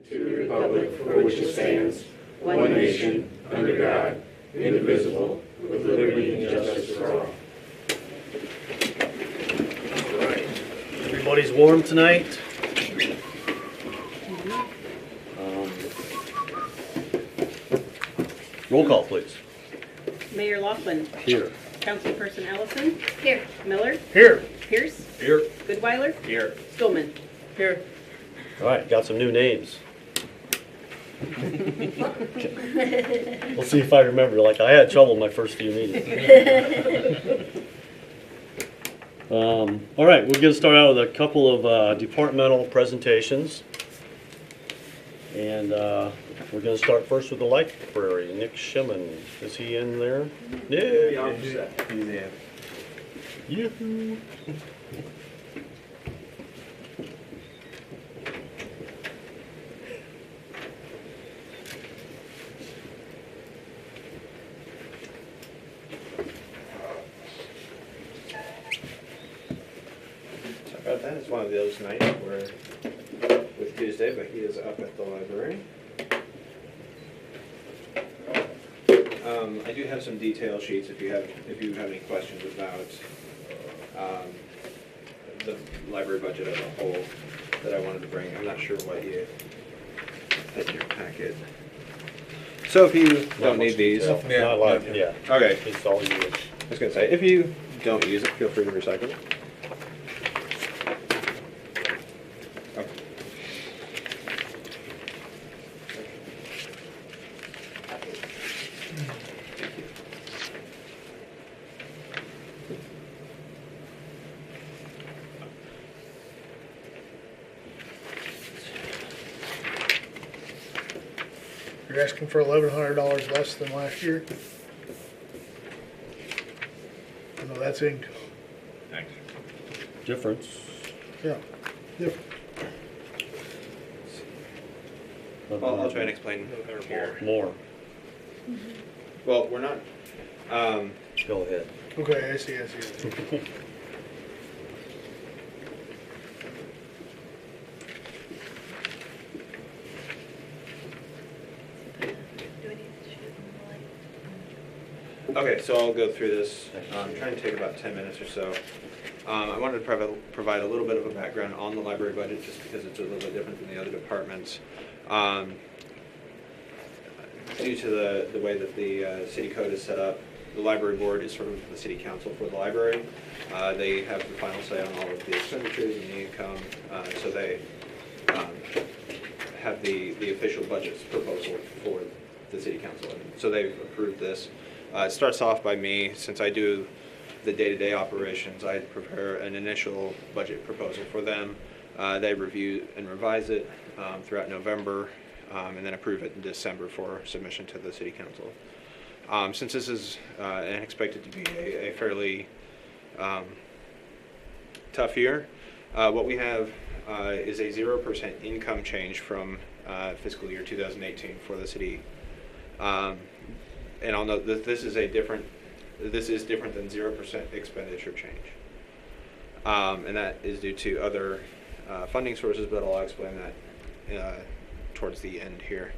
to the republic for which it stands, one nation, under God, indivisible, with liberty and justice for all. All right. Everybody's warm tonight. Roll call, please. Mayor Laughlin. Here. Councilperson Ellison. Here. Miller. Here. Pierce. Here. Goodweiler. Here. Stillman. Here. All right, got some new names. We'll see if I remember. Like, I had trouble in my first few meetings. All right, we're going to start out with a couple of departmental presentations. And we're going to start first with the library. Nick Shimon. Is he in there? Yeah. He's there. Yoo-hoo. Sorry about that. It's one of those nights where with Tuesday, but he is up at the library. I do have some detail sheets if you have any questions about the library budget as a whole that I wanted to bring. I'm not sure what you had in your packet. So if you don't need these, Not a lot, yeah. okay. It's all you. I was going to say, if you don't use it, feel free to recycle it. Okay. You're asking for $1,100 less than last year? No, that's income. Thanks. Difference. Yeah. Different. Well, I'll try and explain here. More. Well, we're not. Go ahead. Okay, I see. Okay, so I'll go through this. I'm trying to take about 10 minutes or so. I wanted to provide a little bit of a background on the library budget just because it's a little bit different than the other departments. Due to the way that the city code is set up, the library board is sort of the city council for the library. They have the final say on all of the expenditures and the income, so they have the official budget proposal for the city council. And so they've approved this. It starts off by me, since I do the day-to-day operations, I prepare an initial budget proposal for them. They review and revise it throughout November, and then approve it in December for submission to the City Council. Since this is expected to be a fairly tough year, what we have is a 0% income change from fiscal year 2018 for the city. And I'll note that this is different than 0% expenditure change. And that is due to other funding sources, but I'll explain that towards the end here.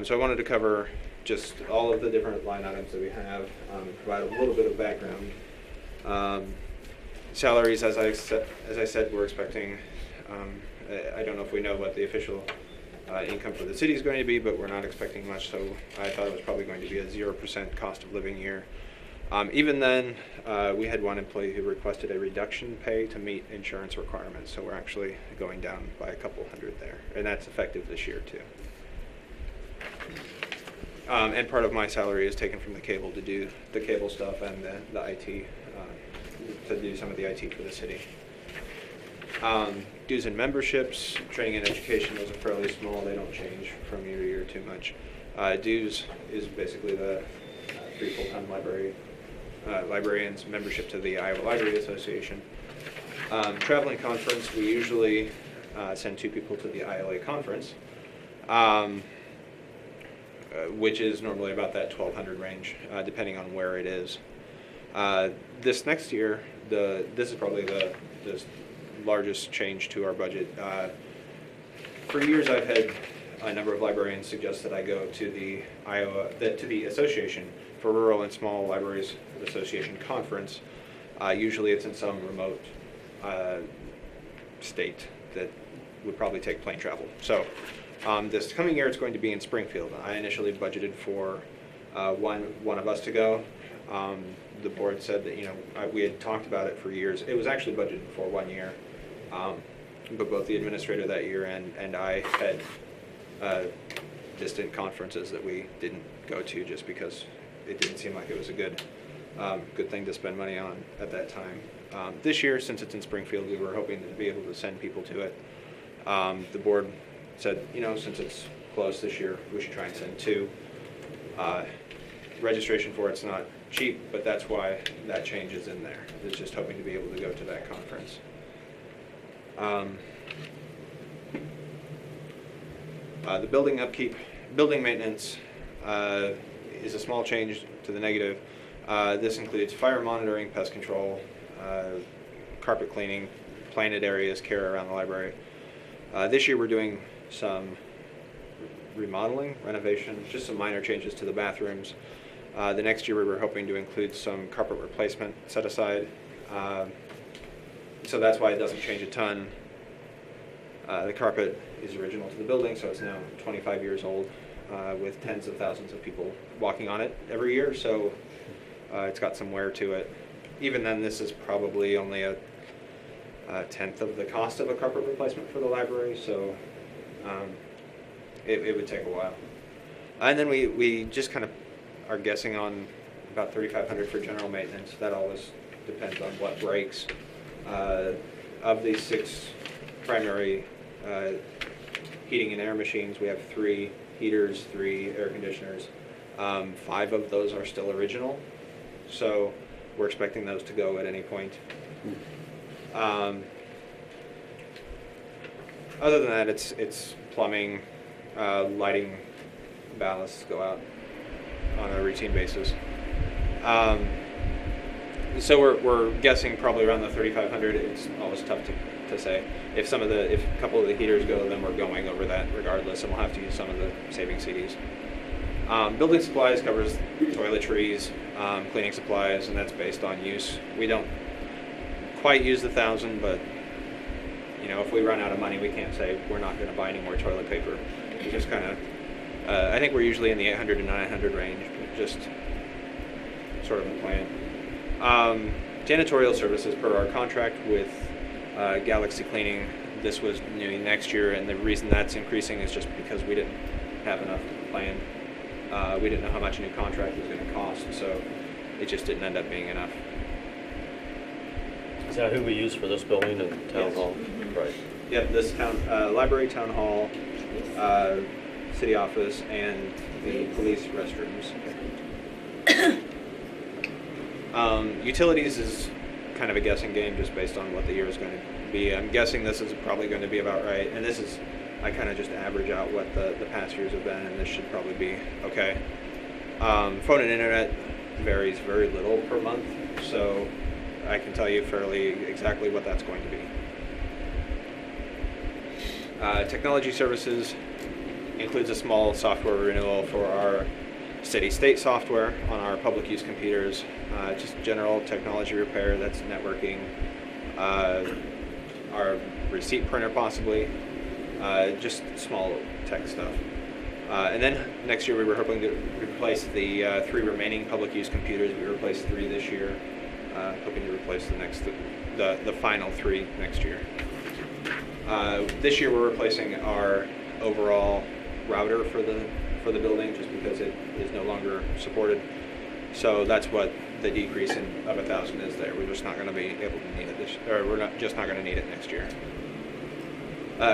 So I wanted to cover just all of the different line items that we have, and provide a little bit of background. Salaries, as I said, we're expecting, I don't know if we know what the official income for the city is going to be, but we're not expecting much, so I thought it was probably going to be a 0% cost of living year. Even then, we had one employee who requested a reduction in pay to meet insurance requirements, so we're actually going down by a couple hundred there, and that's effective this year too. And part of my salary is taken from the cable to do the cable stuff and the IT, to do some of the IT for the city. Dues and memberships, training and education, those are fairly small. They don't change from year to year too much. Dues is basically the 3 full-time librarians' membership to the Iowa Library Association. Traveling conference, we usually send 2 people to the ILA conference, which is normally about that 1,200 range, depending on where it is. This next year, this is probably the largest change to our budget. For years, I've had a number of librarians suggest that I go to the Association for Rural and Small Libraries Association conference. Usually it's in some remote state that would probably take plane travel. So this coming year it's going to be in Springfield. I initially budgeted for one of us to go. The board said that, we had talked about it for years. It was actually budgeted for 1 year, but both the administrator that year and I had distant conferences that we didn't go to just because it didn't seem like it was a good thing to spend money on at that time. This year, since it's in Springfield, we were hoping to be able to send people to it. The board said, since it's close this year, we should try and send 2. Registration for it's not cheap, but that's why that change is in there. It's just hoping to be able to go to that conference. The building upkeep, building maintenance is a small change to the negative. This includes fire monitoring, pest control, carpet cleaning, planted areas, care around the library. This year we're doing some remodeling, renovation, just some minor changes to the bathrooms. The next year we were hoping to include some carpet replacement set aside. So that's why it doesn't change a ton. The carpet is original to the building, so it's now 25 years old with tens of thousands of people walking on it every year, so it's got some wear to it. Even then, this is probably only a tenth of the cost of a carpet replacement for the library, so it would take a while. And then we just kind of are guessing on about $3,500 for general maintenance. That always depends on what breaks. Of these 6 primary heating and air machines, we have 3 heaters, 3 air conditioners. 5 of those are still original, so we're expecting those to go at any point. Other than that, it's plumbing, lighting, ballasts go out on a routine basis. So we're guessing probably around the $3,500. It's always tough to say. If a couple of the heaters go, then we're going over that regardless, and we'll have to use some of the saving CDs. Building supplies covers toiletries, cleaning supplies, and that's based on use. We don't quite use the 1,000, but if we run out of money, we can't say we're not going to buy any more toilet paper. We just kind of, I think we're usually in the 800 to 900 range, just sort of a plan. Janitorial services per our contract with Galaxy Cleaning. This was new next year, and the reason that's increasing is just because we didn't have enough planned. We didn't know how much a new contract was going to cost, so it just didn't end up being enough. Is that who we use for this building and town Yes. hall? Right. Yep, this library, town hall, city office, and the police restrooms. Utilities is kind of a guessing game just based on what the year is going to be. I'm guessing this is probably going to be about right, and this is, I kind of just average out what the past years have been, and this should probably be okay. Phone and internet varies very little per month, so I can tell you fairly exactly what that's going to be. Technology services includes a small software renewal for our steady-state software on our public use computers, just general technology repair, that's networking, our receipt printer possibly, just small tech stuff. And then next year we were hoping to replace the 3 remaining public use computers. We replaced 3 this year, hoping to replace the final 3 next year. This year we're replacing our overall router for the building just because it is no longer supported. So that's what the decrease of 1,000 is there. We're just not going to be able to need it we're just not going to need it next year.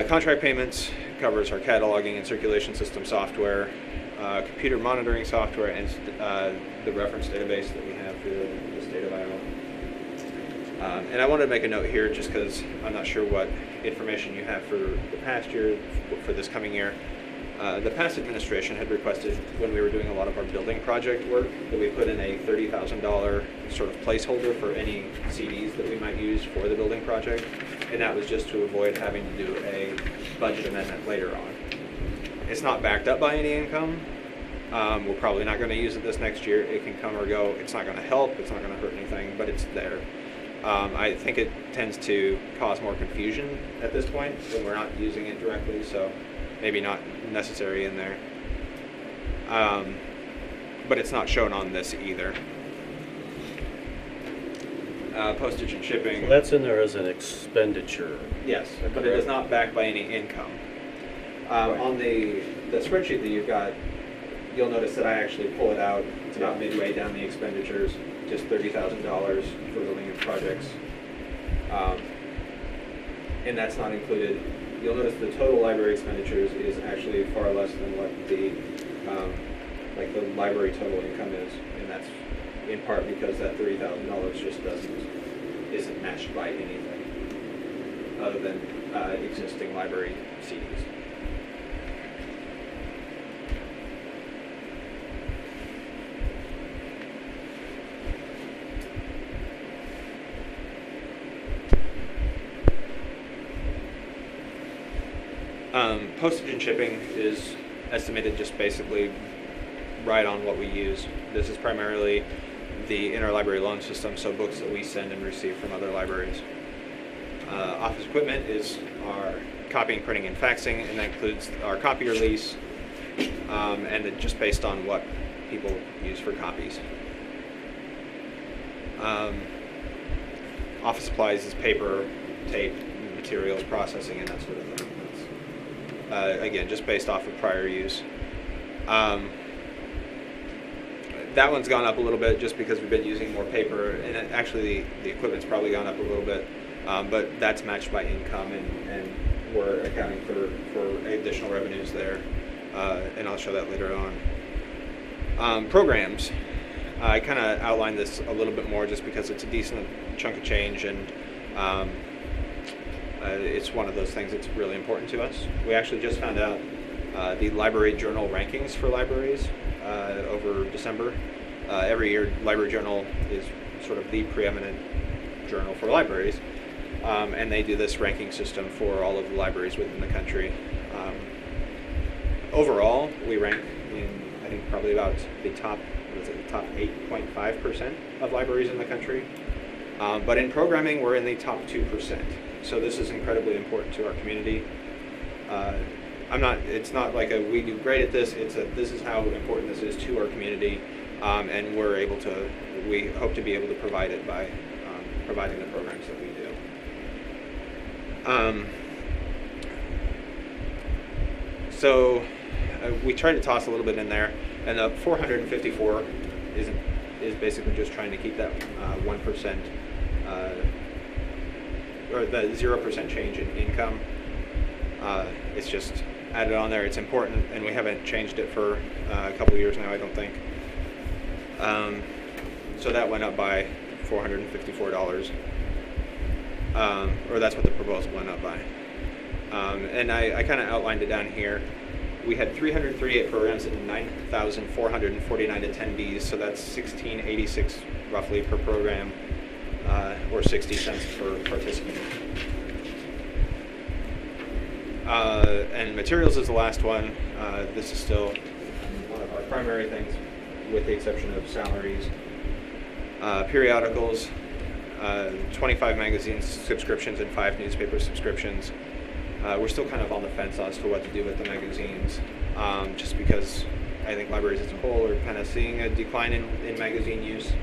Contract payments covers our cataloging and circulation system software, computer monitoring software, and the reference database that we have for the state of Iowa. And I wanted to make a note here just because I'm not sure what information you have for the past year, for this coming year. The past administration had requested, when we were doing a lot of our building project work, that we put in a $30,000 sort of placeholder for any CDs that we might use for the building project. And that was just to avoid having to do a budget amendment later on. It's not backed up by any income. We're probably not going to use it this next year. It can come or go. It's not going to help. It's not going to hurt anything, but it's there. I think it tends to cause more confusion at this point when we're not using it directly, so maybe not necessary in there. But it's not shown on this either. Postage and shipping. Well, that's in there as an expenditure. Yes, but it is not backed by any income. On the spreadsheet that you've got, you'll notice that I actually pull it out. It's about midway down the expenditures, just $30,000 for building and projects. And that's not included. You'll notice the total library expenditures is actually far less than what the like the library total income is, and that's in part because that $30,000 just isn't matched by anything other than existing library CDs. Postage and shipping is estimated just basically right on what we use. This is primarily the interlibrary loan system, so books that we send and receive from other libraries. Office equipment is our copying, printing, and faxing, and that includes our copier lease, and it just based on what people use for copies. Office supplies is paper, tape, materials, processing, and that sort of thing. Again, just based off of prior use. That one's gone up a little bit just because we've been using more paper, and actually the equipment's probably gone up a little bit, but that's matched by income, and we're accounting for additional revenues there, and I'll show that later on. Programs. I kind of outlined this a little bit more just because it's a decent chunk of change, and it's one of those things that's really important to us. We actually just found out the library journal rankings for libraries over December. Every year, Library Journal is sort of the preeminent journal for libraries, and they do this ranking system for all of the libraries within the country. Overall, we rank in, I think, probably about the top 8.5% of libraries in the country. But in programming, we're in the top 2%. So this is incredibly important to our community. It's not like we do great at this. This is how important this is to our community, and we hope to be able to provide it by providing the programs that we do. So we tried to toss a little bit in there, and the 454 is basically just trying to keep that 1%. Or the 0% change in income. It's just added on there. It's important, and we haven't changed it for a couple of years now, I don't think. So that went up by $454, or that's what the proposal went up by. And I kind of outlined it down here. We had 338 programs and 9,449 attendees, so that's $16.86 roughly per program. Or 60 cents per participant. And materials is the last one. This is still one of our primary things, with the exception of salaries. Periodicals, 25 magazine subscriptions and 5 newspaper subscriptions. We're still kind of on the fence as to what to do with the magazines, just because I think libraries as a whole are kind of seeing a decline in magazine use.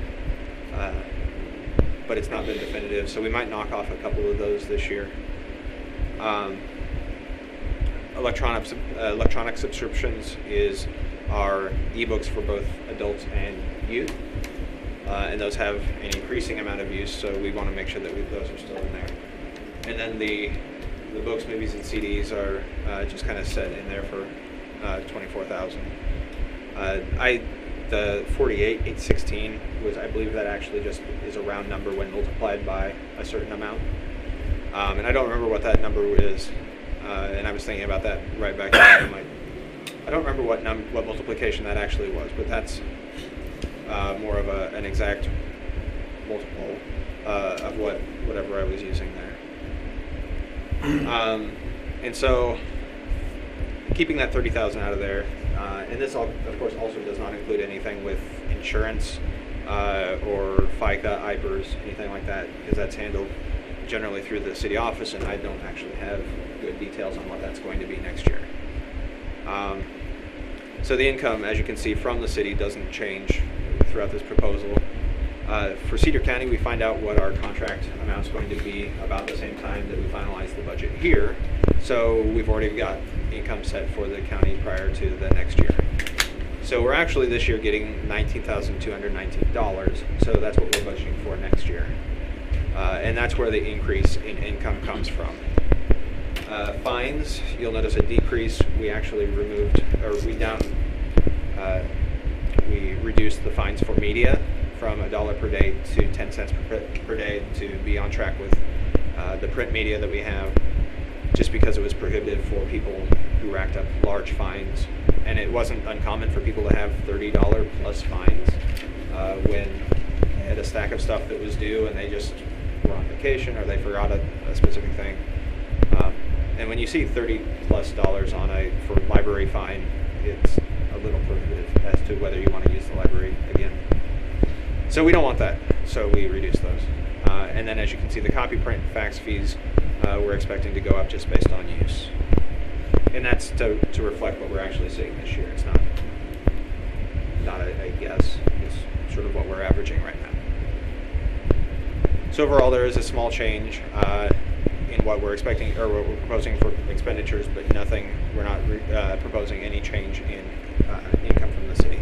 But it's not been definitive, so we might knock off a couple of those this year. Electronic subscriptions is our ebooks for both adults and youth, and those have an increasing amount of use, so we want to make sure that those are still in there. And then the books, movies, and CDs are just kind of set in there for $24,000. The 48,816 was, I believe that actually just is a round number when multiplied by a certain amount. And I don't remember what that number is. And I was thinking about that right back then. I don't remember what multiplication that actually was, but that's more of an exact multiple of whatever I was using there. And so keeping that 30,000 out of there, and this of course also does not include anything with insurance or FICA, IPERS, anything like that, because that's handled generally through the city office, and I don't actually have good details on what that's going to be next year. So the income, as you can see, from the city doesn't change throughout this proposal. For Cedar County, we find out what our contract amount is going to be about the same time that we finalize the budget here. So we've already got income set for the county prior to the next year. So we're actually this year getting $19,219. So that's what we're budgeting for next year. And that's where the increase in income comes from. Fines, you'll notice a decrease. We actually removed, or we reduced the fines for media from $1 per day to 10 cents per day to be on track with the print media that we have, just because it was prohibitive for people who racked up large fines. And it wasn't uncommon for people to have $30 plus fines when they had a stack of stuff that was due and they just were on vacation or they forgot a specific thing. And when you see $30 plus on for library fine, it's a little prohibitive as to whether you want to use the library again. So we don't want that, so we reduce those. And then as you can see, the copy, print, and fax fees we're expecting to go up just based on use. And that's to reflect what we're actually seeing this year. It's not a guess. It's sort of what we're averaging right now. So overall, there is a small change in what we're expecting, or what we're proposing for expenditures, but nothing. We're not proposing any change in income from the city.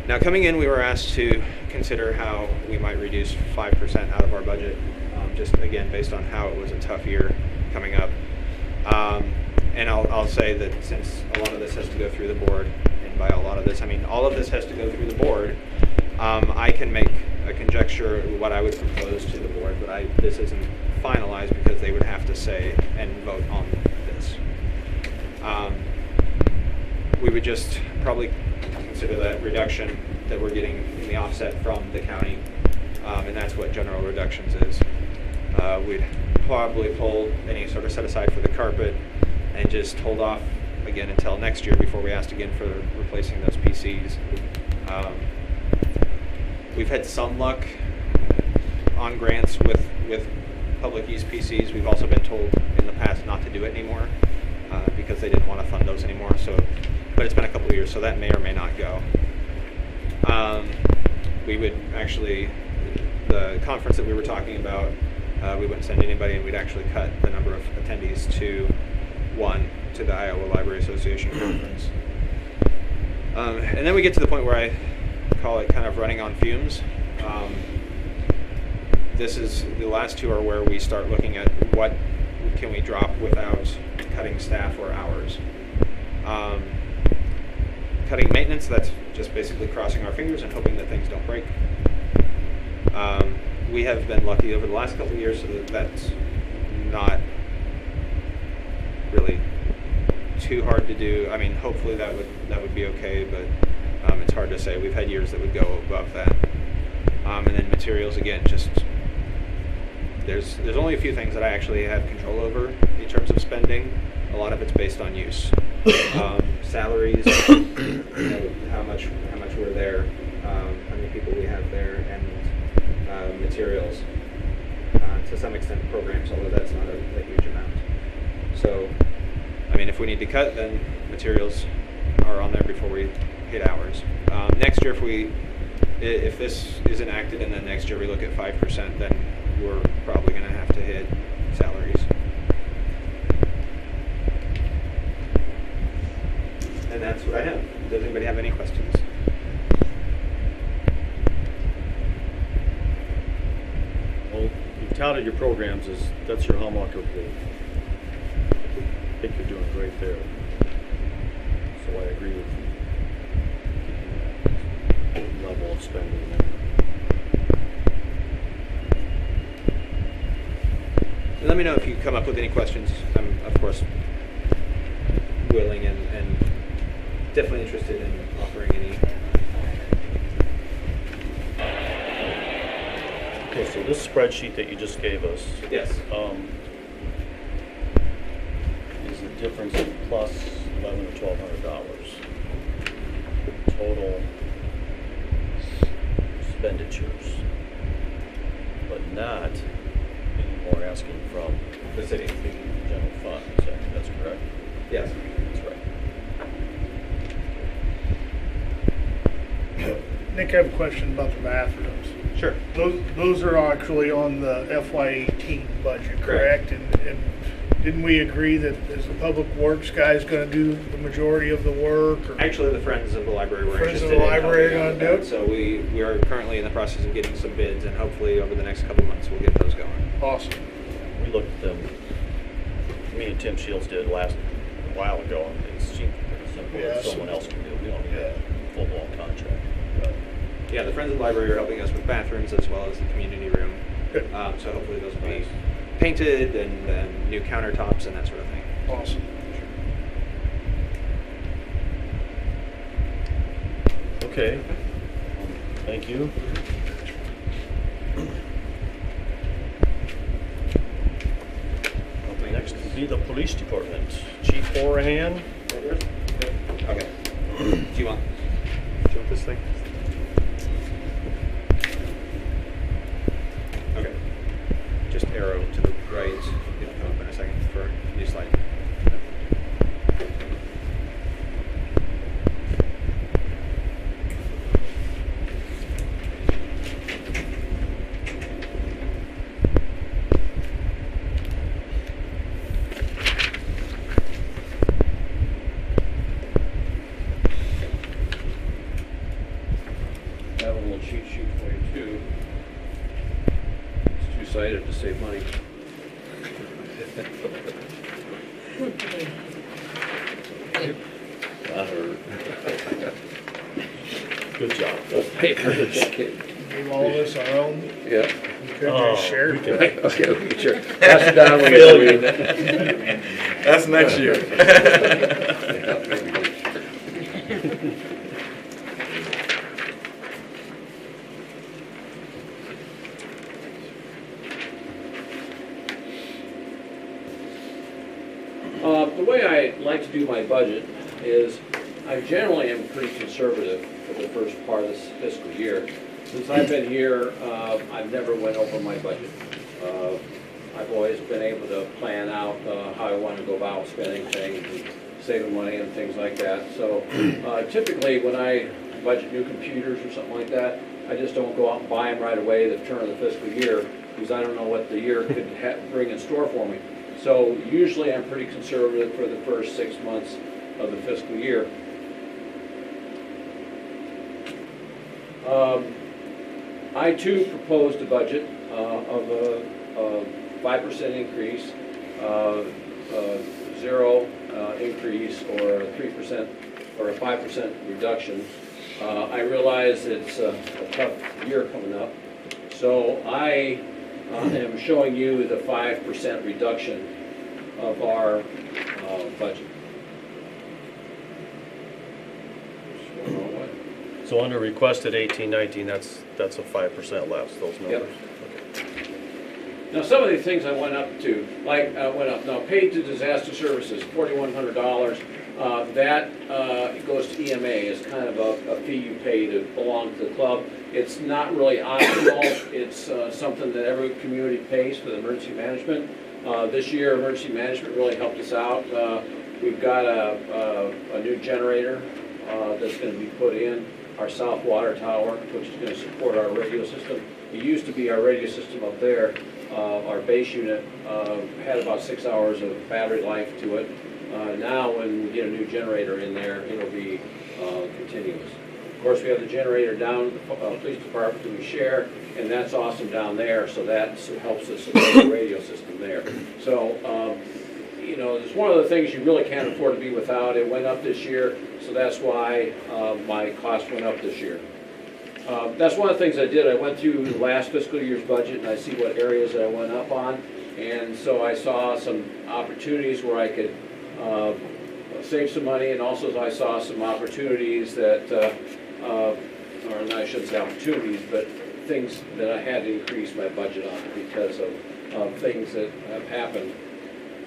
Now, coming in, we were asked to consider how we might reduce 5% out of our budget, just again based on how it was a tough year coming up. And I'll say that since a lot of this has to go through the board, and by a lot of this I mean all of this has to go through the board, I can make a conjecture what I would propose to the board, but this isn't finalized because they would have to say and vote on this. We would just probably consider that reduction that we're getting in the offset from the county, and that's what general reductions is. We'd probably pull any sort of set aside for the carpet and just hold off again until next year before we asked again for replacing those PCs. We've had some luck on grants with public use PCs. We've also been told in the past not to do it anymore because they didn't want to fund those anymore. But it's been a couple of years, so that may or may not go. We would actually, the conference that we were talking about, we wouldn't send anybody, and we'd actually cut the number of attendees to one to the Iowa Library Association conference. And then we get to the point where I call it kind of running on fumes. The last two are where we start looking at what can we drop without cutting staff or hours. Cutting maintenance, that's just basically crossing our fingers and hoping that things don't break. We have been lucky over the last couple of years, so that's not really too hard to do. I mean, hopefully that would be okay, but it's hard to say. We've had years that would go above that. And then materials, again, just there's only a few things that I actually have control over in terms of spending. A lot of it's based on use. Salaries, how much we're there, how many people we have there, and materials. To some extent, programs, although that's not a huge amount. So, I mean, if we need to cut, then materials are on there before we hit hours. Next year, if this is enacted and then next year we look at 5%, then we're probably going to have to hit salaries. And that's what I have. Does anybody have any questions? Well, you've touted your programs that's your hallmark of the. I think you're doing great there. So I agree with keeping that level of spending there. Let me know if you come up with any questions. I'm, of course, willing and definitely interested in offering any. Okay, so this spreadsheet that you just gave us, Yes. difference of plus $1,100 or $1,200. Total expenditures, but not anymore asking from The city. the general fund. That's correct? Yes. That's right. Nick, I have a question about the bathrooms. Sure. Those are actually on the FY18 budget, Correct. correct? And didn't we agree that is the Public Works guys gonna do the majority of the work? Or? Actually, the Friends of the Library were Friends of interested the in Library helping are out with gonna do that. it? So we are currently in the process of getting some bids, and hopefully over the next couple months we'll get those going. Awesome. We looked at them, me and Tim Shields did a while ago, and it seemed pretty simple. Yeah, That someone else can do. We don't need a full-blown contract. Yeah, the Friends of the Library are helping us with bathrooms as well as the community room. Good. So hopefully those will be painted and new countertops and that sort of thing. Awesome. Okay, thank you. Next will be the police department. Chief Horahan. Okay. Do you want this thing? Okay. Just arrow to the right. It'll come up in a second for a new slide. I have a little cheat sheet for you too. It's two-sided to save money. That hurt. Good job. Okay. Give all of us our own. Yeah. We could just share. we can- Okay, sure. Pass it down when you're reading it. That's next year. The way I like to do my budget is I generally am pretty conservative for the first part of this fiscal year. Since I've been here, I've never went over my budget. I've always been able to plan out how I want to go about spending things and saving money and things like that. So typically when I budget new computers or something like that, I just don't go out and buy them right away at the turn of the fiscal year because I don't know what the year could bring in store for me. So usually I'm pretty conservative for the first 6 months of the fiscal year. I too proposed a budget of a 5% increase, 0 increase, or a 3% or a 5% reduction. I realize it's a tough year coming up, so I am showing you the 5% reduction of our budget. So under requested 1819, that's a 5% less, those numbers. Now, some of these things I went up to, like went up. Now, paid to disaster services, $4,100. That goes to EMA. It's kind of a fee you pay to belong to the club. It's not really optional. It's something that every community pays for the emergency management. This year, emergency management really helped us out. We've got a new generator that's going to be put in our south water tower, which is going to support our radio system. It used to be our radio system up there. Our base unit had about 6 hours of battery life to it. Now, when we get a new generator in there, it'll be continuous. Of course, we have the generator down at the police department that we share, and that's awesome down there, so that helps us support the radio system there. So, you know, it's one of the things you really can't afford to be without. It went up this year, so that's why my cost went up this year. That's one of the things I did. I went through the last fiscal year's budget and I see what areas that I went up on. And so I saw some opportunities where I could save some money, and also I saw some opportunities that, or I shouldn't say opportunities, but things that I had to increase my budget on because of things that have happened.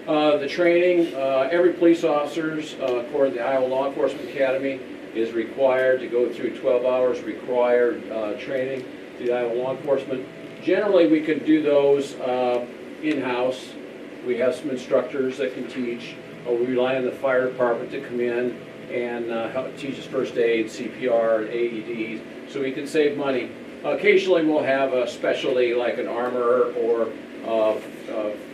The training, every police officers, according to the Iowa Law Enforcement Academy, is required to go through 12 hours required training through the Iowa Law Enforcement. Generally, we can do those in-house. We have some instructors that can teach. We rely on the fire department to come in and help teach us first aid, CPR, and AEDs, so we can save money. Occasionally, we'll have a specialty like an armorer or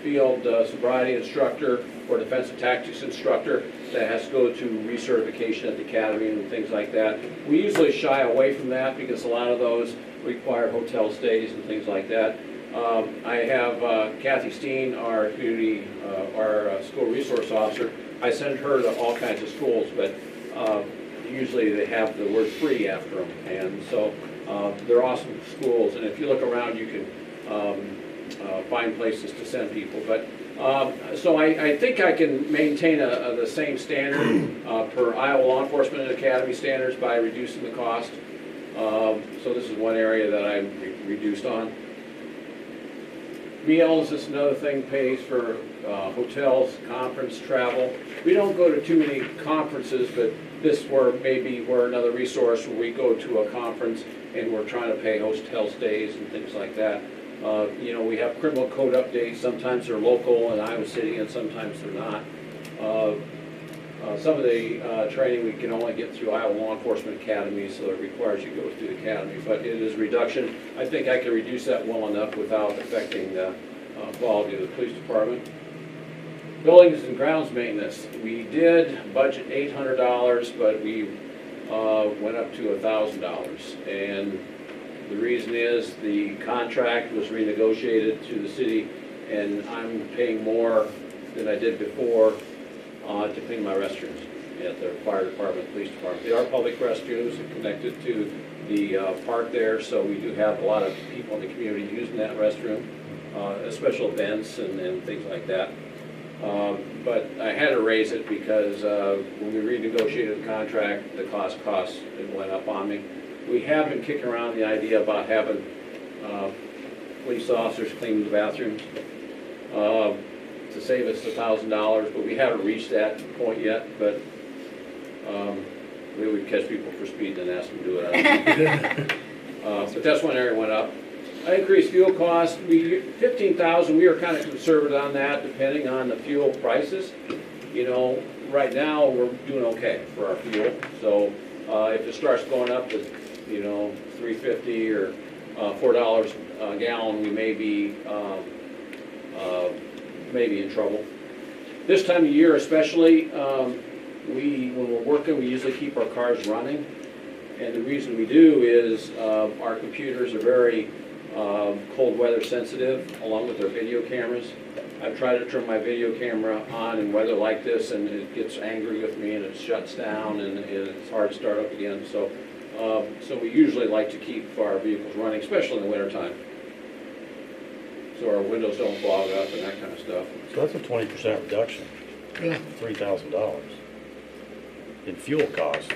field sobriety instructor or defensive tactics instructor that has to go to recertification at the academy and things like that. We usually shy away from that because a lot of those require hotel stays and things like that. I have Kathy Steen, our community, our school resource officer. I send her to all kinds of schools, but usually they have the word free after them, and so they're awesome schools. And if you look around, you can find places to send people. But so I think I can maintain the same standard per Iowa Law Enforcement Academy standards by reducing the cost. So this is one area that I'm reduced on. Meals is another thing, pays for hotels, conference, travel. We don't go to too many conferences, but this maybe we're another resource where we go to a conference and we're trying to pay hotel stays and things like that. You know, we have criminal code updates. Sometimes they're local in Iowa City and sometimes they're not. Some of the training we can only get through Iowa Law Enforcement Academy, so it requires you to go through the academy. But it is a reduction. I think I can reduce that well enough without affecting the quality of the police department. Buildings and grounds maintenance. We did budget $800, but we went up to $1,000. And the reason is the contract was renegotiated to the city, and I'm paying more than I did before to clean my restrooms at the fire department, police department. They are public restrooms and connected to the park there, so we do have a lot of people in the community using that restroom, special events and things like that. But I had to raise it because when we renegotiated the contract, the cost it went up on me. We have been kicking around the idea about having police officers clean the bathrooms to save us $1,000, but we haven't reached that point yet. But we would catch people for speed and ask them to do it. But that's one area went up. I increased fuel costs. $15,000. We were kind of conservative on that, depending on the fuel prices. You know, right now we're doing okay for our fuel. So if it starts going up to, you know, $3.50 or $4 a gallon, we may be in trouble. This time of year, especially, when we're working, we usually keep our cars running, and the reason we do is our computers are very cold weather sensitive, along with our video cameras. I've tried to turn my video camera on in weather like this, and it gets angry with me, and it shuts down, and it's hard to start up again. So, so we usually like to keep our vehicles running, especially in the wintertime, so our windows don't fog up and that kind of stuff. So that's a 20% reduction, Yeah. $3,000 in fuel costs.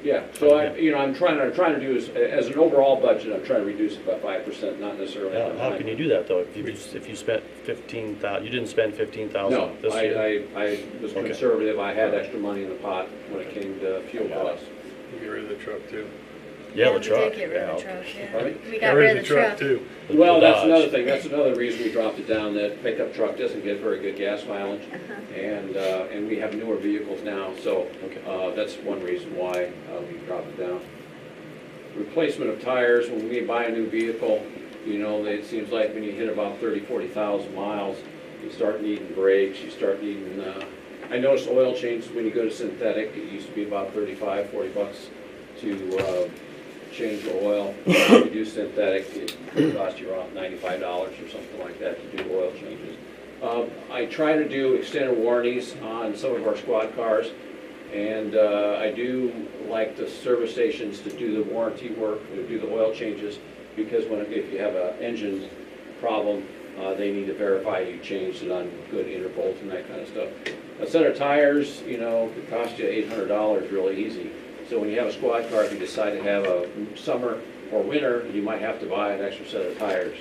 Yeah, so I'm trying to do as an overall budget, I'm trying to reduce it by 5%, not necessarily. How can you do that though? If you spent $15,000, you didn't spend $15,000 No, this year? I was conservative. I had extra money in the pot when it came to fuel costs. You get rid of the truck too. Yeah, the we truck. did get rid of the truck, yeah. Pardon? We got rid of the truck. too. Well, that's Dodge. another thing. That's another reason we dropped it down. That pickup truck doesn't get very good gas mileage, and we have newer vehicles now, so that's one reason why we dropped it down. Replacement of tires. When we buy a new vehicle, you know, it seems like when you hit about 40,000 miles, you start needing brakes. You start needing. I noticed oil changes when you go to synthetic. It used to be about $35, $40 to change your oil. If you do synthetic, it could cost you around $95 or something like that to do oil changes. I try to do extended warranties on some of our squad cars, and I do like the service stations to do the warranty work, to do the oil changes, because if you have an engine problem, they need to verify you changed it on good intervals and that kind of stuff. A set of tires, you know, could cost you $800 really easy. So when you have a squad car, if you decide to have a summer or winter, you might have to buy an extra set of tires.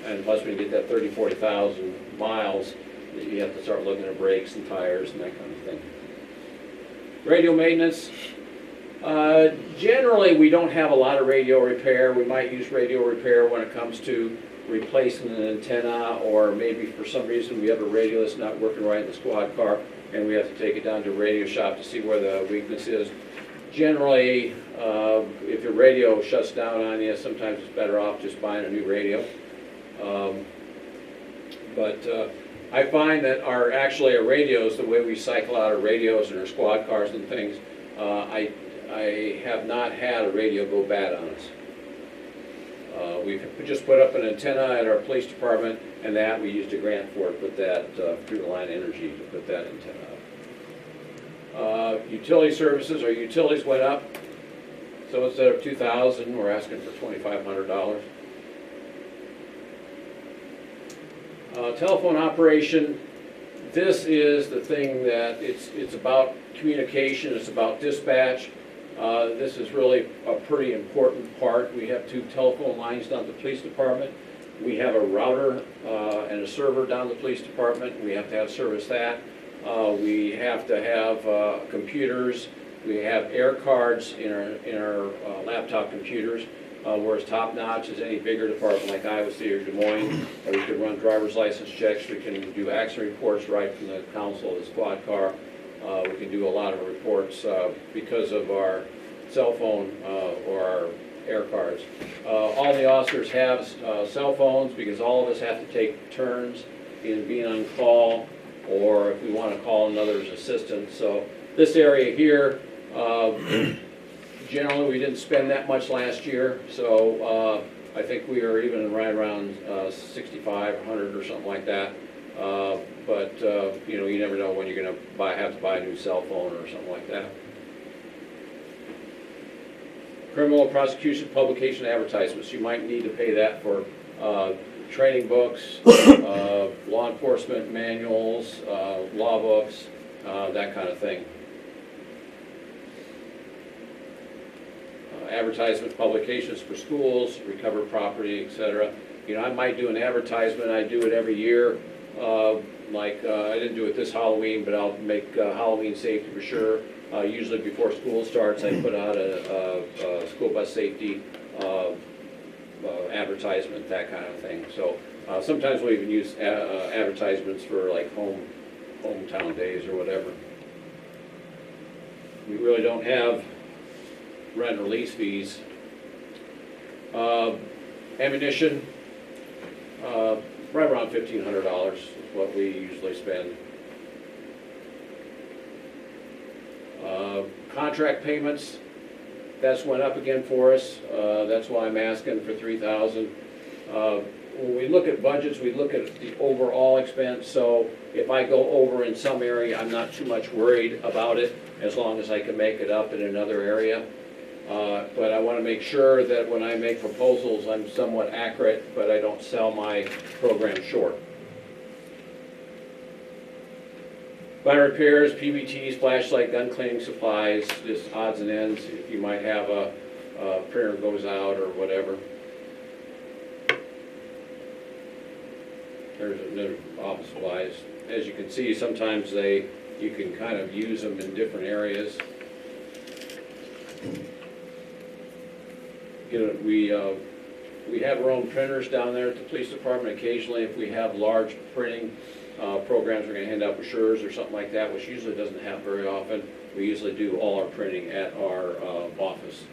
And plus, when you get that 30, 40,000 miles, you have to start looking at brakes and tires and that kind of thing. Radio maintenance. Generally, we don't have a lot of radio repair. We might use radio repair when it comes to replacing an antenna, or maybe for some reason we have a radio that's not working right in the squad car and we have to take it down to a radio shop to see where the weakness is. Generally, if your radio shuts down on you, sometimes it's better off just buying a new radio. I find that our radios, the way we cycle out our radios and our squad cars and things, I have not had a radio go bad on us. We've just put up an antenna at our police department, and that we used a grant for it, put that through the line of energy to put that antenna up. Utility services, our utilities went up. So instead of $2,000, we're asking for $2,500. Telephone operation, this is the thing that it's about communication, it's about dispatch. This is really a pretty important part. We have 2 telephone lines down at the police department. We have a router and a server down at the police department. We have to have service that. We have to have computers. We have air cards in our laptop computers. We're as top notch as any bigger department like Iowa City or Des Moines. We can run driver's license checks. We can do accident reports right from the console of the squad car. We can do a lot of reports because of our cell phone or our air cards. All the officers have cell phones because all of us have to take turns in being on call, or if we want to call another's assistant. So this area here, generally we didn't spend that much last year, so I think we are even right around 65, 100 or something like that. You know, you never know when you're going to have to buy a new cell phone or something like that. Criminal prosecution, publication, advertisements. You might need to pay that for training books, law enforcement manuals, law books, that kind of thing. Advertisements, publications for schools, recovered property, etc. You know, I might do an advertisement. I do it every year. I didn't do it this Halloween, but I'll make Halloween safety for sure. Usually before school starts, I put out a school bus safety advertisement, that kind of thing. So sometimes we'll even use advertisements for like hometown days or whatever. We really don't have rent or lease fees. Ammunition, right around $1,500 is what we usually spend. Contract payments, that's went up again for us. That's why I'm asking for $3,000. When we look at budgets, we look at the overall expense. So if I go over in some area, I'm not too much worried about it, as long as I can make it up in another area. But I want to make sure that when I make proposals, I'm somewhat accurate, but I don't sell my program short. Line repairs, PBTs, flashlight, gun cleaning supplies, just odds and ends. You might have a printer goes out or whatever. There's another office supplies. As you can see, sometimes you can kind of use them in different areas. You know, we have our own printers down there at the police department. Occasionally, if we have large printing programs, we're going to hand out brochures or something like that, which usually doesn't happen very often. We usually do all our printing at our office.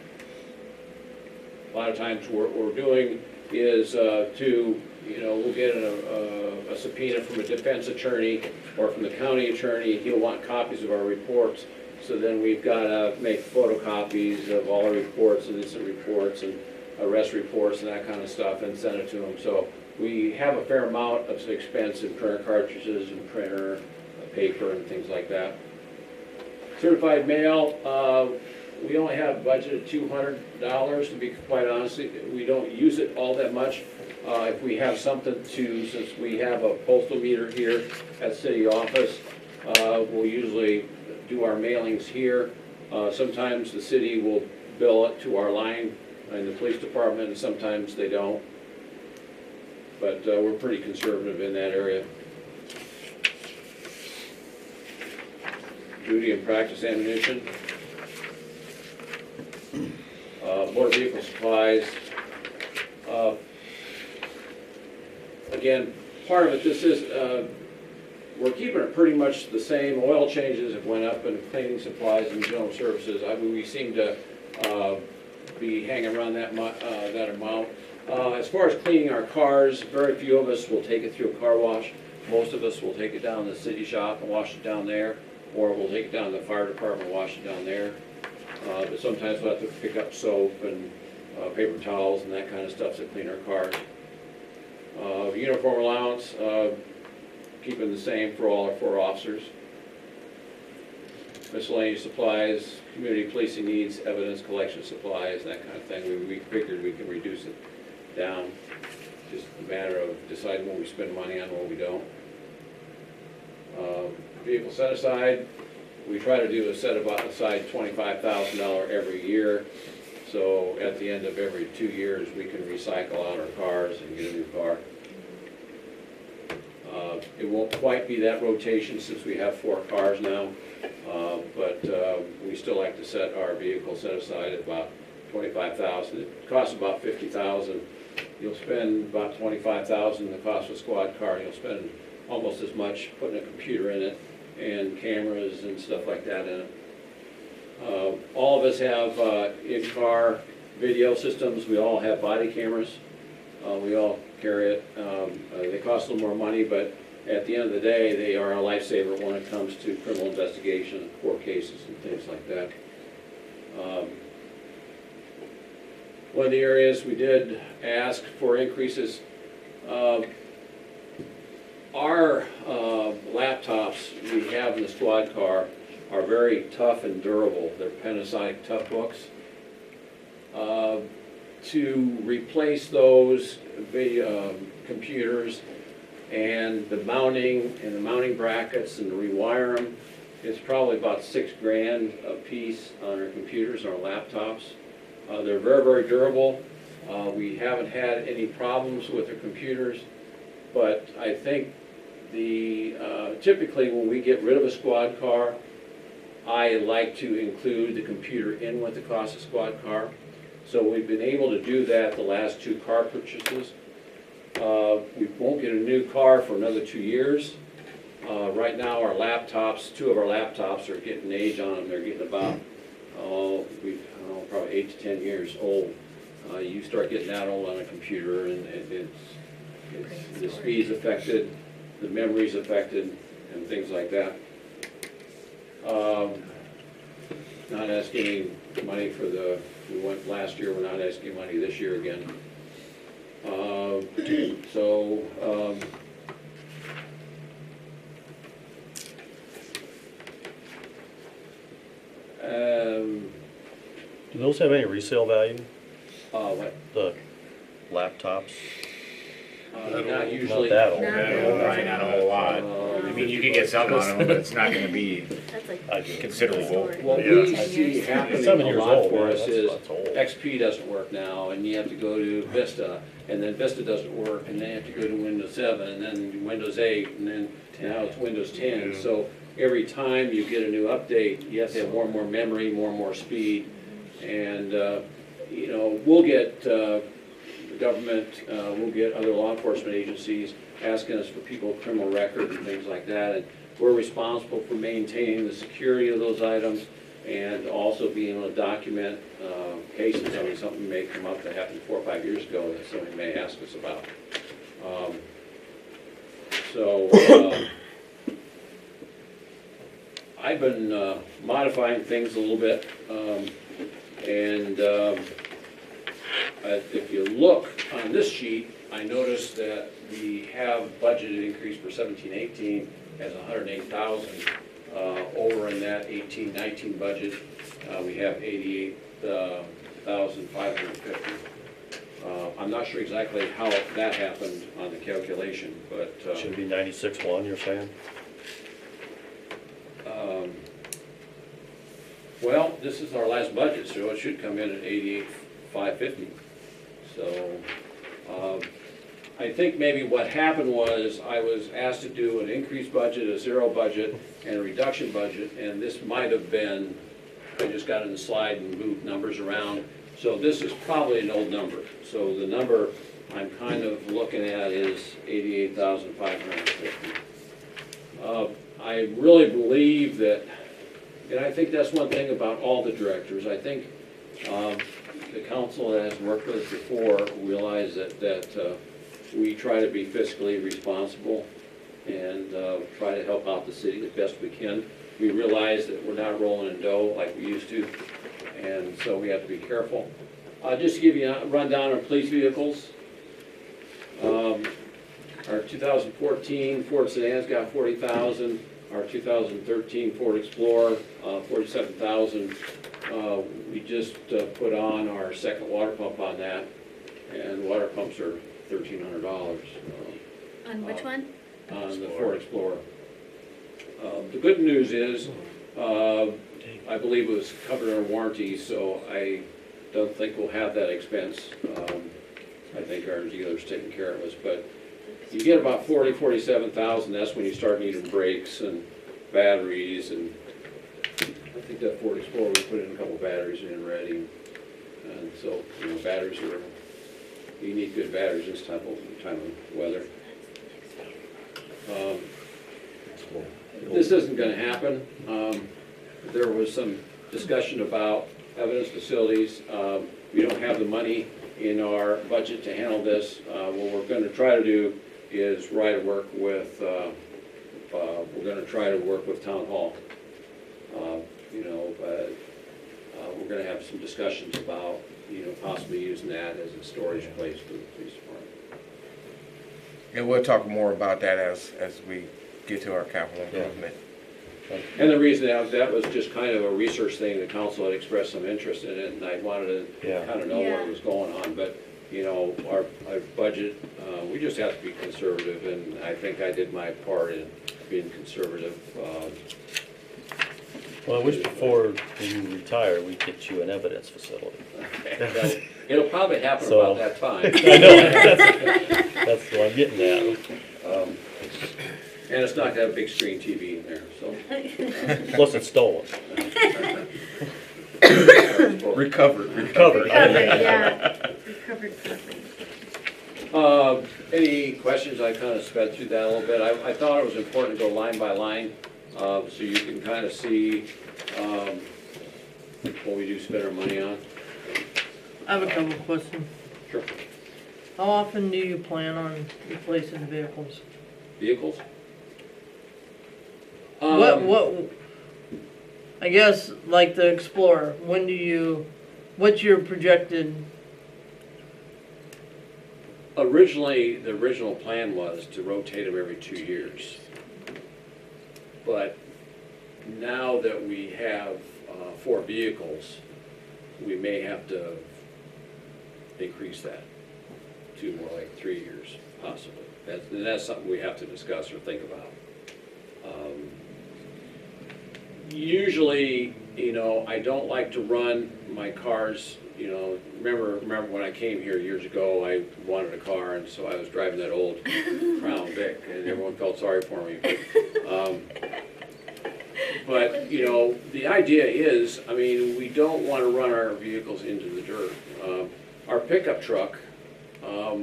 A lot of times what we're doing is we'll get a subpoena from a defense attorney or from the county attorney. He'll want copies of our reports. So then we've got to make photocopies of all our reports and incident reports and arrest reports and that kind of stuff and send it to them. So we have a fair amount of expense in printer cartridges and printer paper and things like that. Certified mail, we only have budgeted $200, to be quite honest. We don't use it all that much. If we have something since we have a postal meter here at city office, we'll usually do our mailings here. Sometimes the city will bill it to our line in the police department, and sometimes they don't. but we're pretty conservative in that area. Duty and practice ammunition. Motor vehicle supplies. Again, part of it, this is, we're keeping it pretty much the same. Oil changes have went up, and cleaning supplies and general services, we seem to be hanging around that amount. As far as cleaning our cars, very few of us will take it through a car wash. Most of us will take it down to the city shop and wash it down there, or we'll take it down to the fire department and wash it down there. But sometimes we'll have to pick up soap and paper towels and that kind of stuff to clean our cars. Uniform allowance, keeping the same for all our 4 officers. Miscellaneous supplies, community policing needs, evidence collection supplies, that kind of thing. We figured we can reduce it down. Just a matter of deciding what we spend money on and what we don't. Vehicle set aside, we try to do a set aside $25,000 every year. So at the end of every 2 years, we can recycle out our cars and get a new car. It won't quite be that rotation since we have 4 cars now, but we still like to set our vehicle set aside at about $25,000. It costs about $50,000. You'll spend about $25,000 in the cost of a squad car. You'll spend almost as much putting a computer in it and cameras and stuff like that in it. All of us have in-car video systems. We all have body cameras. We all carry it. They cost a little more money, but at the end of the day, they are a lifesaver when it comes to criminal investigation, court cases, and things like that. One of the areas we did ask for increases, our laptops we have in the squad car are very tough and durable. They're Panasonic Tough Books. To replace those computers and the mounting brackets and rewire them, it's probably about $6 grand a piece on our computers, our laptops. They're very, very durable. We haven't had any problems with our computers, but I think typically when we get rid of a squad car, I like to include the computer in with the cost of squad car. So we've been able to do that the last 2 car purchases. We won't get a new car for another 2 years. Right now our laptops, 2 of our laptops are getting age on them. They're getting about, probably 8 to 10 years old. You start getting that old on a computer and the speed's affected, the memory's affected, and things like that. Not asking money for we went last year, we're not asking money this year again. Do those have any resale value, What? the laptops? Not usually. Not that old. Not Not a whole lot. I mean, you could get some on them, but it's not gonna be That's like I do. considerable. What Yeah. we see happening 7 a years lot old, for man, us that's- is that's old. XP doesn't work now, and you have to go to Vista, and then Vista doesn't work, and then you have to go to Windows 7, and then Windows 8, and then now it's Windows 10. Yeah. So every time you get a new update, you have to have more and more memory, more and more speed, and we'll get the government, we'll get other law enforcement agencies asking us for people's criminal records and things like that, and we're responsible for maintaining the security of those items and also being able to document cases. I mean, something may come up that happened 4 or 5 years ago that somebody may ask us about. I've been modifying things a little bit, and if you look on this sheet, I noticed that we have budgeted increase for 17-18 as 108,000. Over in that 18-19 budget, we have 88,550. I'm not sure exactly how that happened on the calculation, but Should be 96.1, you're saying? well, this is our last budget, so it should come in at 88,550. So I think maybe what happened was I was asked to do an increased budget, a zero budget, and a reduction budget, and this might have been, I just got in the slide and moved numbers around. So this is probably an old number. So the number I'm kind of looking at is 88,550. I really believe that, and I think that's one thing about all the directors. I think the council that has worked with us before realize that we try to be fiscally responsible and try to help out the city the best we can. We realize that we're not rolling in dough like we used to, and so we have to be careful. Just to give you a rundown on police vehicles. Our 2014 Ford sedan's got 40,000. Our 2013 Ford Explorer, 47,000. We just put on our second water pump on that, and water pumps are $1,300. On which one? On the Ford Explorer. The good news is, I believe it was covered under warranty, so I don't think we'll have that expense. I think our dealer's taking care of us, but you get about 47,000, that's when you start needing brakes and batteries, and I think that Ford Explorer, we put in a couple batteries in already, and so, you know, batteries are, you need good batteries this time of weather. This isn't gonna happen. There was some discussion about evidence facilities. We don't have the money in our budget to handle this. What we're gonna try to do is we're gonna try to work with Town Hall. We're gonna have some discussions about, possibly using that as a storage place for the police department. And we'll talk more about that as we get to our capital improvement. And the reason that was just kind of a research thing, the council had expressed some interest in it, and I wanted to kind of know what was going on, but, our budget, we just have to be conservative, and I think I did my part in being conservative. Well, I wish before you retire, we'd get you an evidence facility. It'll probably happen So- about that time. I know, that's what I'm getting at. And it's not gonna have a big screen TV in there, so. Plus it's stolen. Recovered. Covered. Yeah. Recovered property. Any questions? I kind of sped through that a little bit. I thought it was important to go line by line, so you can kind of see what we do spend our money on. I have a couple of questions. Sure. How often do you plan on replacing vehicles? Vehicles? What, I guess, like the Explorer, what's your projected? Originally, the original plan was to rotate them every 2 years. But now that we have 4 vehicles, we may have to increase that to more like 3 years, possibly. That's something we have to discuss or think about. Usually, I don't like to run my cars, remember when I came here years ago, I wanted a car, and so I was driving that old Crown Vic, and everyone felt sorry for me. But the idea is, we don't want to run our vehicles into the dirt. Our pickup truck, what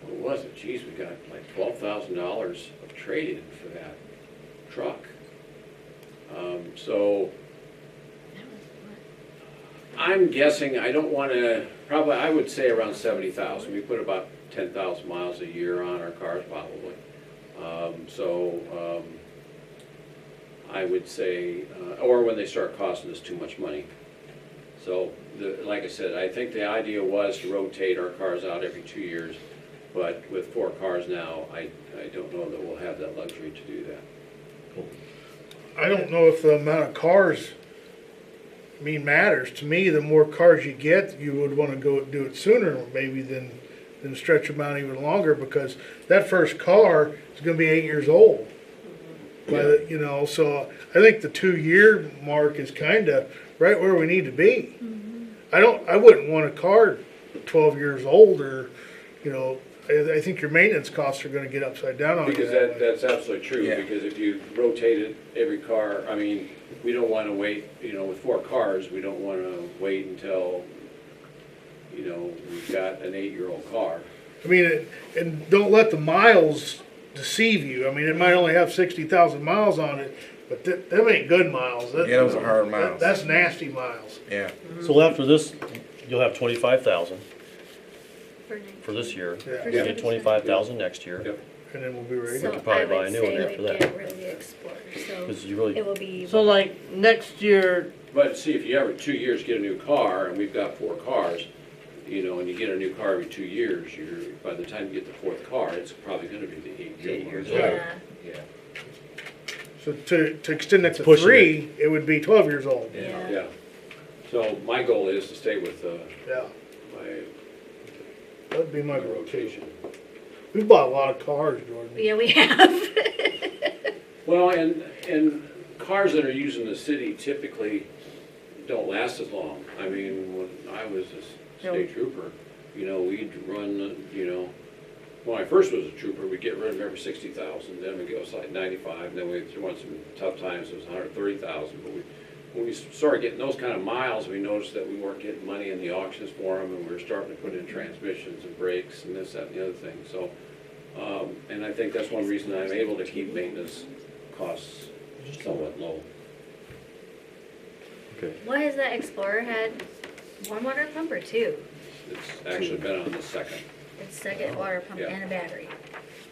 was it? Geez, we got like $12,000 of trade-in for that truck. So I'm guessing, I don't want to, probably I would say around 70,000. We put about 10,000 miles a year on our cars probably. I would say, or when they start costing us too much money. So, like I said, I think the idea was to rotate our cars out every 2 years, but with 4 cars now, I don't know that we'll have that luxury to do that. I don't know if the amount of cars matters. To me, the more cars you get, you would want to go do it sooner maybe than stretch them out even longer, because that first car is going to be 8 years old. So I think the 2-year mark is kind of right where we need to be. I wouldn't want a car 12 years old or, I think your maintenance costs are gonna get upside down on you. Because that way. that's absolutely true, Yeah. because if you rotated every car, I mean, we don't wanna wait, with 4 cars, we don't wanna wait until, we've got an 8-year-old car. I mean, and don't let the miles deceive you. I mean, it might only have 60,000 miles on it, but them ain't good miles. Yeah, those are hard miles. That's nasty miles. Yeah. So after this, you'll have 25,000 For next for this year. Yeah. You'll get 25,000 next year. Yep. And then we'll be ready. So could probably I buy a would new one say after we that. get rid of the Explorer, so Because you really, it will be. So like next year, But see, if you every 2 years get a new car, and we've got 4 cars, and you get a new car every 2 years, by the time you get the 4th car, it's probably gonna be the 8-year one. Yeah, Yeah. So to extend it to Pushing 3, it would be 12 years old. yeah. Yeah. So my goal is to stay with Yeah, my that'd be my my goal too. rotation. We bought a lot of cars, Jordan. Yeah, we have. Well, and cars that are used in the city typically don't last as long. I mean, when I was a state trooper, we'd run, when I first was a trooper, we'd get rid of every 60,000, then we'd go like 95, and then we went some tough times, it was 130,000, but when we started getting those kind of miles, we noticed that we weren't getting money in the auctions for them, and we were starting to put in transmissions and brakes and this, that, and the other thing, so, and I think that's one reason I'm able to keep maintenance costs somewhat low. okay. What has that Explorer had? One water pump or 2? It's actually been on the second, It's second water pump Yeah. and a battery.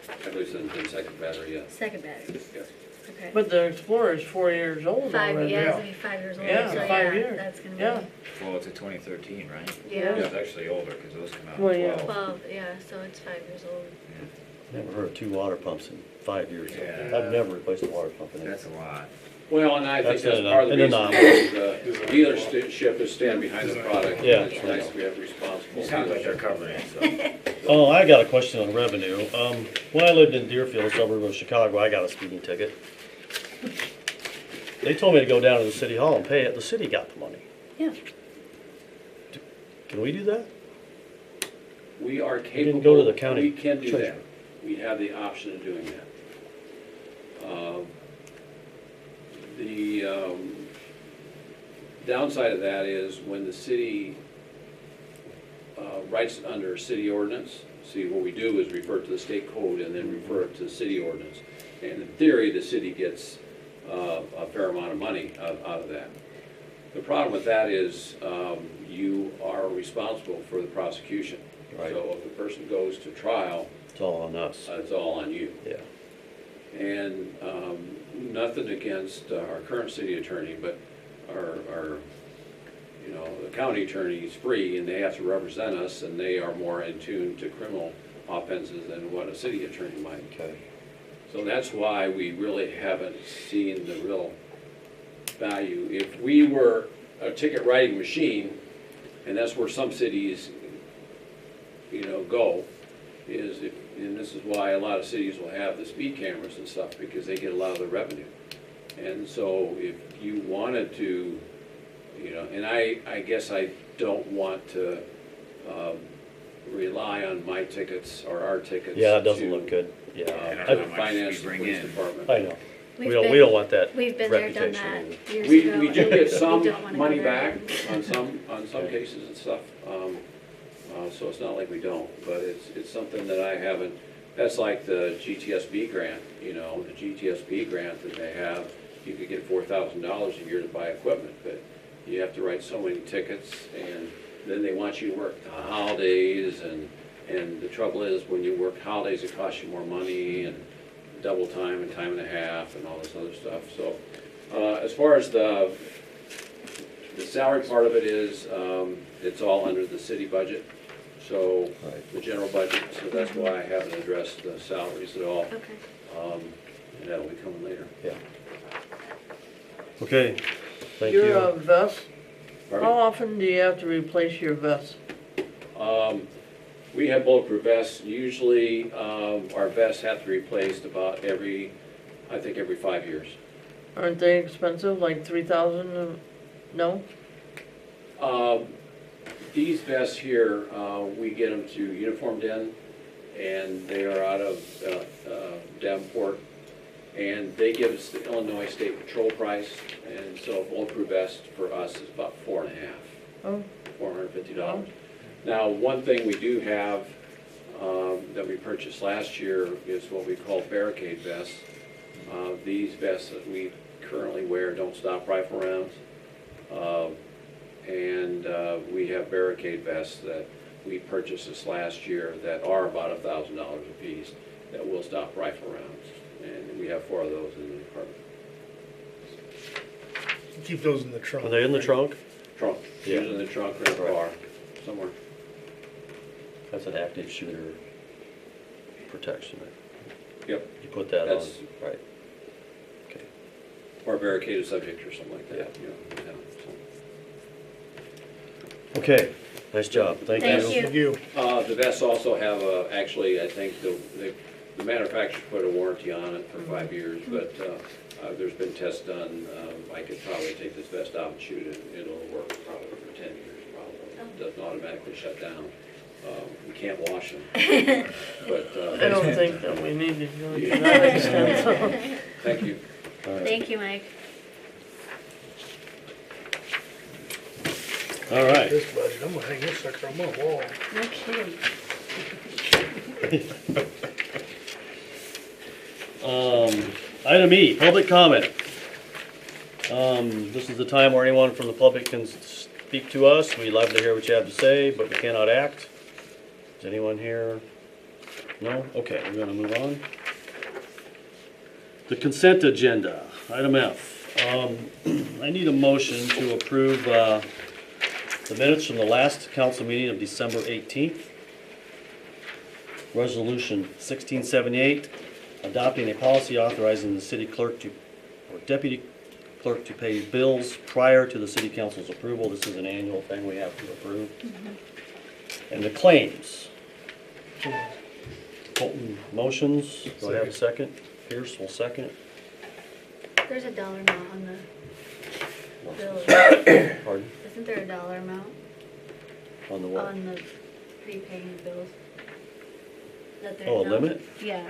I believe it's in second battery, yes. Second battery. Yes. Okay. but the Explorer is 4 years old 5, already. yeah, it's gonna be 5 years old. Yeah, so 5 yeah, years. that's gonna be. Yeah. Well, it's a 2013, right? Yeah. It's actually older, because those come out Well, in yeah. 12. 12, yeah, so it's 5 years old. Never heard of 2 water pumps in 5 years. Yeah. I've never replaced a water pump in it. That's a lot. Well, and I think That's that's part of the an reason anomaly. the dealership is stand behind the product. Yeah. It's nice to have responsible. It sounds like they're covering it, so. Oh, I got a question on revenue. When I lived in Deerfield, a suburb of Chicago, I got a speeding ticket. They told me to go down to the city hall and pay it. The city got the money. Yeah. Can we do that? We are didn't capable. go to the county We can do treasurer. that. We have the option of doing that. The downside of that is when the city writes it under city ordinance, see, what we do is refer to the state code and then refer it to the city ordinance. And in theory, the city gets a fair amount of money out of that. The problem with that is you are responsible for the prosecution. Right. So if the person goes to trial, It's all on us. it's all on you. Yeah. And nothing against our current city attorney, but our the county attorney is free and they have to represent us and they are more in tune to criminal offenses than what a city attorney might. Okay. So that's why we really haven't seen the real value. If we were a ticket writing machine, and that's where some cities, go, and this is why a lot of cities will have the speed cameras and stuff, because they get a lot of the revenue. And so if you wanted to, and I guess I don't want to rely on my tickets or our tickets. Yeah, it doesn't to, look good. Yeah. I to don't know how much finance we the bring police in. department. I know. We We've don't, been- want that We've been there, done reputation that either. years We ago. do and get we some don't wanna go money there. back on some cases and stuff, so it's not like we don't, but it's something that I haven't, that's like the GTSB grant, the GTSB grant that they have, you could get $4,000 a year to buy equipment, but you have to write so many tickets, and then they want you to work the holidays, and the trouble is, when you work holidays, it costs you more money, and double time and time and a half, and all this other stuff, so, as far as the salary part of it is, it's all under the city budget, so, Right. the general budget, so that's why I haven't addressed the salaries at all, Okay. and that'll be coming later. Yeah. Okay, thank Your you. vest, Pardon? how often do you have to replace your vest? We have bulletproof vests, usually, our vests have to be replaced about every 5 years. Aren't they expensive, like 3,000? No? These vests here, we get them to uniformed in, and they are out of Davenport. And they give us the Illinois State Patrol price, and so a bulletproof vest for us is about $4.50. Oh, $450. Now, one thing we do have that we purchased last year is what we call barricade vests. These vests that we currently wear don't stop rifle rounds. And we have barricade vests that we purchased this last year that are about $1,000 a piece that will stop rifle rounds. And we have 4 of those in the department. Keep those in the trunk. Are they in the trunk? Trunk, Yeah. usually in the trunk or in the Right. car, somewhere. That's an active shooter protection. Yep, You put that on, That's- right? Okay. or a barricaded subject or something like that, Yeah. you know, yeah, so. Okay, nice job. Thank Thank you. you. Thank you. The vests also have actually, I think the manufacturer put a warranty on it for 5 years, but there's been tests done. I could probably take this vest out and shoot it. It'll work probably for 10 years, probably. It doesn't automatically shut down. We can't wash them, but I don't think that we need to go to that extent, so. thank you. All right. Thank you, Mike. All right. This budget, I'm gonna hang this sucker on my wall. No kidding. Item E, public comment. This is the time where anyone from the public can speak to us. We love to hear what you have to say, but we cannot act. Is anyone here? No? Okay, we're gonna move on. The consent agenda, item F. I need a motion to approve the minutes from the last council meeting of December 18th. Resolution 1678, adopting a policy authorizing the city clerk to, or deputy clerk to pay bills prior to the city council's approval. This is an annual thing we have to approve. And the claims. Colton motions, do I have a second? Pierce will second. There's a dollar amount on the bill. Pardon? Isn't there a dollar amount On the what? on the prepaying bills? That there- Oh, a no? limit? Yeah.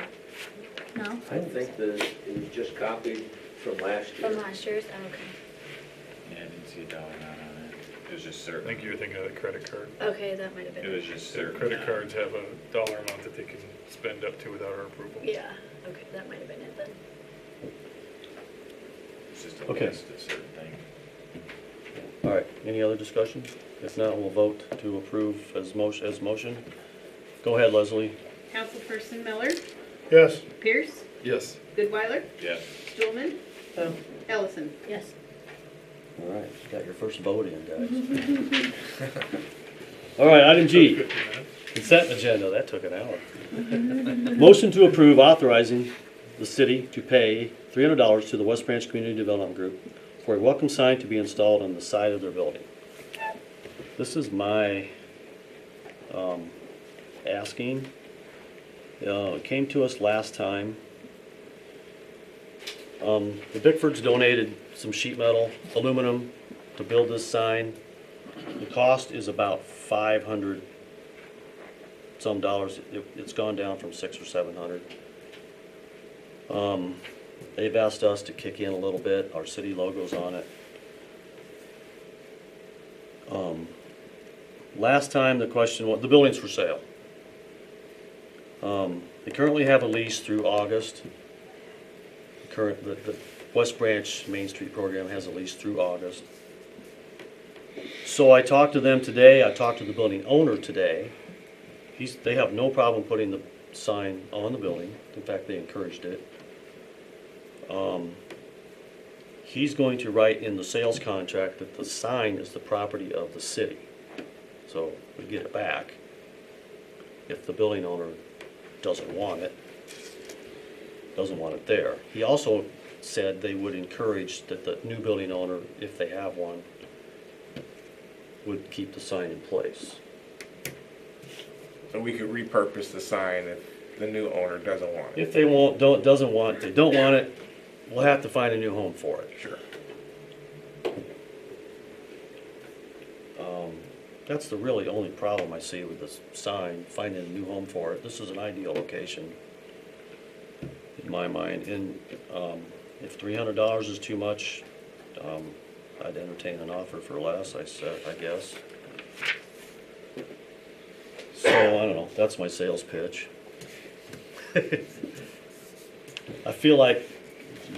No? I think that it was just copied from last year. From last year's? Oh, okay. Yeah, I didn't see a dollar amount on it. It was just I certain. think you were thinking of the credit card. Okay, that might have It been. was just Their certain. credit cards have a dollar amount that they can spend up to without our approval. Yeah, okay, that might have been it then. It's just a Okay. list of certain things. All right, any other discussion? If not, we'll vote to approve as motion. Go ahead, Leslie. Councilperson Miller, Yes. Pierce, Yes. Goodweiler, Yeah. Stulman, Yeah. Ellison. Yes. All right, you got your first vote in, guys. All right, item G, consent agenda, that took an hour. Motion to approve authorizing the city to pay $300 to the West Branch Community Development Group for a welcome sign to be installed on the side of their building. This is my asking. It came to us last time. The Bickfords donated some sheet metal, aluminum to build this sign. The cost is about $500 some dollars. It's gone down from $600 or $700. They've asked us to kick in a little bit. Our city logo's on it. Last time the question was, the building's for sale. They currently have a lease through August. The West Branch Main Street program has a lease through August. So I talked to them today. I talked to the building owner today. They have no problem putting the sign on the building. In fact, they encouraged it. He's going to write in the sales contract that the sign is the property of the city. So we get it back if the building owner doesn't want it there. He also said they would encourage that the new building owner, if they have one, would keep the sign in place. So we could repurpose the sign if the new owner doesn't want it. If they don't want it, we'll have to find a new home for it. Sure. That's the really only problem I see with this sign, finding a new home for it. This is an ideal location in my mind, and if $300 is too much, I'd entertain an offer for less, I guess. So, I don't know, that's my sales pitch. I feel like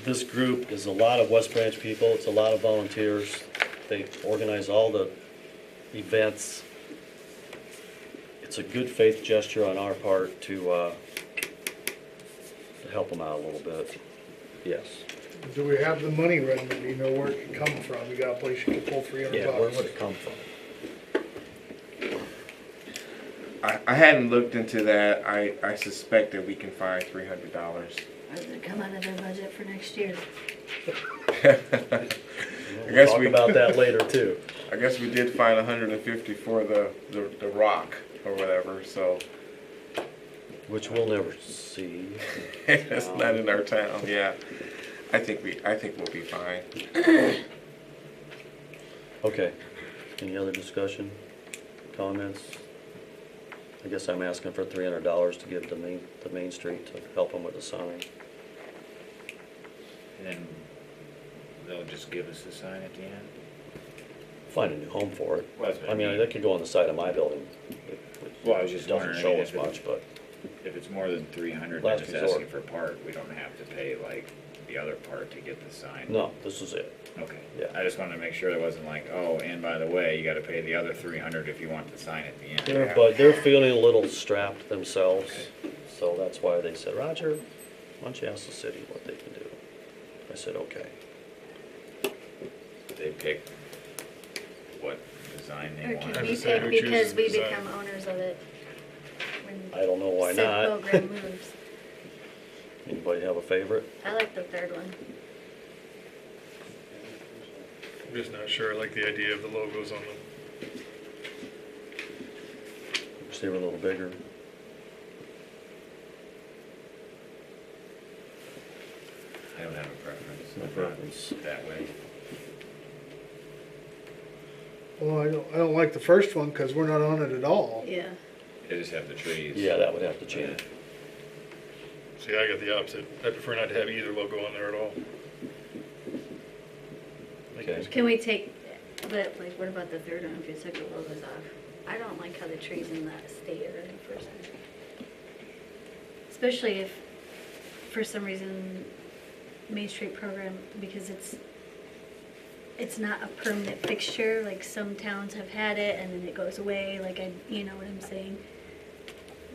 this group is a lot of West Branch people, it's a lot of volunteers. They organize all the events. It's a good faith gesture on our part to help them out a little bit. Yes. Do we have the money ready? Do you know where it can come from? You got a place you can pull $300? Yeah, where would it come from? I hadn't looked into that. I suspect that we can find $300. Or does it come out of their budget for next year? We'll talk about that later too. I guess we did find 150 for the rock or whatever, so. Which we'll never see. That's not in our town, yeah. I think we'll be fine. Okay. Any other discussion, comments? I guess I'm asking for $300 to give to Main Street to help them with the sign. And then they'll just give us the sign at the end? Find a new home for it. Well, that's what I mean, that could go on the side of my building. Well, I was just Doesn't wondering, show I mean, us much, but if it's more than 300, Last they're just resort. asking for part, we don't have to pay like the other part to get the sign? no, this is it. Okay. Yeah. I just wanted to make sure there wasn't like, oh, and by the way, you gotta pay the other 300 if you want the sign at the end. But they're feeling a little strapped themselves, so that's why they said, Roger, why don't you ask the city what they can do? I said, okay. They pick what design they Or want. can we just say pick who because chooses we the design. become owners of it? When I don't know why said not. program moves. Anybody have a favorite? I like the third one. I'm just not sure, I like the idea of the logos on them. Wish they were a little bigger. I don't have a preference. No I'm not preference. that way. Well, I don't like the first one because we're not on it at all. Yeah. They just have the trees. Yeah, that would have to change. See, I got the opposite. I prefer not to have either logo on there at all. Okay. Can we take, but like, what about the third one if you took the logos off? I don't like how the trees in that state are in the first one. Especially if, for some reason, Main Street program, because it's not a permanent fixture, like some towns have had it and then it goes away, like you know what I'm saying?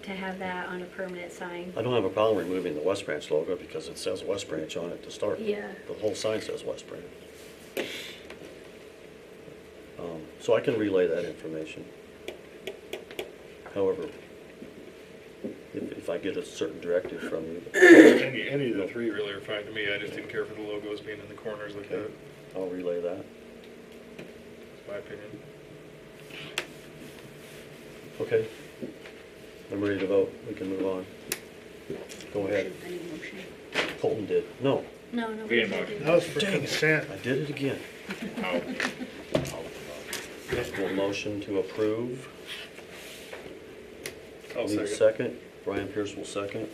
To have that on a permanent sign. I don't have a problem removing the West Branch logo because it says West Branch on it to start. Yeah. The whole sign says West Branch. So I can relay that information. However, if I get a certain directive from you, Any of the three really are fine to me. I just didn't care for the logos being in the corners like that. I'll relay that. That's my opinion. Okay. I'm ready to vote. We can move on. Go ahead. I need a motion. Colton did. No, No, no. We didn't we vote. didn't. That was for Dang it. consent. I did it again. Oh, We'll motion to approve. I'll Need a second. second. Brian Pierce will second.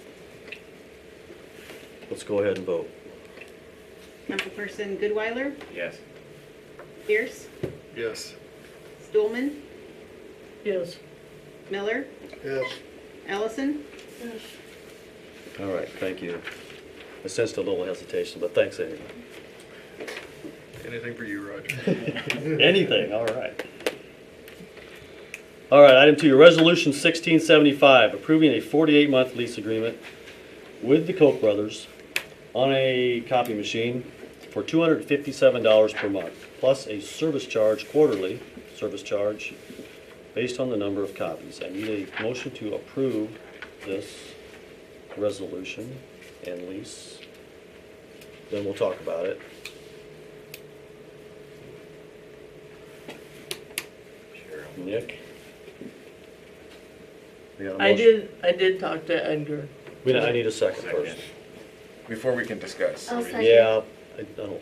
Let's go ahead and vote. Councilperson Goodweiler? yes. Pierce? Yes. Stulman? Yes. Miller? Yes. Ellison? All right, thank you. I sensed a little hesitation, but thanks anyway. Anything for you, Roger. Anything, all right. All right, item 2, Resolution 1675, approving a 48-month lease agreement with the Koch brothers on a copy machine for $257 per month, plus a service charge, quarterly service charge, based on the number of copies. I need a motion to approve this resolution and lease. Then we'll talk about it. Sure. Nick? We got a I motion? did talk to Edgar. I need a second first. Second. Before we can discuss. I'll second. Yeah, I don't,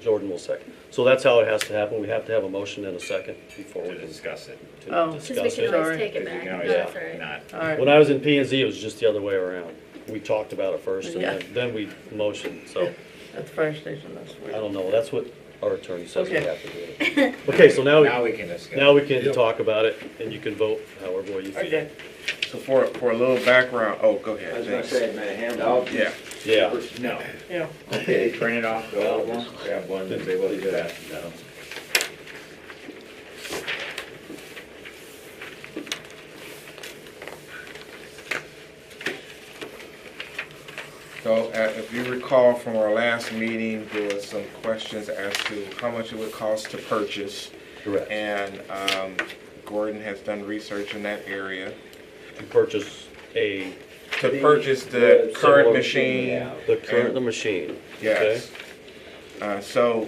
Jordan will second. So that's how it has to happen. We have to have a motion and a second before we To can discuss it. Oh. Because we discuss can it. always Sorry. take it Because you back. can No, always that's all right. not. All right. When I was in P and Z, it was just the other way around. We talked about it first and Yeah. then we motioned, so At the fire station, that's I weird. don't know. That's what our attorney says we Okay. have to do. Okay, so now Now we can discuss. now we can talk about it and you can vote however way you feel. Okay. So for a little background, oh, go ahead. I was gonna James. say, may I hand out? Yeah. Yeah. No. Yeah. Okay, print it off, go over one, grab one, and say, what is that? No. So if you recall from our last meeting, there was some questions as to how much it would cost to purchase. Correct. And Gordon has done research in that area. To purchase To purchase the the current similar machine. machine, yeah. the current machine. Yes. So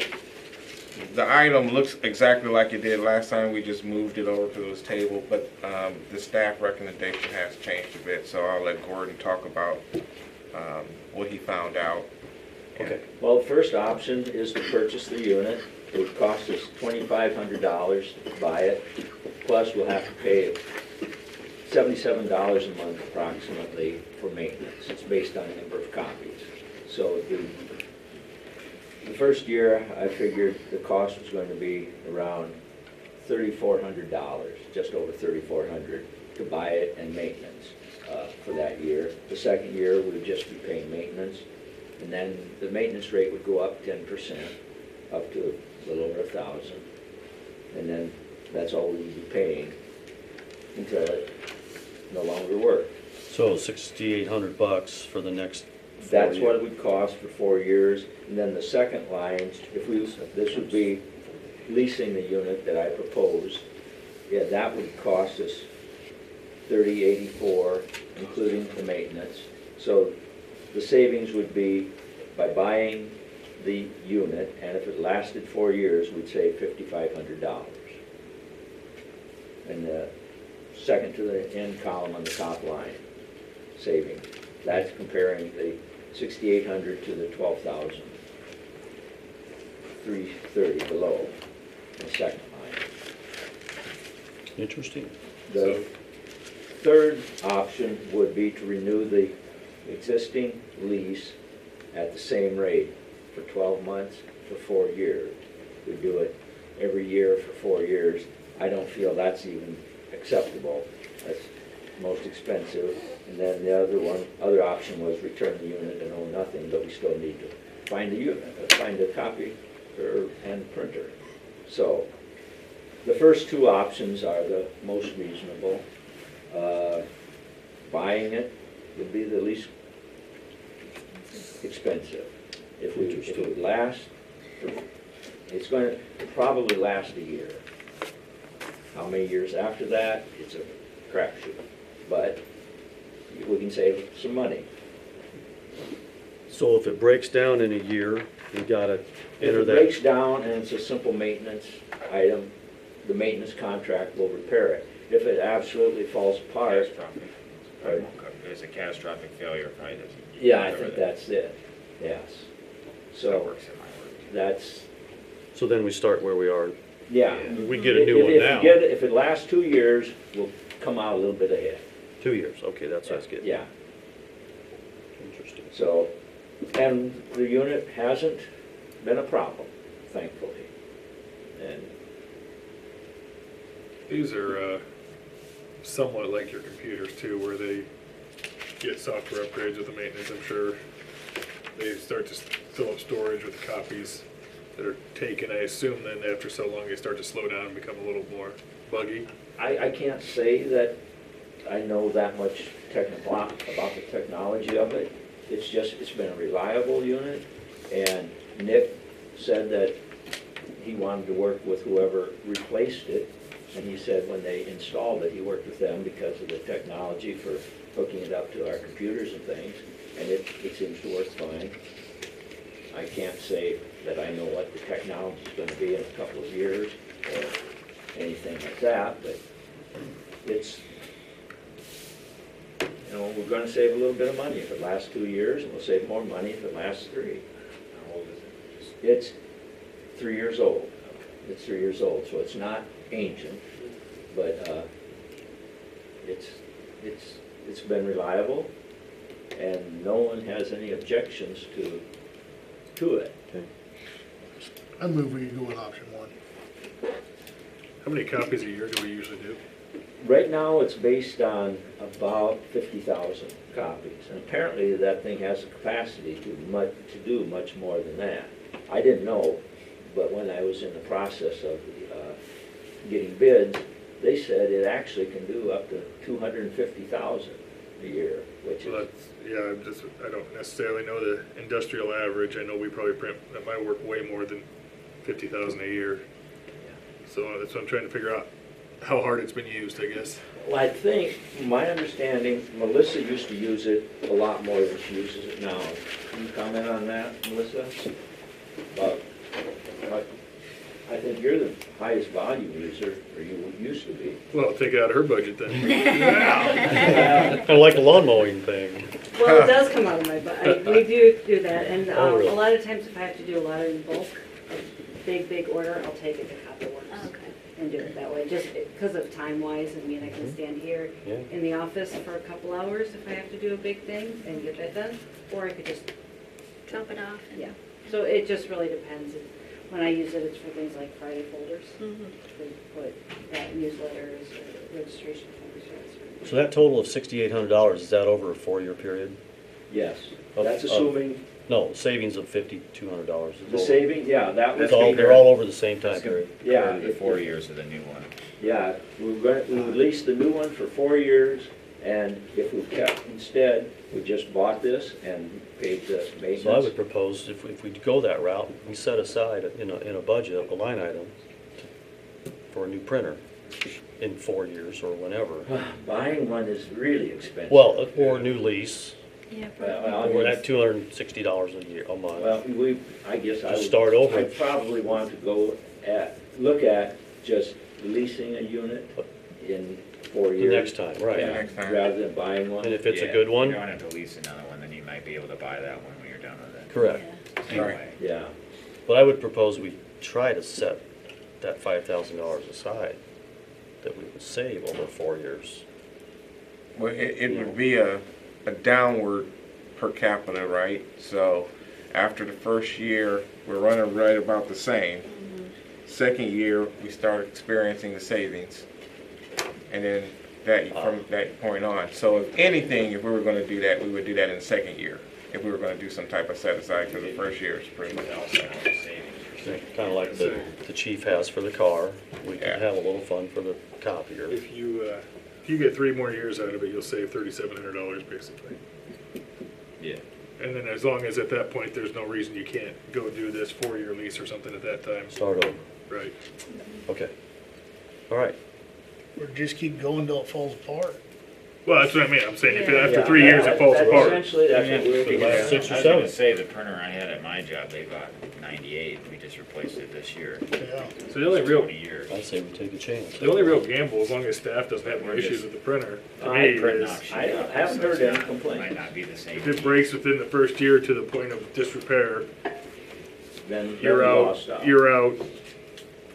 the item looks exactly like it did last time. We just moved it over to this table, but the staff recommendation has changed a bit. So I'll let Gordon talk about what he found out. Okay. Well, the first option is to purchase the unit. It would cost us $2,500 to buy it. Plus, we'll have to pay $77 a month approximately for maintenance. It's based on the number of copies. So the first year, I figured the cost was going to be around $3,400, just over $3,400 to buy it and maintenance for that year. The second year, we'd just be paying maintenance. And then the maintenance rate would go up 10%, up to a little over $1,000. And then that's all we would be paying until it no longer worked. So $6,800 for the next 4 That's what years. it would cost for 4 years. And then the second line, this would be leasing the unit that I proposed. Yeah, that would cost us $30.84, including the maintenance. So the savings would be by buying the unit, and if it lasted 4 years, we'd save $5,500. And the second to the end column on the top line, saving. That's comparing the 6,800 to the 12,330 below, the second line. Interesting. The third option would be to renew the existing lease at the same rate for 12 months for 4 years. We do it every year for 4 years. I don't feel that's even acceptable. That's most expensive. And then the other option was return the unit and own nothing, but we still need to find the unit, find a copy and printer. So the first two options are the most reasonable. Buying it would be the least expensive. If it would last, it's going to probably last a year. How many years after that, it's a crapshoot. But we can save some money. So if it breaks down in a year, you gotta If enter it breaks that. down and it's a simple maintenance item, the maintenance contract will repair it. If it absolutely falls apart, Catastrophic. Pardon? There's a catastrophic failure, probably doesn't. yeah, I cover think that. that's it, yes. That So works in my world. that's, So then we start where we are. yeah. We get a new one now. If it lasts 2 years, we'll come out a little bit ahead. 2 years, okay, that's what I was getting. Yeah, Interesting. so, and the unit hasn't been a problem, thankfully. And These are somewhat like your computers too, where they get software upgrades with the maintenance, I'm sure. They start to fill up storage with the copies that are taken. I assume then after so long, they start to slow down and become a little more buggy. I can't say that I know that much about the technology of it. It's just, it's been a reliable unit, and Nick said that he wanted to work with whoever replaced it, and he said when they installed it, he worked with them because of the technology for hooking it up to our computers and things, and it seems to work fine. I can't say that I know what the technology is going to be in a couple of years or anything like that, but it's, you know, we're going to save a little bit of money if it lasts 2 years, and we'll save more money if it lasts 3. How old is it? It's 3 years old. It's 3 years old, so it's not ancient, but it's been reliable, and no one has any objections to it. I move we go with option one. How many copies a year do we usually do? Right now, it's based on about 50,000 copies, and apparently that thing has the capacity to do much more than that. I didn't know, but when I was in the process of getting bids, they said it actually can do up to 250,000 a year, which Well, is, that's, yeah, I don't necessarily know the industrial average. I know we probably print at my work way more than 50,000 a year. So that's what I'm trying to figure out, how hard it's been used, I guess. well, I think, from my understanding, Melissa used to use it a lot more than she uses it now. Can you comment on that, Melissa? I think you're the highest volume user, or you used to be. Well, take it out of her budget then. Kind of like a lawn mowing thing. Well, it does come out of my budget. We do that, and Oh, really? a lot of times if I have to do a lot in bulk, a big order, I'll take it to Copperworks Okay. and do it that way, just because of time-wise. I mean, I can stand here Yeah. in the office for a couple hours if I have to do a big thing and get that done, or I could just, Drop it off. And, yeah. So it just really depends. When I use it, it's for things like Friday folders, Mhm. to put newsletters or registration folders. Or So that total of $6,800, is that over a 4-year period? Yes, Of- that's of- assuming No, savings of $5,200. the saving, yeah, that was. They're all over the same time That's gonna period. Yeah, cover the if- 4 years of the new one. Yeah, we released the new one for 4 years, and if we kept, instead, we just bought this and paid the maintenance. So I would propose, if we go that route, we set aside in a budget, a line item for a new printer in 4 years or whenever. Buying one is really expensive. Well, or new lease, Yeah, Well, we're at $260 a year, a month. Well, I guess I would. Just start over. I'd probably want to look at just leasing a unit in 4 The years. next time, right. Yeah, Next time. rather than buying one. And if it's a Yeah, good one, You don't have to lease another one, then you might be able to buy that one when you're done with it. correct. Anyway, Yeah, But I would propose we try to set that $5,000 aside that we would save over 4 years. Well, it would be a downward per capita, right? So after the first year, we're running right about the same. Second year, we start experiencing the savings. And then from that point on. So if anything, if we were gonna do that, we would do that in the second year. If we were gonna do some type of set aside, because the first year is pretty much. Kind of like the chief has for the car. We can Yeah. have a little fun for the copier. If you get 3 more years out of it, you'll save $3,700 basically. yeah. And then as long as at that point, there's no reason you can't go do this 4-year lease or something at that time. Start over. Right. Okay. All right. Or just keep going till it falls apart. Well, that's what I mean. I'm saying if Yeah. after Yeah, 3 years it falls that's apart. Essentially, that's what we're looking Yeah, at. 6 or I was 7. gonna say, the printer I had at my job, they bought 98, we just replaced it this year. Yeah. So the only real 20 years. I say we take a chance. The only real gamble, as long as staff doesn't have any We're issues just- with the printer, to I me, Print is off sheet I rock, haven't so heard it's any not- complaints. Might not be the same. if it breaks within the first year to the point of disrepair, Then you're we out. lost out. You're out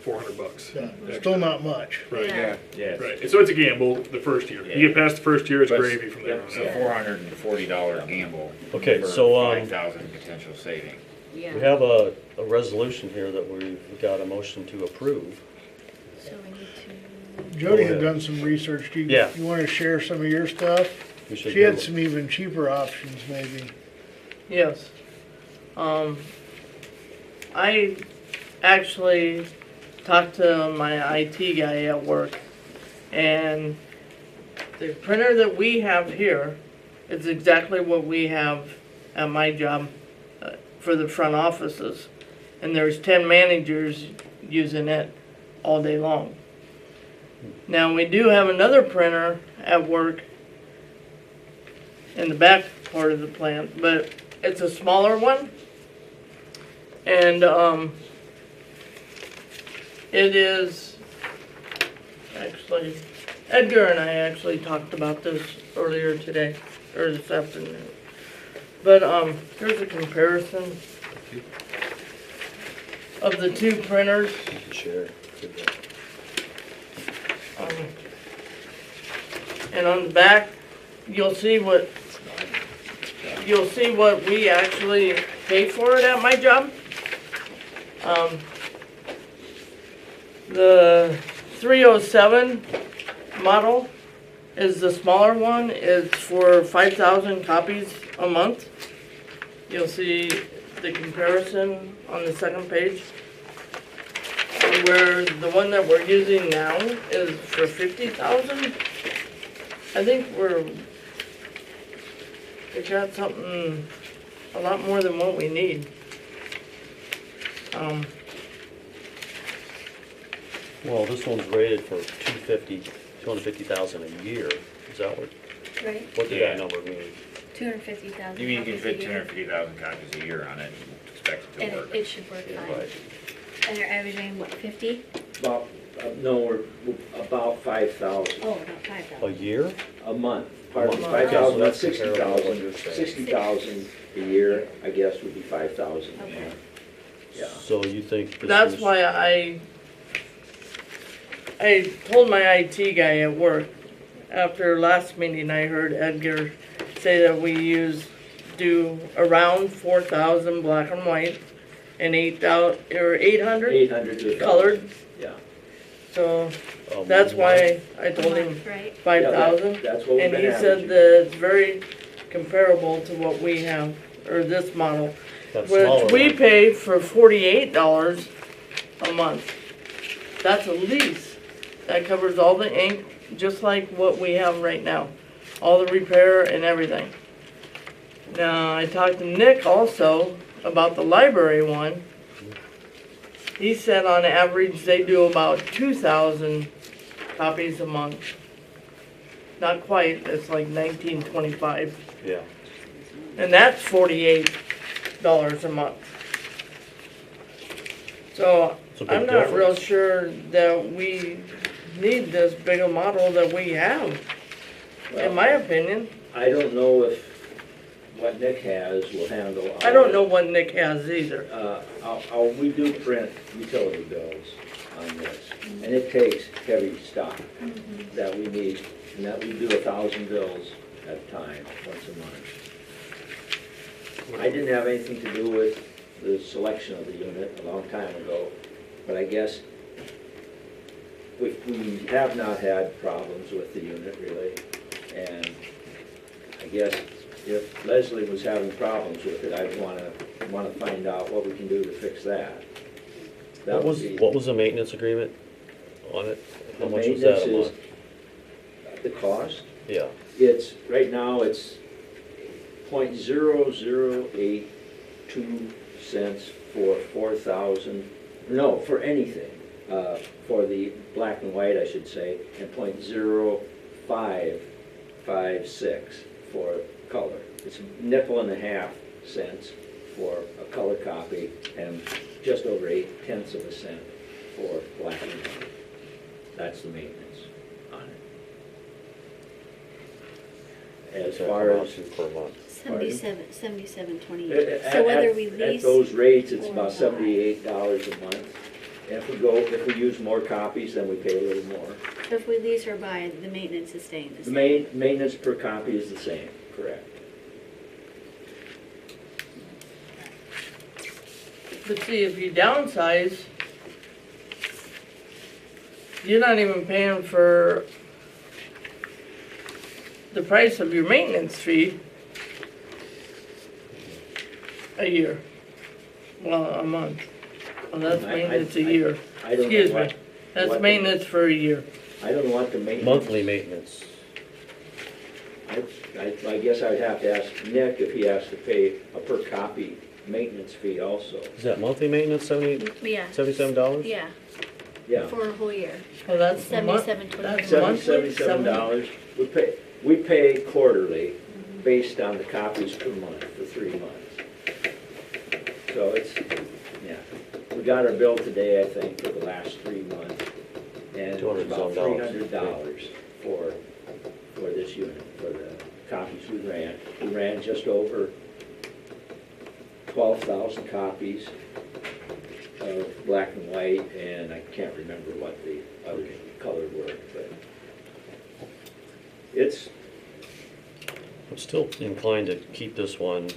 $400. Yeah, still not much. Right. Yeah. Yes. Right. And so it's a gamble the first year. You get past the first year, it's But- gravy from there It's on a out. $440 gamble. Okay, for so, 5,000 potential saving. Yeah. We have a resolution here that we've got a motion to approve. So we need to. Jody Go had ahead. done some research. Do you, Yeah. you wanna share some of your stuff? We should She had do- some even cheaper options maybe. Yes. I actually talked to my IT guy at work, and the printer that we have here is exactly what we have at my job for the front offices. And there's 10 managers using it all day long. Now, we do have another printer at work in the back part of the plant, but it's a smaller one. And it is actually, Edgar and I actually talked about this earlier today, or this afternoon. But here's a comparison. of the two printers. Sure. And on the back, you'll see what we actually pay for it at my job. The 307 model is the smaller one. It's for 5,000 copies a month. You'll see the comparison on the second page. Where the one that we're using now is for 50,000. I think we got something a lot more than what we need. Well, this one's rated for 250,000 a year. Is that what did Yeah. that number mean? 250,000. You mean you can copies a fit year. 250,000 copies a year on it and expect it to And work? it should work fine. Right. And they're averaging, what, 50? About, no, we're about 5,000 Oh, about 5,000. A year? a month. Pardon me, month. 5,000, Okay, so that's that's comparable to what 60,000. you're saying. 60,000 a year, I guess, would be 5,000 a Okay. month. Yeah. So you think this That's is- why I told my IT guy at work, after last meeting, I heard Edgar say that we do around 4,000 black and white and 800 800 to 1,000. colored. Yeah. So that's why I told him Month, right? 5,000. That's what we've And been he said averaging. that it's very comparable to what we have, or this model. that smaller Which we one? pay for $48 a month. That's a lease. That covers all the ink, just like what we have right now. All the repair and everything. Now, I talked to Nick also about the library one. He said on average they do about 2,000 copies a month. Not quite, it's like 1925. Yeah. And that's $48 a month. So It's a big I'm not real difference. sure that we need this big a model that we have, in my opinion. I don't know if what Nick has will handle. I don't know what Nick has either. We do print utility bills on this, and it takes heavy stock that we need, and that we do 1,000 bills at a time, once a month. I didn't have anything to do with the selection of the unit a long time ago, but I guess we have not had problems with the unit really, and I guess if Leslie was having problems with it, I'd want to find out what we can do to fix that. That would be- What was the maintenance agreement on it? How The much was that a maintenance month? is the cost. Yeah. It's, right now, it's .0082 for 4,000, no, for anything. For the black and white, I should say, and .0556 for color. It's $0.005 for a color copy, and just over 0.8 cents for black and white. That's the maintenance on it. As far as, Per month. 77.28. So whether we at lease. those rates, it's or about buy. $78 a month. And if we use more copies, then we pay a little more. So if we lease or buy, the maintenance is staying the The same. maintenance per copy is the same, correct? But see, if you downsize, you're not even paying for the price of your maintenance fee a year. Well, a month. Well, that's maintenance a year. I don't know Excuse what- me. That's what the- maintenance for a year. I don't know what the maintenance. Monthly maintenance. I guess I'd have to ask Nick if he has to pay a per copy maintenance fee also. Is that monthly maintenance, Yeah. $77? Yeah, Yeah. for a whole year. Well, that's the month. 77.28. That's monthly, $77. We pay quarterly based on the copies per month for 3 months. So it's, yeah. We got our bill today, I think, for the last 3 months. And it's about $300 for this unit, for the copies we ran. We ran just over 12,000 copies black and white, and I can't remember what the other color were, but it's, I'm still inclined to keep this one.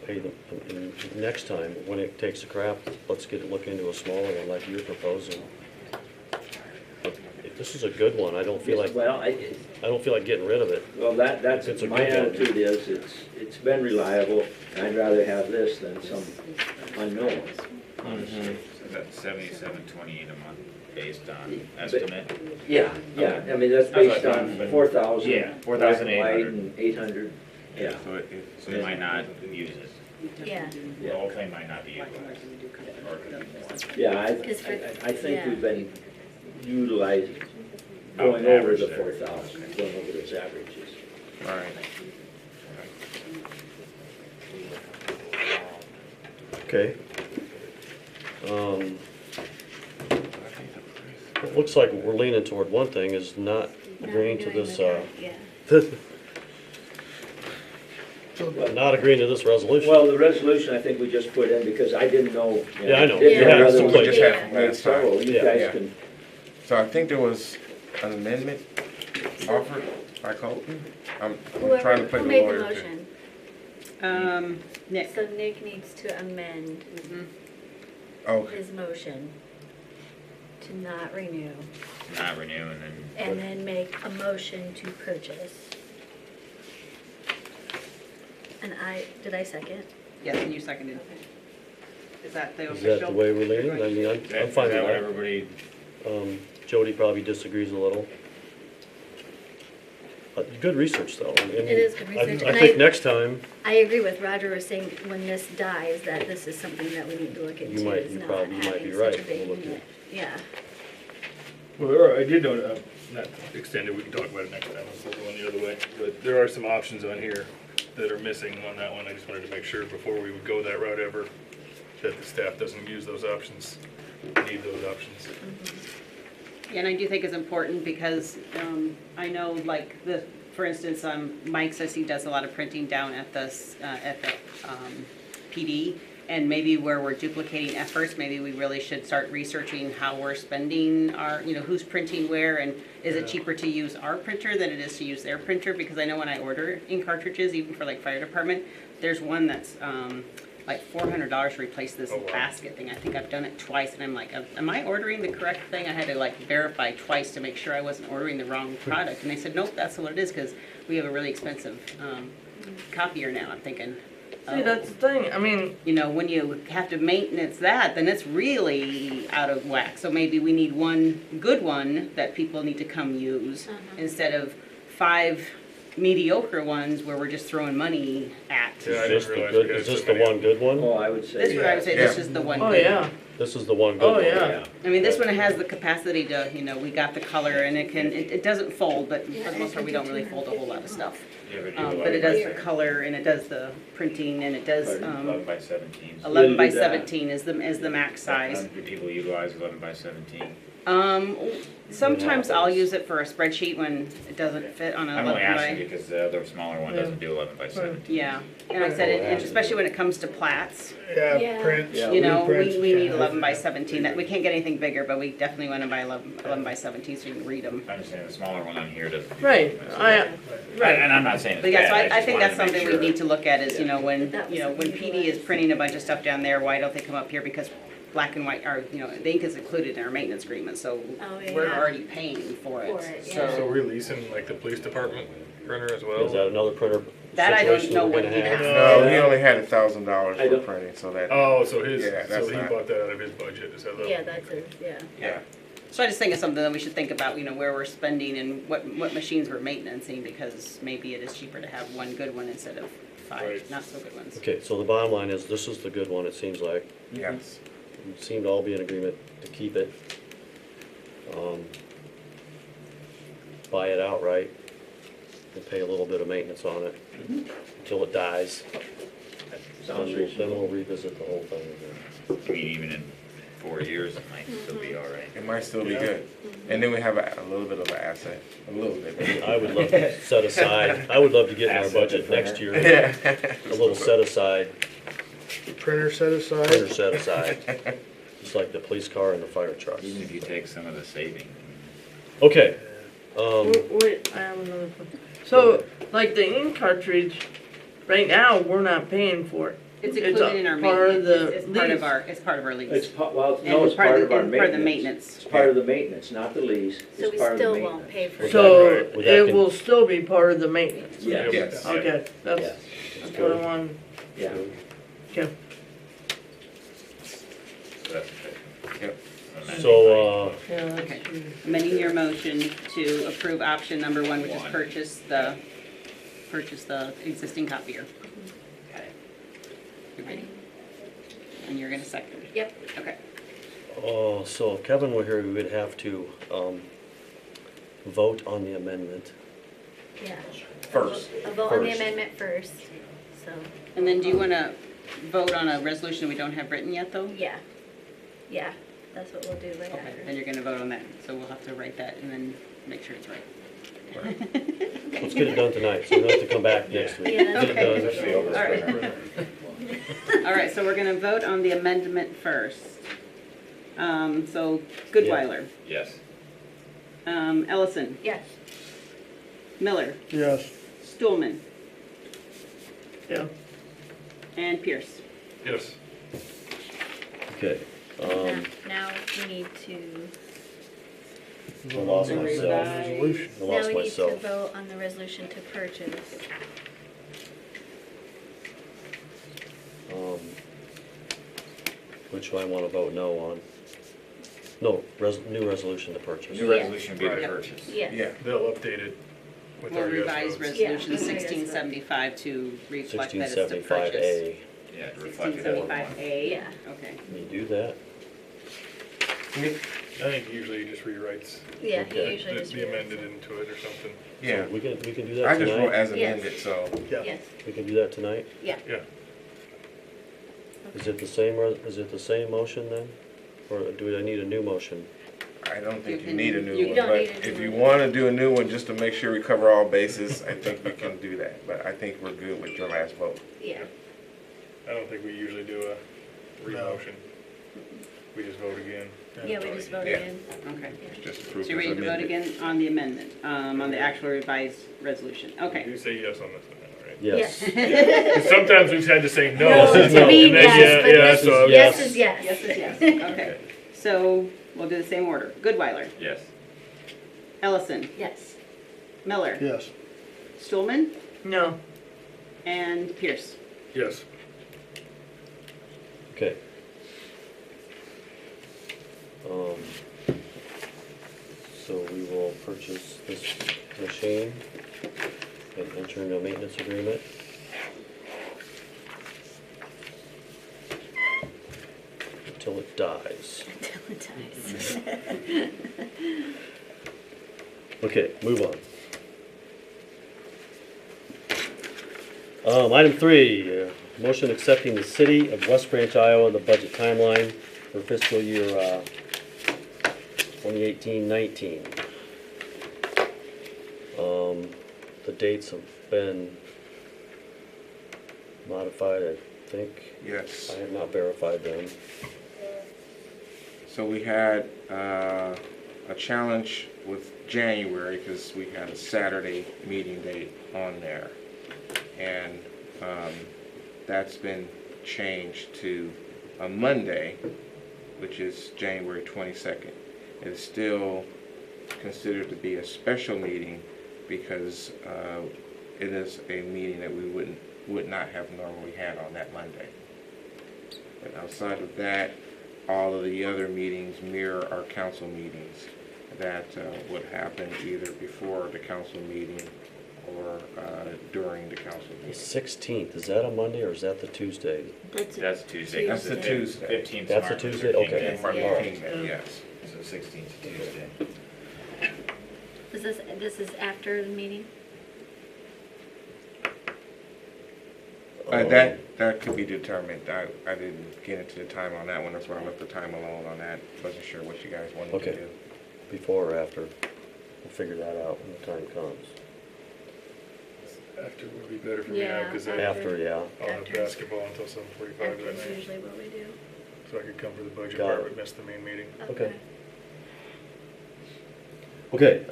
Pay them, and next time, when it takes a crap, let's look into a smaller one like you're proposing. If this is a good one, I don't feel like well, getting rid of it. well, that's, It's a my good one. attitude is, it's been reliable, and I'd rather have this than some unknown, honestly. So that's 77.28 a month based on estimate. Yeah, I mean, that's That's what I based thought, on but- 4,000. Yeah, black and white 4,800. and 800, yeah. So they might not use it. Yeah, The whole thing might not be utilized. Or it could be more. Yeah, I think yeah. we've been utilizing, About going over average the there. 4,000, going over those averages. All right. Okay. It looks like we're leaning toward one thing is not not agreeing to doing this, the yeah. not agreeing to this resolution. Well, the resolution I think we just put in because I didn't know. you Yeah, I know. didn't You know had whether some we place. just had from made last time. several. You Yeah. guys Yeah. can, So I think there was an amendment offered by Colton. I'm trying to play Who the made the lawyer. motion? Nick. So Nick needs to amend Oh, his motion to not renew, Not renew and then make a motion to purchase. And did I second? Yes, and you seconded. Is that the Is official? that the way we're leaning? I mean, I'm fine Is that what with everybody, that. Jody probably disagrees a little. But good research though. I mean, It is good I research, and think next time, I agree with Roger was saying, when this dies, that this is something that we need to look into, might- is you not probably might having be such a right. big We'll look unit. Yeah, Well, there are, I did know, not extended, we can talk about it next time, instead of going the other way, but there are some options on here that are missing on that one. I just wanted to make sure before we would go that route ever, that the staff doesn't use those options, need those options. Yeah, and I do think it's important because I know, like, for instance, Mike says he does a lot of printing down at the PD, and maybe where we're duplicating efforts, maybe we really should start researching how we're spending our, who's printing where, and is it cheaper to use our printer than it is to use their printer? Because I know when I order ink cartridges, even for like fire department, there's one that's like $400 to replace this Oh, wow. basket thing. I think I've done it twice, and I'm like, am I ordering the correct thing? I had to like verify twice to make sure I wasn't ordering the wrong product. And they said, nope, that's what it is, because we have a really expensive copier now. I'm thinking, See, that's the thing, I mean, when you have to maintenance that, then it's really out of whack. So maybe we need one good one that people need to come use instead of 5 mediocre ones where we're just throwing money at. Yeah, I is this didn't realize the we good, had is this so the many. one good one? Oh, I would say. This is what I would say, this is the one good. oh yeah, This is the one good oh one. yeah. I mean, this one has the capacity to, we got the color and it doesn't fold, but for the most part, we don't really fold a whole lot of stuff. you ever do But it 11 does the color and it does the printing and it does, 11 by 17? 11 by You do that. 17 is the max size. Do people utilize 11 by 17? Sometimes I'll use it for a spreadsheet when it doesn't fit on an I'm only 11 asking by. because the other smaller one doesn't do 11 by 17. Yeah, and like I said, especially when it comes to plats, Yeah, prints. Yeah. blueprints, we need yeah. 11 by 17. That we can't get anything bigger, but we definitely want to buy 11 by 17 so you can read them. I understand the smaller one on here doesn't. Right, And I'm not saying it's But yeah, so bad, I just think wanted that's to make something we sure. need to look at is, when, That was when something PD is printing a bunch of stuff down there, why don't they come up here? Because black and white are, the ink is included in our maintenance agreement, so Oh, we're yeah. already paying for it. For it, So So we're leasing like the police department printer as well? Is that another printer that I don't situation know we're what gonna he have? has. no, he only had $1,000 I for don't- printing, so that, Oh, so his, Yeah, that's so he not- bought that out of his budget, is that the? Yeah, that's it, yeah. yeah. So I just think it's something that we should think about, where we're spending and what machines we're maintaining, because maybe it is cheaper to have one good one instead of 5 Right. not so good ones. Okay, so the bottom line is, this is the good one, it seems like. Yes. We seem to all be in agreement to keep it. Buy it outright and pay a little bit of maintenance on it until it dies. Sounds Then reasonable. we'll revisit the whole thing again. I mean, even in 4 years, it might still be all right. It might still be good. And then we have a little bit of an asset, a little bit. I would love to set aside, I would love to get in our budget next year, Yeah. a little set aside Printer set aside. printer set aside. Just like the police car and the fire trucks. Even if you take some of the saving. Okay, Wait, I have another question. So, like the ink cartridge, right now, we're not paying for it. It's included in our part of maintenance. the It's part of lease. our, it's part of our lease. Well, And no, it's part of our and part of the maintenance. It's part of the maintenance, not the lease. So It's we part of the still maintenance. won't pay for it. So Would that it con- will still be part of the maintenance? Yes, Yes. Okay, that's yes, what I wanted. yeah. Okay. So that's Yep. so, Yeah, that's Okay. true. Amending your motion to approve option number one, which is One. purchase the existing copier. Got it. You ready? And you're gonna second? Yep. Okay. so if Kevin were here, we would have to, vote on the amendment. Yeah. First. A vote on the First. amendment first, so, And then do you wanna vote on a resolution we don't have written yet, though? yeah. Yeah, that's what we'll do right Okay, after. then you're gonna vote on that, so we'll have to write that and then make sure it's right. Let's get it done tonight, so we don't have to come back next week. Yeah, that's Get it okay. done. All right. All right, so we're gonna vote on the amendment first. So Goodweiler, Yes. Ellison, Yes. Miller, Yes. Stulman, Yeah. and Pierce. Yes. Okay, Now we need to, I lost The myself. revised- Resolution. I now lost we need to myself. vote on the resolution to purchase. Which I wanna vote no on. No, new resolution to purchase. New resolution would be Right. to purchase. Yes. Yeah. They'll update it with We'll our yes revise votes. resolution Yeah. 1675 to reflect that it's to 1675 purchase. A. Yeah, to reflect it over one. 1675A? Yeah. Okay. Can you do that? I think usually he just rewrites Yeah, Okay. he usually just the rewrites amended it. into it or something. Yeah. So we can do I that just wrote tonight? as Yes. amended, so. Yes, We can do that tonight? yeah. Yeah. Is it the same, is it the same motion then? Or do I need a new motion? I don't think You you can- need a new you one, don't but need a new if you one. wanna do a new one, just to make sure we cover all bases, I think we can do that. But I think we're good with your last vote. Yeah. I don't think we usually do a re-motion. We just vote again. Yeah, we just voted Yeah. in. Okay. Just So approve you're as ready to vote amended. again on the amendment, on the actual revised resolution? Okay. You say yes on this one, right? Yes. 'Cause sometimes we've had to say no. No, Yes, to no. me, And then yes, but yeah, this so I was- yes is yes. Yes is yes. Okay. So we'll do the same order. Goodweiler, Yes. Ellison, Yes. Miller, Yes. Stulman, No. and Pierce. Yes. Okay. So we will purchase this machine and enter into a maintenance agreement. Until it dies. Okay, move on. Item 3, motion accepting the City of West Branch, Iowa, the budget timeline for fiscal year 2018-19. The dates have been modified, I think. Yes. I have not verified them. So we had a challenge with January because we had a Saturday meeting date on there. And that's been changed to a Monday, which is January 22nd. It is still considered to be a special meeting because it is a meeting that we would not have normally had on that Monday. But outside of that, all of the other meetings mirror our council meetings that would happen either before the council meeting or during the council The meeting. 16th, is that a Monday or is that the Tuesday? That's Tuesday. That's the Tuesday. 15th. That's a Tuesday? Okay. Martin Yeah. King Day, yes. So 16th Tuesday. This is after the meeting? That could be determined. I didn't get into the time on that one, that's why I left the time alone on that. Wasn't sure what you guys wanted to Okay. do. Before or after? We'll figure that out when the time comes. After would be better for me now, Yeah, because After, yeah. I'll have basketball until 7:45 After that is night. usually what we do. So I could come for the budget Got part, it. but miss the main meeting. Okay. Okay,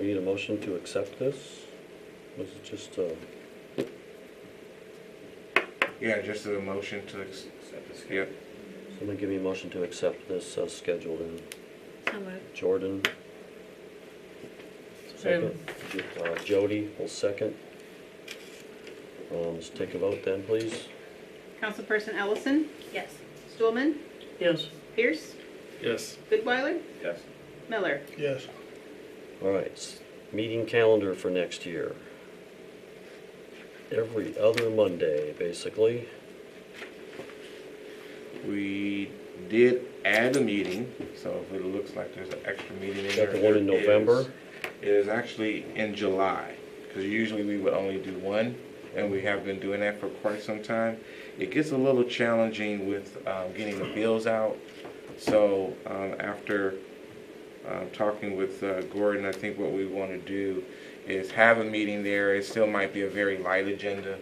we need a motion to accept this? Was it just, Yeah, just a motion to, yep. somebody give me a motion to accept this as scheduled in Somewhere. Jordan? Second. Jody will second. Let's take a vote then, please. Councilperson Ellison, Yes. Stulman, Yes. Pierce, Yes. Goodweiler, Yes. Miller. Yes. All right, meeting calendar for next year. Every other Monday, basically. We did add a meeting, so if it looks like there's an extra meeting in Is there. that the one in there is. November? It is actually in July, because usually we would only do one, and we have been doing that for quite some time. It gets a little challenging with getting the bills out, so after talking with Gordon, I think what we want to do is have a meeting there. It still might be a very light agenda,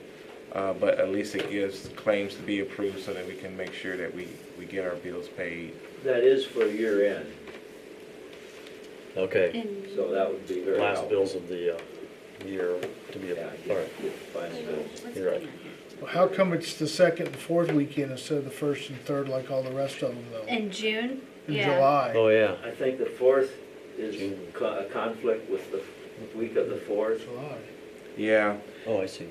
but at least it gives claims to be approved so that we can make sure that we get our bills paid. That is for year end, Okay, And so that would be very last helpful. bills of the year to be, Yeah, all right, get the final bills. you're right. Well, how come it's the second and fourth weekend instead of the first and third like all the rest of them though? in June? In Yeah. July? Oh, yeah, I think the 4th is June. a conflict with the week of the 4th. July. Yeah, oh, I see.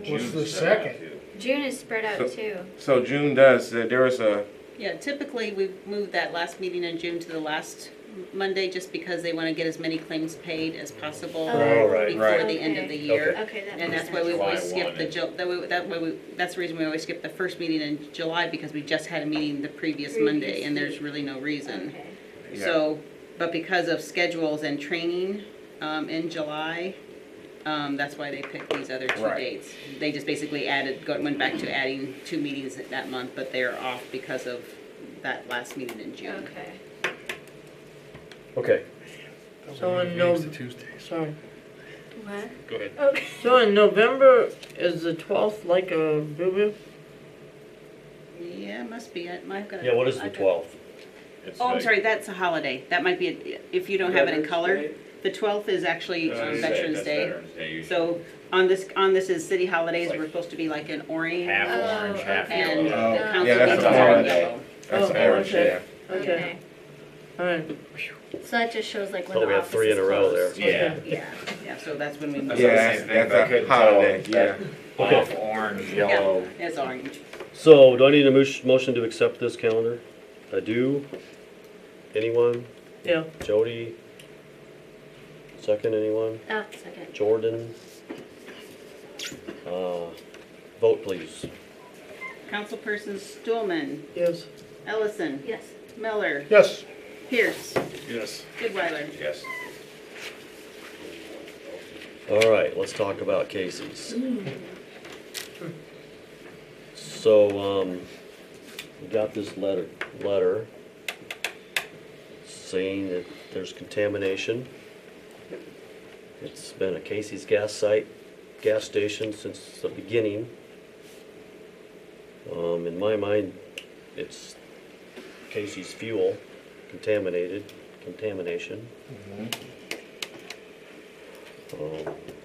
What's the second? June is spread out too. so June does, there was a, Yeah, typically we move that last meeting in June to the last Monday just because they want to get as many claims paid as possible Oh, right, before right. the end of the Okay. year. Okay, that And makes that's why we sense. always July skip the, 1. that's the reason we always skip the first meeting in July because we just had a meeting the previous Monday and there's really no reason. Okay. yeah. So, but because of schedules and training in July, that's why they picked these other two Right. dates. They just basically went back to adding 2 meetings that month, but they're off because of that last meeting in June. Okay. Okay, So in Meeting's Nov- the Tuesdays. Sorry. What? Go ahead. Okay. So in November, is the 12th like a boo-boo? Yeah, it must be. I might have got. yeah, what is the 12th? It's Oh, I'm like- sorry, that's a holiday. That might be, if you don't have it in Veterans color. Day? The 12th is actually Veterans That's Day. Veterans Day usually. So on this is city holidays, Like we're supposed to be like an orange. Half Oh, orange, half okay. And yellow. the Oh, council yeah, that's meetings a are in holiday. yellow. That's Oh, orange, okay. yeah. Okay. All right. So that just shows like when So the we have office 3 in is a row there. closed. Yeah. Yeah, yeah, so that's when we move. Yeah, the that's, same thing, but I that's a couldn't holiday, tell yeah. that Off orange, yellow. Yeah, it's orange. So, do I need a motion to accept this calendar? I do. Anyone? Yeah. Jody? Second, anyone? Oh, second. Jordan? Vote, please. Councilperson Stulman, Yes. Ellison, Yes. Miller, Yes. Pierce, Yes. Goodweiler. Yes. All right, let's talk about Casey's. So, we got this letter saying that there's contamination. It's been a Casey's gas station since the beginning. In my mind, it's Casey's fuel contamination.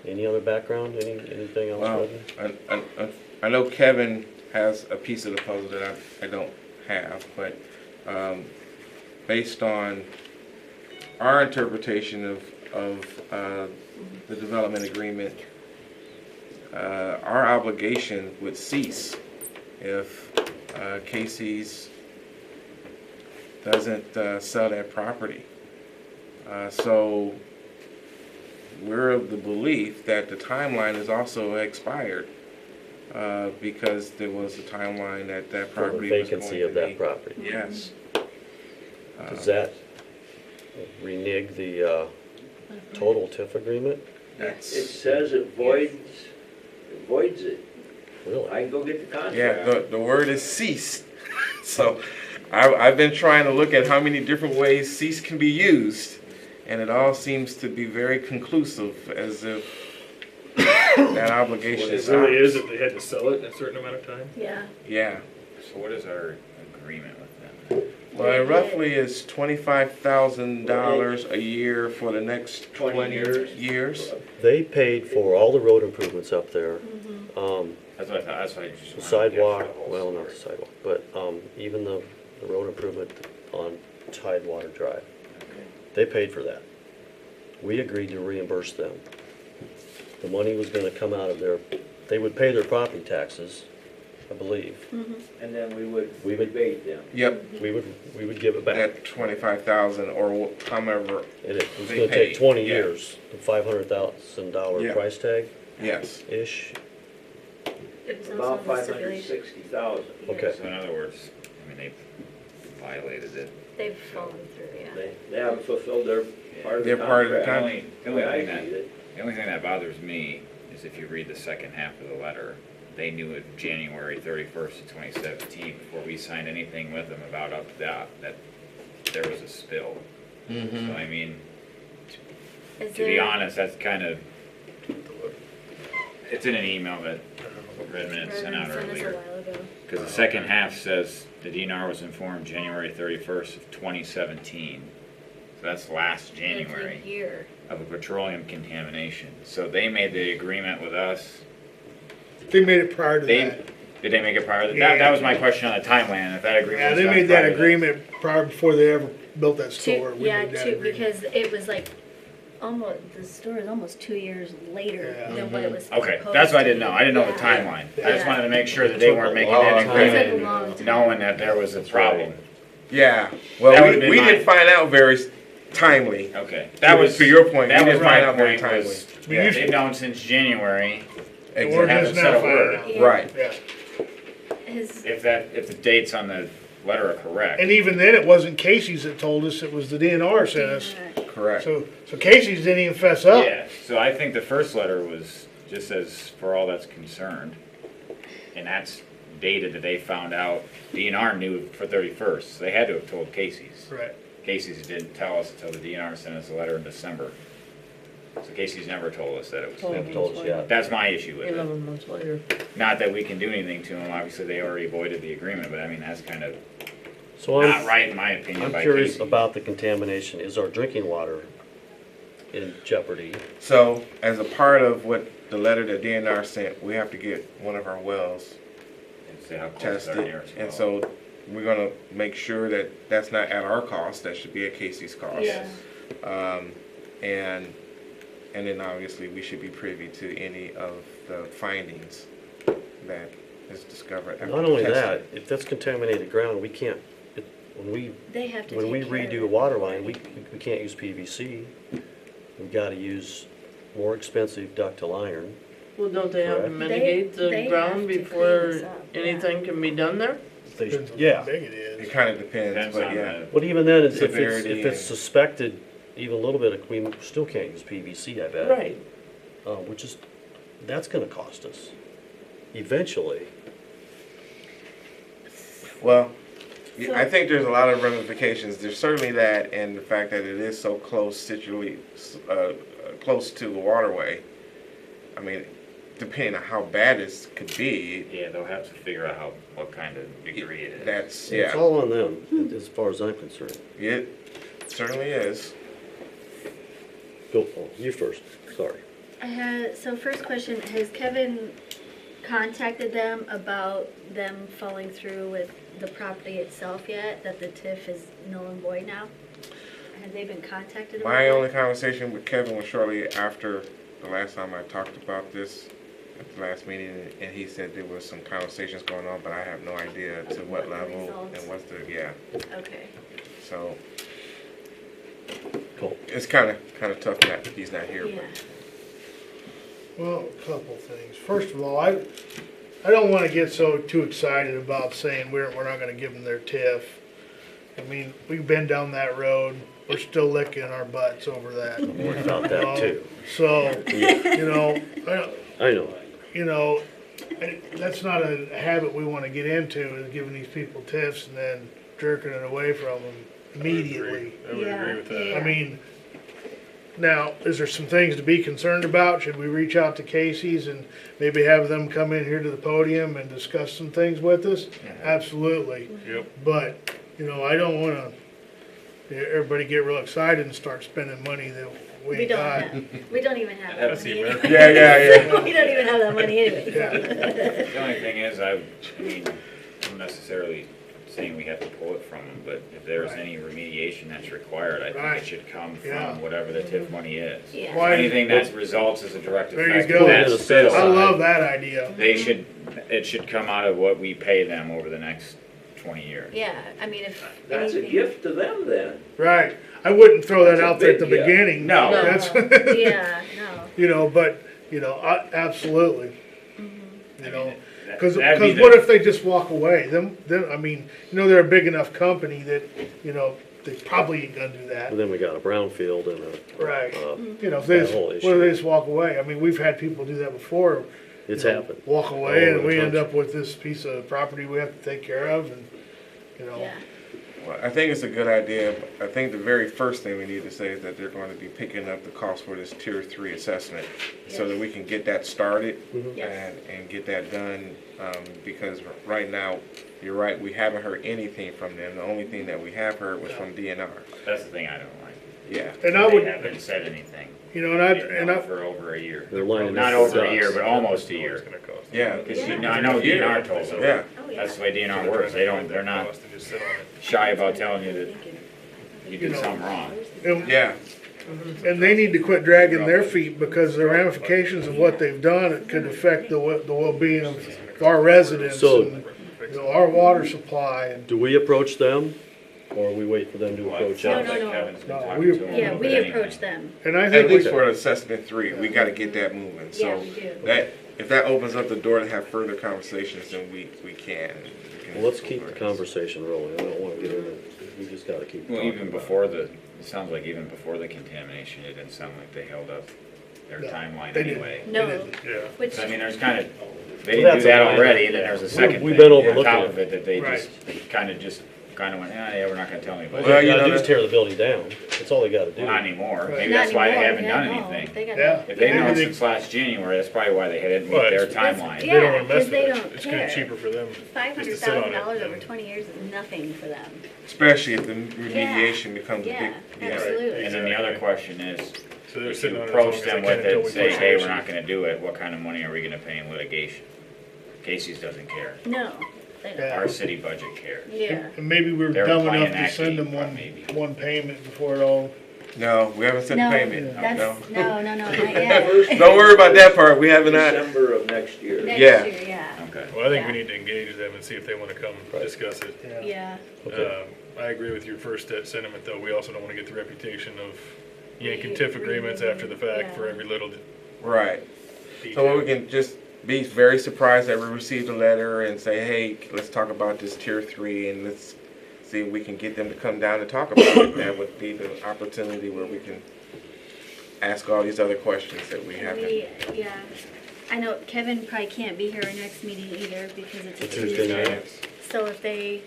Any other background, anything else, Well, Rodney? I know Kevin has a piece of the puzzle that I don't have, but based on our interpretation of the development agreement, our obligation would cease if Casey's doesn't sell that property. So we're of the belief that the timeline is also expired because there was a timeline that For the property was going vacancy to of that be. property. Yes. Does that renege the total TIF agreement? It says it voids it. Really? I can go get the contract. Yeah, the word is cease. So I've been trying to look at how many different ways cease can be used. and it all seems to be very conclusive, as if that obligation It is really ours. is if they had to sell it in a certain amount of time. Yeah. Yeah. So what is our agreement with them? Well, it roughly is $25,000 a year for the next 20 20 years. years. They paid for all the road improvements up there. That's what I thought, that's what I just The wanted to get sidewalk, for the whole well, not the story. sidewalk, but even the road improvement on Tidewater Drive. Okay. They paid for that. We agreed to reimburse them. The money was gonna come out of their, they would pay their property taxes, I believe. And then we would We would- rebate them. Yep, We would give it back. at 25,000 or however, And it was They gonna take paid, 20 yeah. year,s the $500,000 Yeah. price tag-ish. yes. It was About also in the stipulation. 560,000. Okay. So in other words, I mean, they violated it. They've fallen through, yeah. They haven't fulfilled their part of the Their part of the contract. The only The way I thing that, see it. the only thing that bothers me is if you read the second half of the letter, they knew it January 31st of 2017 before we signed anything with them about that there was a spill. So I mean, Is to be there- honest, that's kind of, it's in an email that Redmond had sent out Redmond sent us a earlier. while ago. Because the second half says the DNR was informed January 31st of 2017. So that's last Like January a year. of a petroleum contamination. So they made the agreement with us. They made it prior to They, that. did they make it prior to that? Yeah. That was my question on the timeline, if that agreement Yeah, was they done made that prior to agreement prior, before they ever built that store. Two, We yeah, made that two, agreement. because it was like almost, the store is almost 2 years later Yeah. than what it was Okay, supposed that's what I to didn't know. I didn't know the Yeah. timeline. I just Yeah. wanted to make sure that they weren't making that long It took a agreement long time. knowing that there was a problem. Yeah, That well, would've we been we my- didn't find out very timely. Okay, that was. To your point, that we was didn't find my out very point timely. was, Yeah. they've known since January. We're Exactly. haven't just said now a word. finding out. Yeah. Right. Yeah. His, If the dates on the letter are correct. And even then, it wasn't Casey's that told us, it was the DNR sent us. Correct. So Casey's didn't even fess up. Yeah, so I think the first letter was just as for all that's concerned. And that's dated that they found out, DNR knew for 31st, so they had to have told Casey's. Right. Casey's didn't tell us until the DNR sent us a letter in December. So Casey's never told us that it was They haven't leaking. told us yet. That's my issue with it. 11 months later. Not that we can do anything to them, obviously they already voided the agreement, but I mean, that's kind of So not right in my opinion I'm by curious Casey. about the contamination. Is our drinking water in jeopardy? So, as a part of what the letter that DNR sent, we have to get one of our wells And see how close they are tested. near its And well. so, we're gonna make sure that that's not at our cost, that should be at Casey's cost. yeah. And then obviously, we should be privy to any of the findings that is discovered after Not only testing. that, if that's contaminated ground, we can't, when They have to we take care of redo it. a water line, we can't use PVC. We've gotta use more expensive ductile iron. Well, don't they have to Correct. mitigate They the have ground to before clean this up, yeah. anything can be done there? They- Depends on Yeah, how big it is. It kind of depends, Depends but on yeah. the, but even then, if it's Severity and- suspected, even a little bit, we still can't use PVC, I bet. Right. Which is, that's gonna cost us, eventually. Well, yeah, I think there's a lot of ramifications. There's certainly that, and the fact that it is so close, situally, close to the waterway. I mean, depending on how bad this could be, yeah, they'll have to figure out what kind of degree it is. that's, It's yeah, all on them, as far as I'm concerned. it certainly is. Go, oh, you first, sorry. So first question, has Kevin contacted them about them following through with the property itself yet, that the TIF is null and void now? Have they been contacted about My that? only conversation with Kevin was shortly after the last time I talked about this, at the last meeting, and he said there was some conversations going on, but I have no idea to what What level results? and what's the, yeah. Okay. So, Cool. it's kind of tough that he's not here, Yeah. but. Well, a couple things. First of all, I don't want to get so too excited about saying we're not going to give them their TIF. I mean, we've been down that road. We're still licking our butts over that. I'm worried about that too. So, you know, I know. you know, that's not a habit we want to get into, is giving these people TIFs and then jerking it away from them immediately. I would Yeah, agree with that. yeah. I mean, Now, is there some things to be concerned about? Should we reach out to Casey's and maybe have them come in here to the podium and discuss some things with us? Absolutely. Yep. But, you know, I don't wanna, everybody get real excited and start spending money that we We ain't don't got. have, we don't even have that That's money the anyway. American- Yeah. We don't even have that money anyway. The only thing is, I mean, I'm not necessarily saying we have to pull it from them, but if there's any remediation that's required, I think Right. it should come Yeah. from whatever the TIF money is. Yeah. Why- Anything that results as a direct There you effect go. of that Put it in a spill, set I love that idea. it should come out of what we pay them over the next 20 years. Yeah, I mean, if That's a anything- gift to them then. Right. I wouldn't throw that That's a out there at the big gift. beginning. No. No, That's, yeah, no. you know, but, you know, absolutely. You know, cause That'd be what the- if they just walk away? Then, I mean, you know, they're a big enough company that, you know, they probably ain't gonna do that. And then we got a brownfield and a. Right. uh, You know, if they That just, whole what if issue. they just walk away? I mean, we've had people do that before. It's you know, happened. Walk All away over and the we end country. up with this piece of property we have to take care of and, you know. Yeah. Well, I think it's a good idea. I think the very first thing we need to say is that they're going to be picking up the cost for this Tier 3 assessment so that we can get that started Yes. and get that done. Because right now, you're right, we haven't heard anything from them. The only thing that we have heard was from DNR. That's the thing I don't like. Yeah. And I They would, haven't said anything. you know, For over a year. They're lining Not up over for a year, us. but almost a It's year. gonna cost. Yeah. Because I know DNR told them. Yeah. Oh, yeah. That's the way DNR works. They're not Cost to just sit on it. shy about telling you that you did something wrong. Yeah. and they need to quit dragging their feet because the ramifications of what they've done, it could affect the well-being of our residents So- and, you know, our water supply and, Do we approach them or we wait for them to approach Sounds us? like no. Kevin's been No, talking we- to them Yeah, about we anyway. approach them. and I At think least we, for assessment 3, we got to get that moving. Yeah, So we do. that if that opens up the door to have further conversations, then we can. Well, let's keep the conversation rolling. I don't wanna get in it. We just gotta keep Well, talking even about before it sounds like even before the contamination, it didn't sound like they held up their No, timeline they didn't. anyway. No, Yeah. which, I mean, there's kind of, they Well, didn't do that's a that line. already, and then there's a second We've thing been on overlooking top it. of it that they Right. kind of went, yeah, we're not gonna tell anybody. All Well, they you gotta know, do is that- tear the building down. That's all they gotta do. Not anymore. Right. Maybe not that's why they anymore. haven't Yeah, done no, anything. They got Yeah. If they know Maybe they- since last January, that's probably why they hadn't Well, meet their it's- timeline. They Yeah, don't wanna mess 'cause with they it. don't It's gonna be care. cheaper for them. $500,000 over 20 years is nothing for them. Especially if the remediation becomes a Yeah, big. Yeah. absolutely. And then the other question is, So they're if sitting you on it as long approach as they them can with it until and we say, push hey, the we're issue. not gonna do it, what kind of money are we gonna pay in litigation? Casey's doesn't care. No, they don't. Yeah. Our city budget cares. Yeah. and maybe we're They're dumb playing enough to that send game, them one, maybe. one payment before it all. No, we haven't sent No, the payment. that's, No. no, not yet. Don't worry about that part. We haven't. December of next year. Next Yeah. year, yeah. Okay. Well, I think Yeah. we need to engage them and see if they wanna come discuss it. Yeah. Okay. I agree with your first sentiment, though. We also don't wanna get the reputation of yanking TIF agreements after the fact for every little Right. detail. So we can just be very surprised that we received a letter and say, hey, let's talk about this Tier 3 and let's see if we can get them to come down and talk about it. That would be the opportunity where we can ask all these other questions that we have. Yeah. I know Kevin probably can't be here our next meeting either because it's a Tuesday Tuesday. night. So if they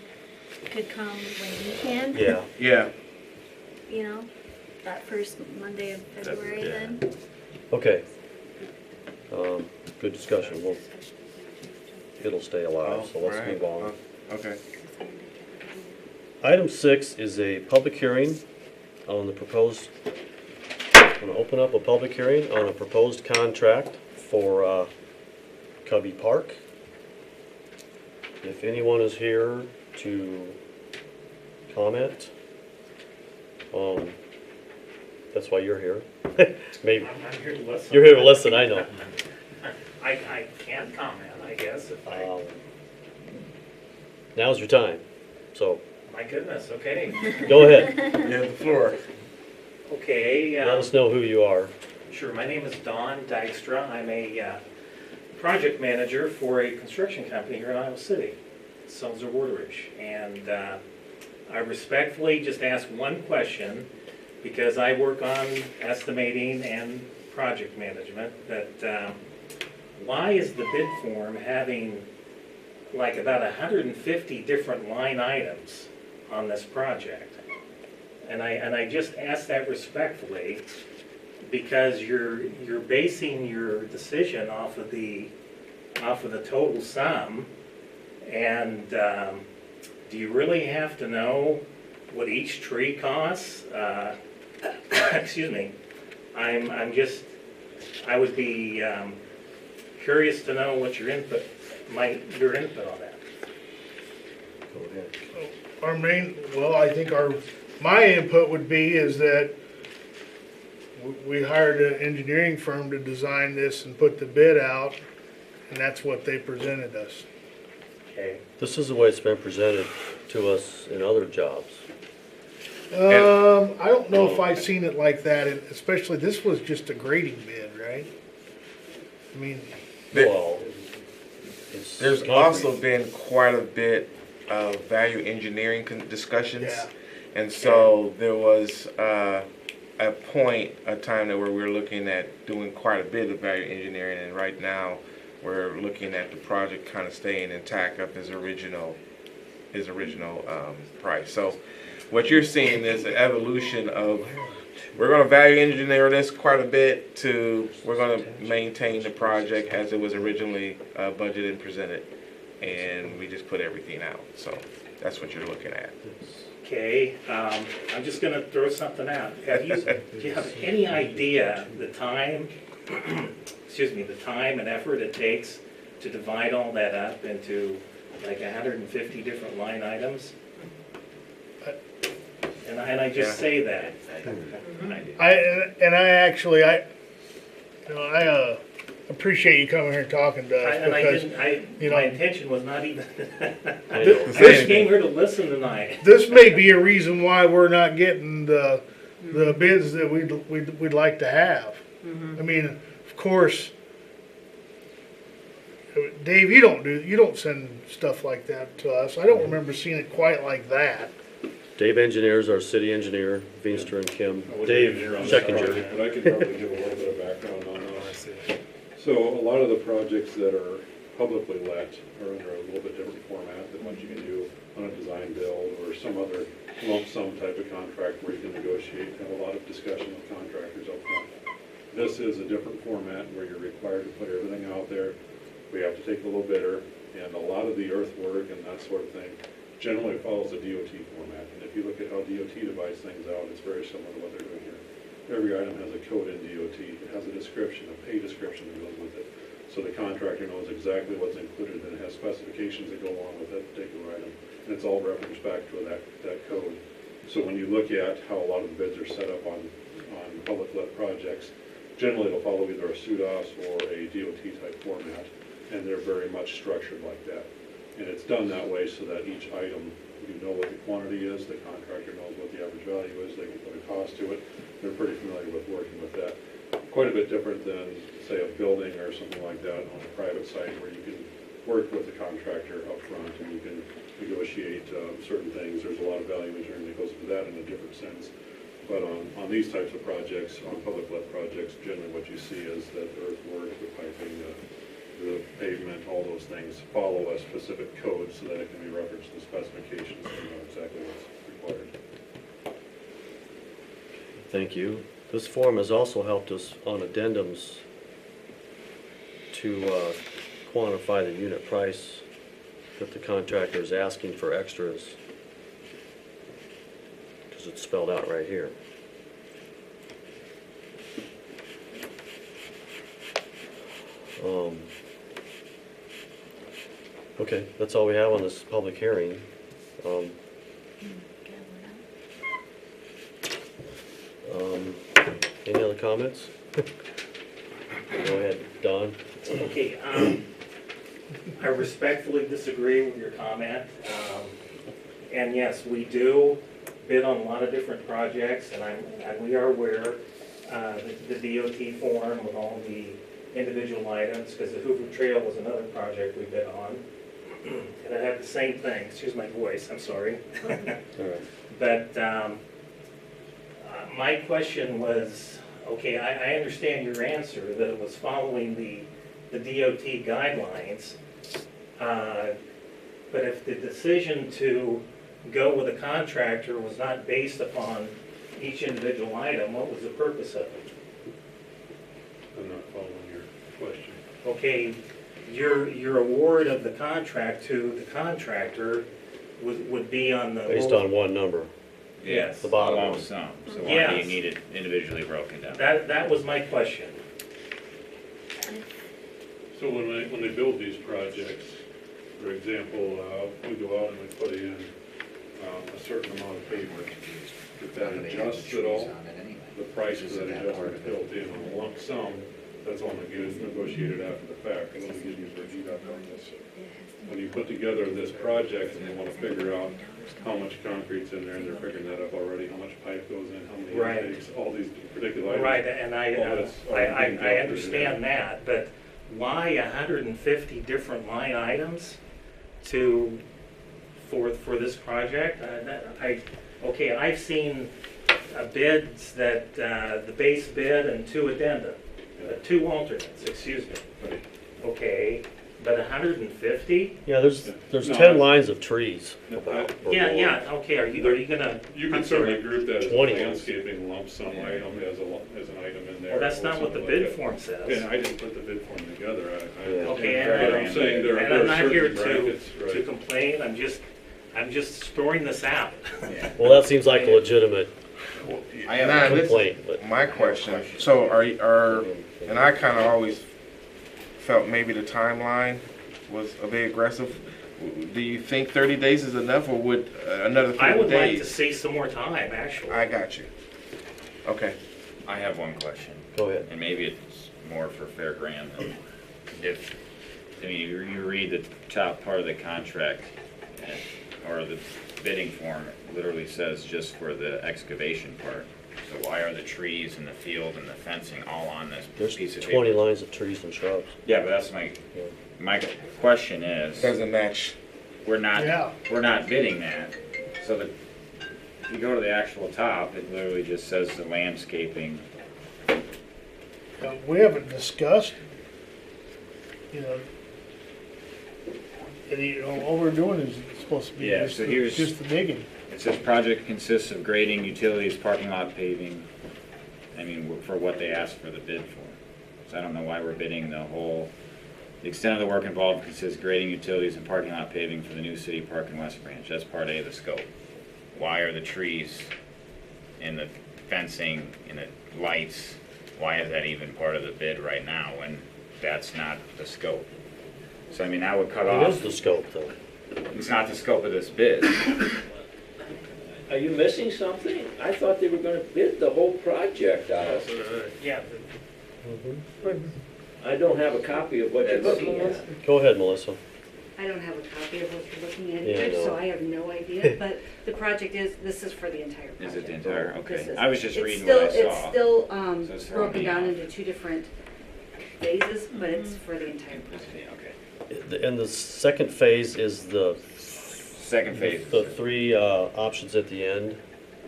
could come when he can, Yeah. Yeah. you know, that first Monday of February yeah. then. Okay. Good discussion. It'll stay alive, so let's Right. move on. Okay. Item 6 is a public hearing on the proposed, I'm gonna open up a public hearing on a proposed contract for Cubby Park. If anyone is here to comment, that's why you're here. Maybe, I'm here to listen. you're here to listen, I know. I can comment, I guess, if I, Now's your time, so my goodness, okay. go ahead. You have the floor. Okay, Let us know who you are. sure, my name is Don Dykstra. I'm a project manager for a construction company here in Iowa City, Selzer Wateridge. And I respectfully just ask one question, because I work on estimating and project management, that why is the bid form having like about 150 different line items on this project? And I just ask that respectfully, because you're basing your decision off of the total sum, and do you really have to know what each tree costs? Excuse me. I would be curious to know what your input on that. Go ahead. I think my input would be is that we hired an engineering firm to design this and put the bid out, and that's what they presented us. Okay. This is the way it's been presented to us in other jobs. I don't know if I've seen it like that, and especially this was just a grading bid, right? I mean, Well, it's There's concrete. also been quite a bit of value engineering discussions. Yeah. And so there was a time that where we were looking at doing quite a bit of value engineering, and right now we're looking at the project kind of staying intact of his original price. So what you're seeing is an evolution of, we're going to value engineer this quite a bit to we're going to maintain the project as it was originally budgeted and presented, and we just put everything out. So that's what you're looking at. Okay, I'm just gonna throw something out. Do you have any idea the time, the time and effort it takes to divide all that up into like 150 different line items? And I just say that. I appreciate you coming here and talking to us because My intention was not even, I this just came here to listen tonight. this may be a reason why we're not getting the bids that we'd like to have. I mean, of course, Dave, you don't send stuff like that to us. I don't remember seeing it quite like that. Dave Engineers, our city engineer, Veenster and Kim. Dave, second year. But I can probably give a little bit of background on this. So a lot of the projects that are publicly let are under a little bit different format than what you can do on a design build or some other lump sum type of contract where you can negotiate, have a lot of discussion with contractors up front. This is a different format where you're required to put everything out there. We have to take the low bidder, and a lot of the earthwork and that sort of thing generally follows the DOT format. And if you look at how DOT divides things out, it's very similar to what they're doing here. Every item has a code in DOT. It has a description, a pay description that goes with it. So the contractor knows exactly what's included, and it has specifications that go along with that particular item. And it's all referenced back to that code. So when you look at how a lot of the bids are set up on public let projects, generally it'll follow either a SUDAS or a DOT type format, and they're very much structured like that. And it's done that way so that each item, you know what the quantity is, the contractor knows what the average value is, they can put a cost to it. They're pretty familiar with working with that. Quite a bit different than, say, a building or something like that on a private site where you can work with the contractor up front and you can negotiate certain things. There's a lot of value engineering that goes into that in a different sense. But on these types of projects, on public let projects, generally what you see is that the earthwork, the piping, the pavement, all those things follow a specific code so that it can be referenced in the specifications and you know exactly what's required. Thank you. This form has also helped us on addendums to quantify the unit price that the contractor is asking for extras, because it's spelled out right here. Okay, that's all we have on this public hearing. Any other comments? Go ahead, Don. Okay, I respectfully disagree with your comment. And yes, we do bid on a lot of different projects, and we are aware the DOT form with all the individual items, because the Hoover Trail was another project we bid on. And I had the same thing. Excuse my voice, I'm sorry. All right. But my question was, okay, I understand your answer, that it was following the DOT guidelines. But if the decision to go with a contractor was not based upon each individual item, what was the purpose of it? I'm not following your question. Okay, your award of the contract to the contractor would be on the. Based on one number. Yes. The bottom Lump one. sum, so why do Yes. you need it individually broken down? That was my question. So when they build these projects, for example, we go out and we put in a certain amount of pavement. If that adjusts at all, the price of that adjustment is built in on a lump sum, that's only gets negotiated after the fact, and only gives you a deduct on this. When you put together this project and they want to figure out how much concrete's in there, and they're figuring that up already, how much pipe goes in, how many Right. intakes, all these particular items. Right, and all that's already being I calculated understand in. that, but why 150 different line items for this project? Okay, I've seen bids that, the base bid and two addenda, two alternates, excuse me. Right. Okay, but 150? Yeah, there's No, 10 lines of trees. No, about, or Yeah, more. yeah, okay, are you gonna? You I'm can certainly sorry. group that as a 20. landscaping lump sum item as an item in there. Well, that's or not what the something bid like that. form says. And I didn't put the bid form together. Okay, But I'm saying there and are I'm not here certain brackets, to right? complain, I'm just storing this out. Well, that seems like a legitimate I have complaint, but my question. So and I kind of always felt maybe the timeline was a bit aggressive. Do you think 30 days is enough, or would another 30 days? I would like to see some more time, actually. I got you. Okay. I have one question. go ahead. And maybe it's more for Fairgrand. If, I mean, you read the top part of the contract, or the bidding form, it literally says just for the excavation part. So why are the trees and the field and the fencing all on this There's piece of 20 paper? lines of trees and shrubs. Yeah, but that's my question is, Doesn't match. we're not Yeah. bidding that. So that, if you go to the actual top, it literally just says the landscaping. We haven't discussed, you know, all we're doing is supposed to be Yeah, so here's- just the digging. It says project consists of grading, utilities, parking lot paving. I mean, for what they asked for the bid for. So I don't know why we're bidding the whole. The extent of the work involved consists of grading, utilities, and parking lot paving for the new city park in West Branch. That's part A of the scope. Why are the trees and the fencing and the lights, why is that even part of the bid right now when that's not the scope? So I mean, that would cut It off. is the scope, though. It's not the scope of this bid. Are you missing something? I thought they were gonna bid the whole project out. Yeah, I don't have a copy of what you're looking at. Go ahead, Melissa. I don't have a copy of what you're looking at Yeah, I either, so know. I have no idea, but the project this is for the entire project. Is it the entire, This okay. is- I was just it's reading still- what I saw. It's still So it's throwing broken me down off. into two different phases, but it's for the entire project. Okay. And the second phase is the Second phase. the three options at the end.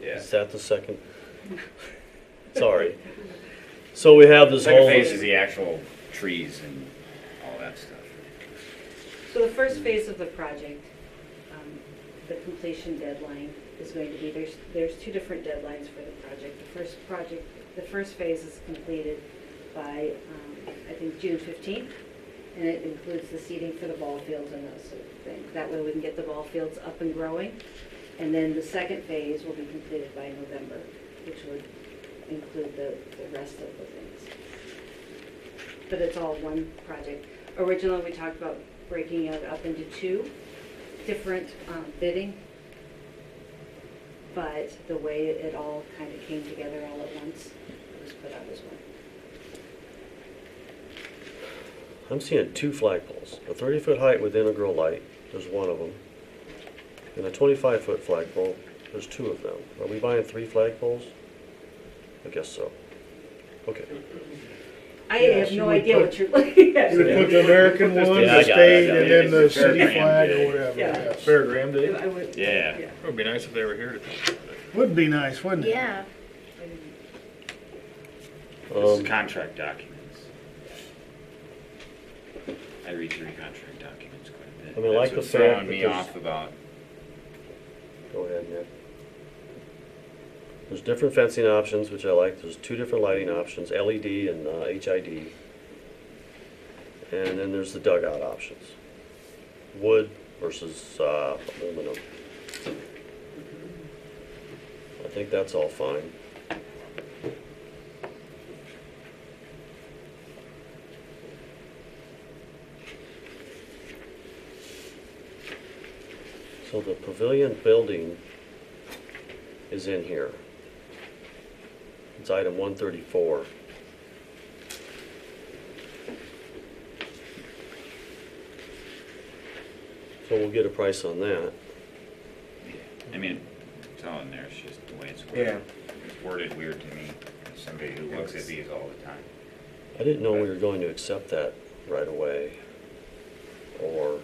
Yeah. Is that the second? Sorry. So we have this Second whole. phase is the actual trees and all that stuff. So the first phase of the project, the completion deadline is going to be, there's two different deadlines for the project. The first phase is completed by, I think, June 15th, and it includes the seeding for the ball fields and those sort of things. That way we can get the ball fields up and growing. And then the second phase will be completed by November, which would include the rest of the things. But it's all one project. Originally, we talked about breaking it up into two different bidding, but the way it all kind of came together all at once, it was put out as one. I'm seeing two flagpoles, a 30-foot height with integral light, there's one of them, and a 25-foot flagpole, there's two of them. Are we buying three flagpoles? I guess so. Okay. I Yes, have you no would idea put- what you're looking at. You would put the American one, Yeah, I the got it, state, I got it. and then the It's a city fairground flag day. or whatever. Yeah. yes. Fairground Day. I would- Yeah. It would be nice if they were here to talk about it. Would be nice, wouldn't it? Yeah. This is contract documents. I read through contract documents quite a bit. I mean, I like That's what's the fact throwing that me there's- off about, Go ahead, Nick. There's different fencing options, which I like. There's 2 different lighting options, LED and HID. And then there's the dugout options. Wood versus aluminum. I think that's all fine. So the pavilion building is in here. It's item 134. So we'll get a price on that. I mean, it's all in there, it's just the way it's worded. Yeah. It's worded weird to me, as somebody who looks at these all the time. I didn't know we were going to accept that right away. Or,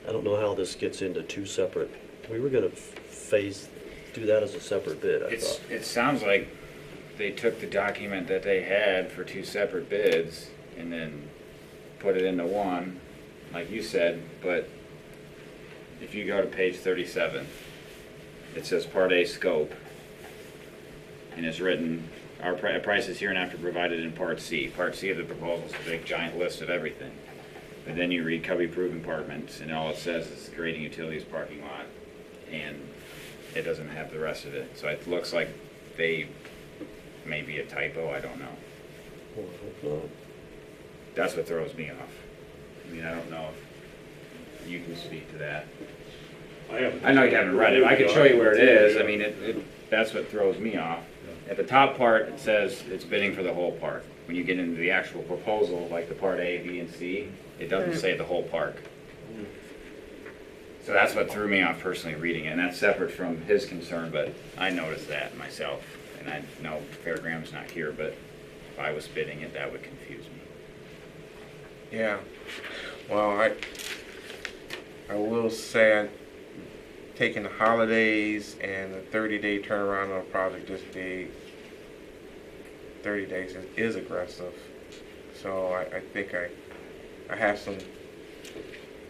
I don't know how this gets into 2 separate, we were gonna do that as a separate bid, I thought. It sounds like they took the document that they had for 2 separate bids and then put it into one, like you said, but if you go to page 37, it says Part A scope, and it's written, our price is hereinafter provided in Part C. Part C of the proposal is a big giant list of everything. But then you read cubby-proof apartments, and all it says is grading utilities parking lot, and it doesn't have the rest of it. So it looks like they, may be a typo, I don't know. Well, I hope not. That's what throws me off. I mean, I don't know if you can speak to that. I know you haven't read it, I can show you where it is, I mean, that's what throws me off. At the top part, it says it's bidding for the whole park. When you get into the actual proposal, like the Part A, B, and C, it doesn't say the whole park. So that's what threw me off personally reading it, and that's separate from his concern, but I noticed that myself. And I know Fairground's not here, but if I was bidding it, that would confuse me. Yeah. Well, I will say, taking the holidays and the 30-day turnaround on a project this big, 30 days is aggressive. So I think I have some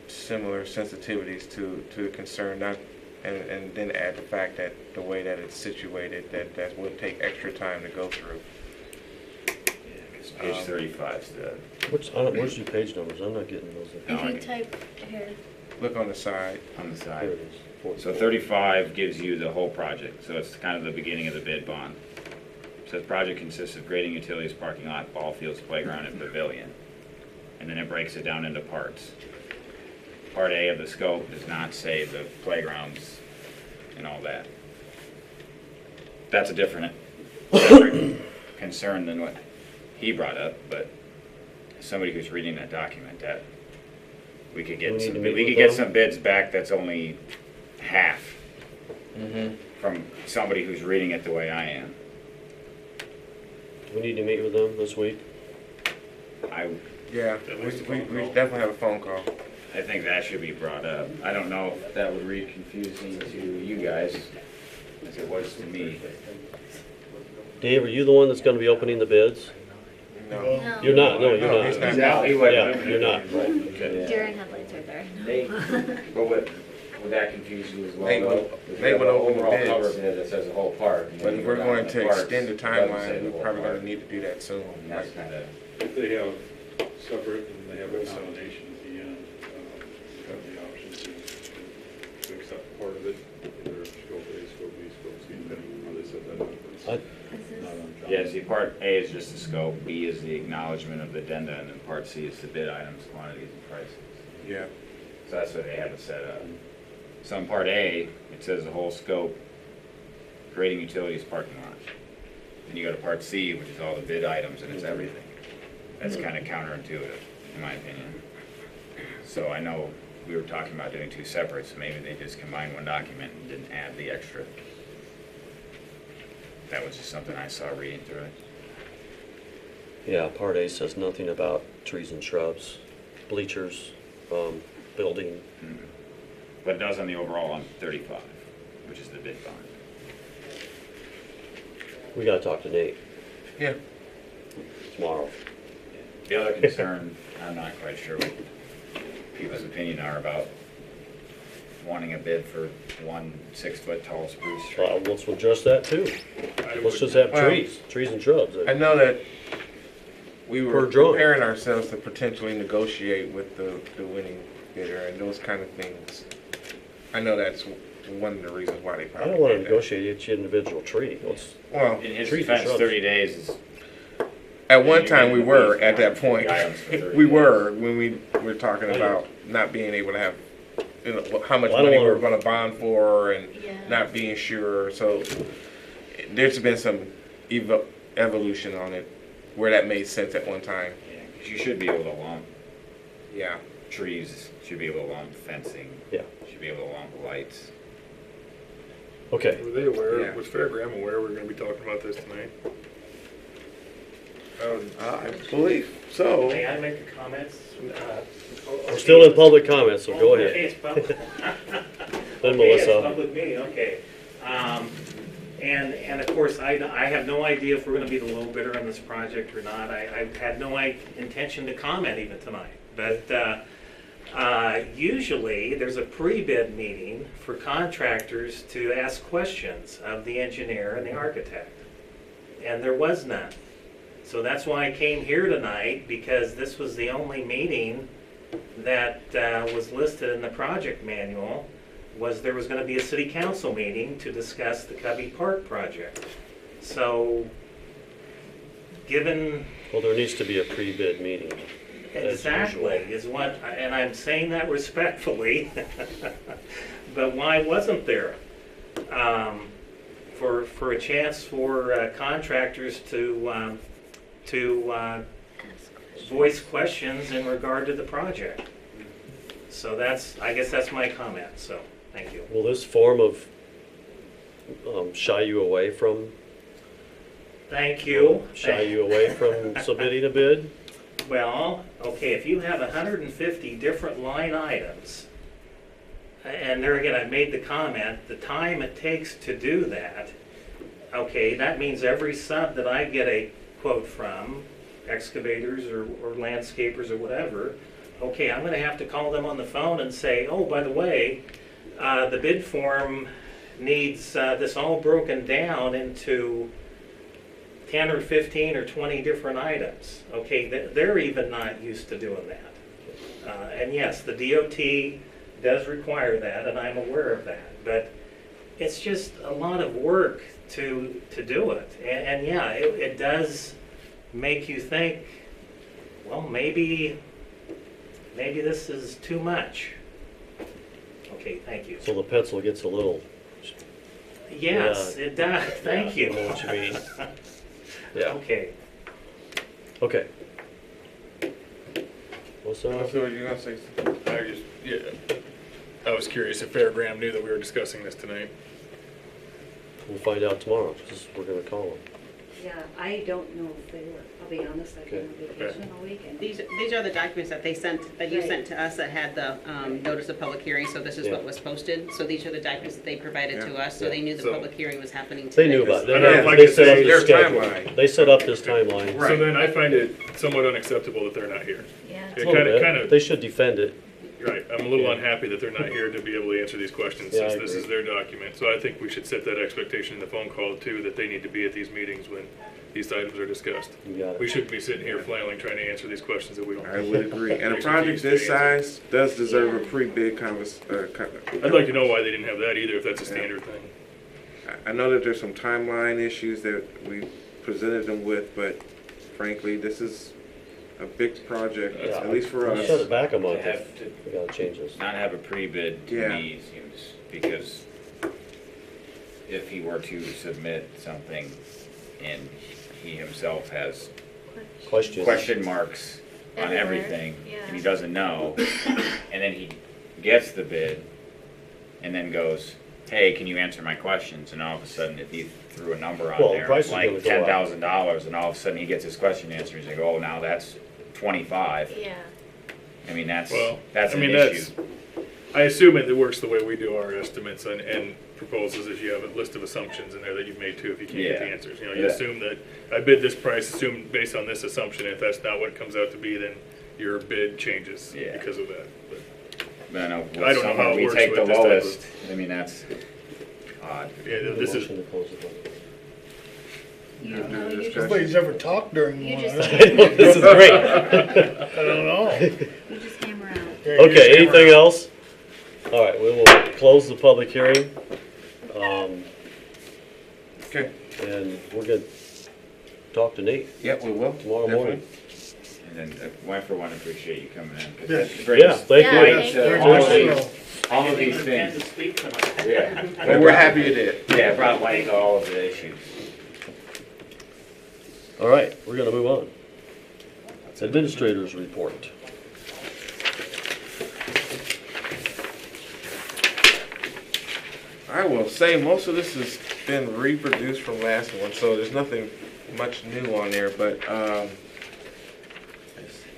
similar sensitivities to the concern, and then add the fact that the way that it's situated, that will take extra time to go through. Page 35 is the... Where's your page numbers? I'm not getting those. If you type here, Look on the side. On the There side. it is. So 35 gives you the whole project, so it's kind of the beginning of the bid bond. It says project consists of grading utilities, parking lot, ball fields, playground, and pavilion. And then it breaks it down into parts. Part A of the scope does not say the playgrounds and all that. That's a different concern than what he brought up, but somebody who's reading that document, that we could get some bids back that's only half from somebody who's reading it the way I am. Do we need to meet with them this week? Yeah, we definitely have a phone call. I think that should be brought up. I don't know if that would read confusing to you guys as it was to me. Dave, are you the one that's gonna be opening the bids? No. no. You're not, no, you're No, not. he's not. Yeah, you're not, right, okay. Deer and headlights right there. But would that confuse you as well? They though? would- If they you have would an open the overall cover bids. bid that says the whole park. and But then if you we're go down going the to parts, extend the it doesn't say timeline, the we're whole probably park. going to need to do that soon. And that's kind of, They have separate, and they have a combination at the end, of the options to accept part of it, either scope A, scope B, scope C, depending on how they set that up. It's I- not on John. yeah, see, part A is just the scope, B is the acknowledgement of the addenda, and then part C is the bid items, quantities, and prices. Yeah. So that's what they have it set up. So in part A, it says the whole scope, grading utilities, parking lot. Then you go to part C, which is all the bid items, and it's everything. That's kind of counterintuitive, in my opinion. So I know we were talking about doing 2 separate, so maybe they just combined one document and didn't add the extra. That was just something I saw reading through it. Yeah, Part A says nothing about trees and shrubs, bleachers, building. But it does on the overall on 35, which is the bid bond. We gotta talk to Nate Yeah. tomorrow. The other concern, I'm not quite sure what people's opinion are about wanting a bid for 1 6-foot tall spruce tree. Let's address that too. I Let's would- just have Well, trees and shrubs. I know that we Per were drawing. preparing ourselves to potentially negotiate with the winning bidder and those kind of things. I know that's one of the reasons why they I probably don't want to did that. negotiate each individual tree. Well, In his Trees and defense, shrubs. 30 days is, at one you time make we the were lease at that for point. items for 30 We days. were when we were talking about not being able to have, you know, how much Well, I don't money we were wanna- going to bond for and Yeah. not being sure. So there's been some evolution on it where that made sense at one time. Yeah, 'cause you should be able to lump Yeah. trees, should be able to lump fencing. Yeah. Should be able to lump lights. Okay. Were they aware, Yeah. was Fairgram aware we were gonna be talking about this tonight? I believe so. May I make a comment? We're still in public comments, so go Okay, ahead. it's public. Then Okay, it's Melissa. public meeting, okay. And of course, I have no idea if we're gonna be the low bidder on this project or not. I had no intention to comment even tonight. But usually, there's a pre-bid meeting for contractors to ask questions of the engineer and the architect. And there was none. So that's why I came here tonight, because this was the only meeting that was listed in the project manual, was there was going to be a city council meeting to discuss the Covey Park project. So, given Well, there needs to be a pre-bid meeting. as exactly usual. is what, and I'm saying that respectfully, but why wasn't there? For a chance for contractors to voice questions in regard to the project. So I guess that's my comment, so, thank you. Will this form of shy you away from submitting a bid? Well, okay, if you have 150 different line items, and there again, I made the comment, the time it takes to do that, okay, that means every sub that I get a quote from, excavators or landscapers or whatever, okay, I'm gonna have to call them on the phone and say, oh, by the way, the bid form needs this all broken down into 10 or 15 or 20 different items. Okay, they're even not used to doing that. And yes, the DOT does require that, and I'm aware of that. But it's just a lot of work to do it. And yeah, it does make you think, well, maybe this is too much. Okay, thank you. So the pencil gets a little. Yes, it does. Thank you. I know what you mean. Yeah. Okay. Okay. What's So up? you're gonna say something? I was curious if Fairgram knew that we were discussing this tonight. We'll find out tomorrow. We're gonna call them. Yeah, I don't know if they were, I'll be honest, I've been on Okay. vacation all weekend. These are the documents that they sent, that you Right. sent to us that had the notice of public hearing, so this is what Yeah. was posted. So these are the documents that they provided to us, so they knew the So- public hearing was happening They today. knew about it. I know, like They I set said, up their the schedule. timeline. They set up this timeline. So then I find it somewhat unacceptable that they're not here. Yeah. A It little kind bit. of, They should defend it. right, I'm a little unhappy that they're not here to be able to answer these questions Yeah, I since this agree. is their document. So I think we should set that expectation in the phone call too, that they need to be at these meetings when these items are discussed. You got We it. shouldn't be sitting here flailing trying to answer these questions that we don't I have. would agree. And a Expertise project to this answer. size does deserve a Yeah. pre-bid I'd like to know why they didn't have that either, if that's a standard thing. I know that there's some timeline issues that we presented them with, but frankly, this is a big project, Yeah. at least for Let's set us. it back a month To if have to we gotta change this. not have a pre-bid to Yeah. me seems, because if he were to submit something and he himself has Questions? question marks on Everywhere, everything, yeah. and he doesn't know, and then he gets the bid, and then goes, hey, can you answer my questions? And all of a sudden, if he threw a number on Well, the there, price it's is like gonna go up. $10,000, and all of a sudden he gets his question answered, he's like, oh, now that's 25. Yeah. I mean, that's Well, an I mean, issue. I assume it works the way we do our estimates and proposals, is you have a list of assumptions in there that you've made too, if you can't get the Yeah. answers. You know, you Yeah. assume that I bid this price, assume based on this assumption, if that's not what it comes out to be, then your bid changes Yeah. because of that. But But I know I with don't know summer, how it we works take the with this type of- lowest, I mean, that's odd. Yeah, this is, Motion to close the public hearing. You, no, you just, Nobody's ever talked during You one. just- I know, this is great. I don't know. you just hammer out. Okay, anything else? All right, we will close the public hearing. Okay, And we're gonna talk to Nate yeah, we will. tomorrow morning. And then, one for one, appreciate you coming in. 'cause Yeah. that brings Yeah, thank Yeah, you. thank you. Very all much of these, so. all of these And things. to speak to my. Yeah. Well, we're happy you did. Yeah, it brought light to all of the issues. All right, we're gonna move on. Administrators report. I will say most of this has been reproduced from last one, so there's nothing much new on there, but I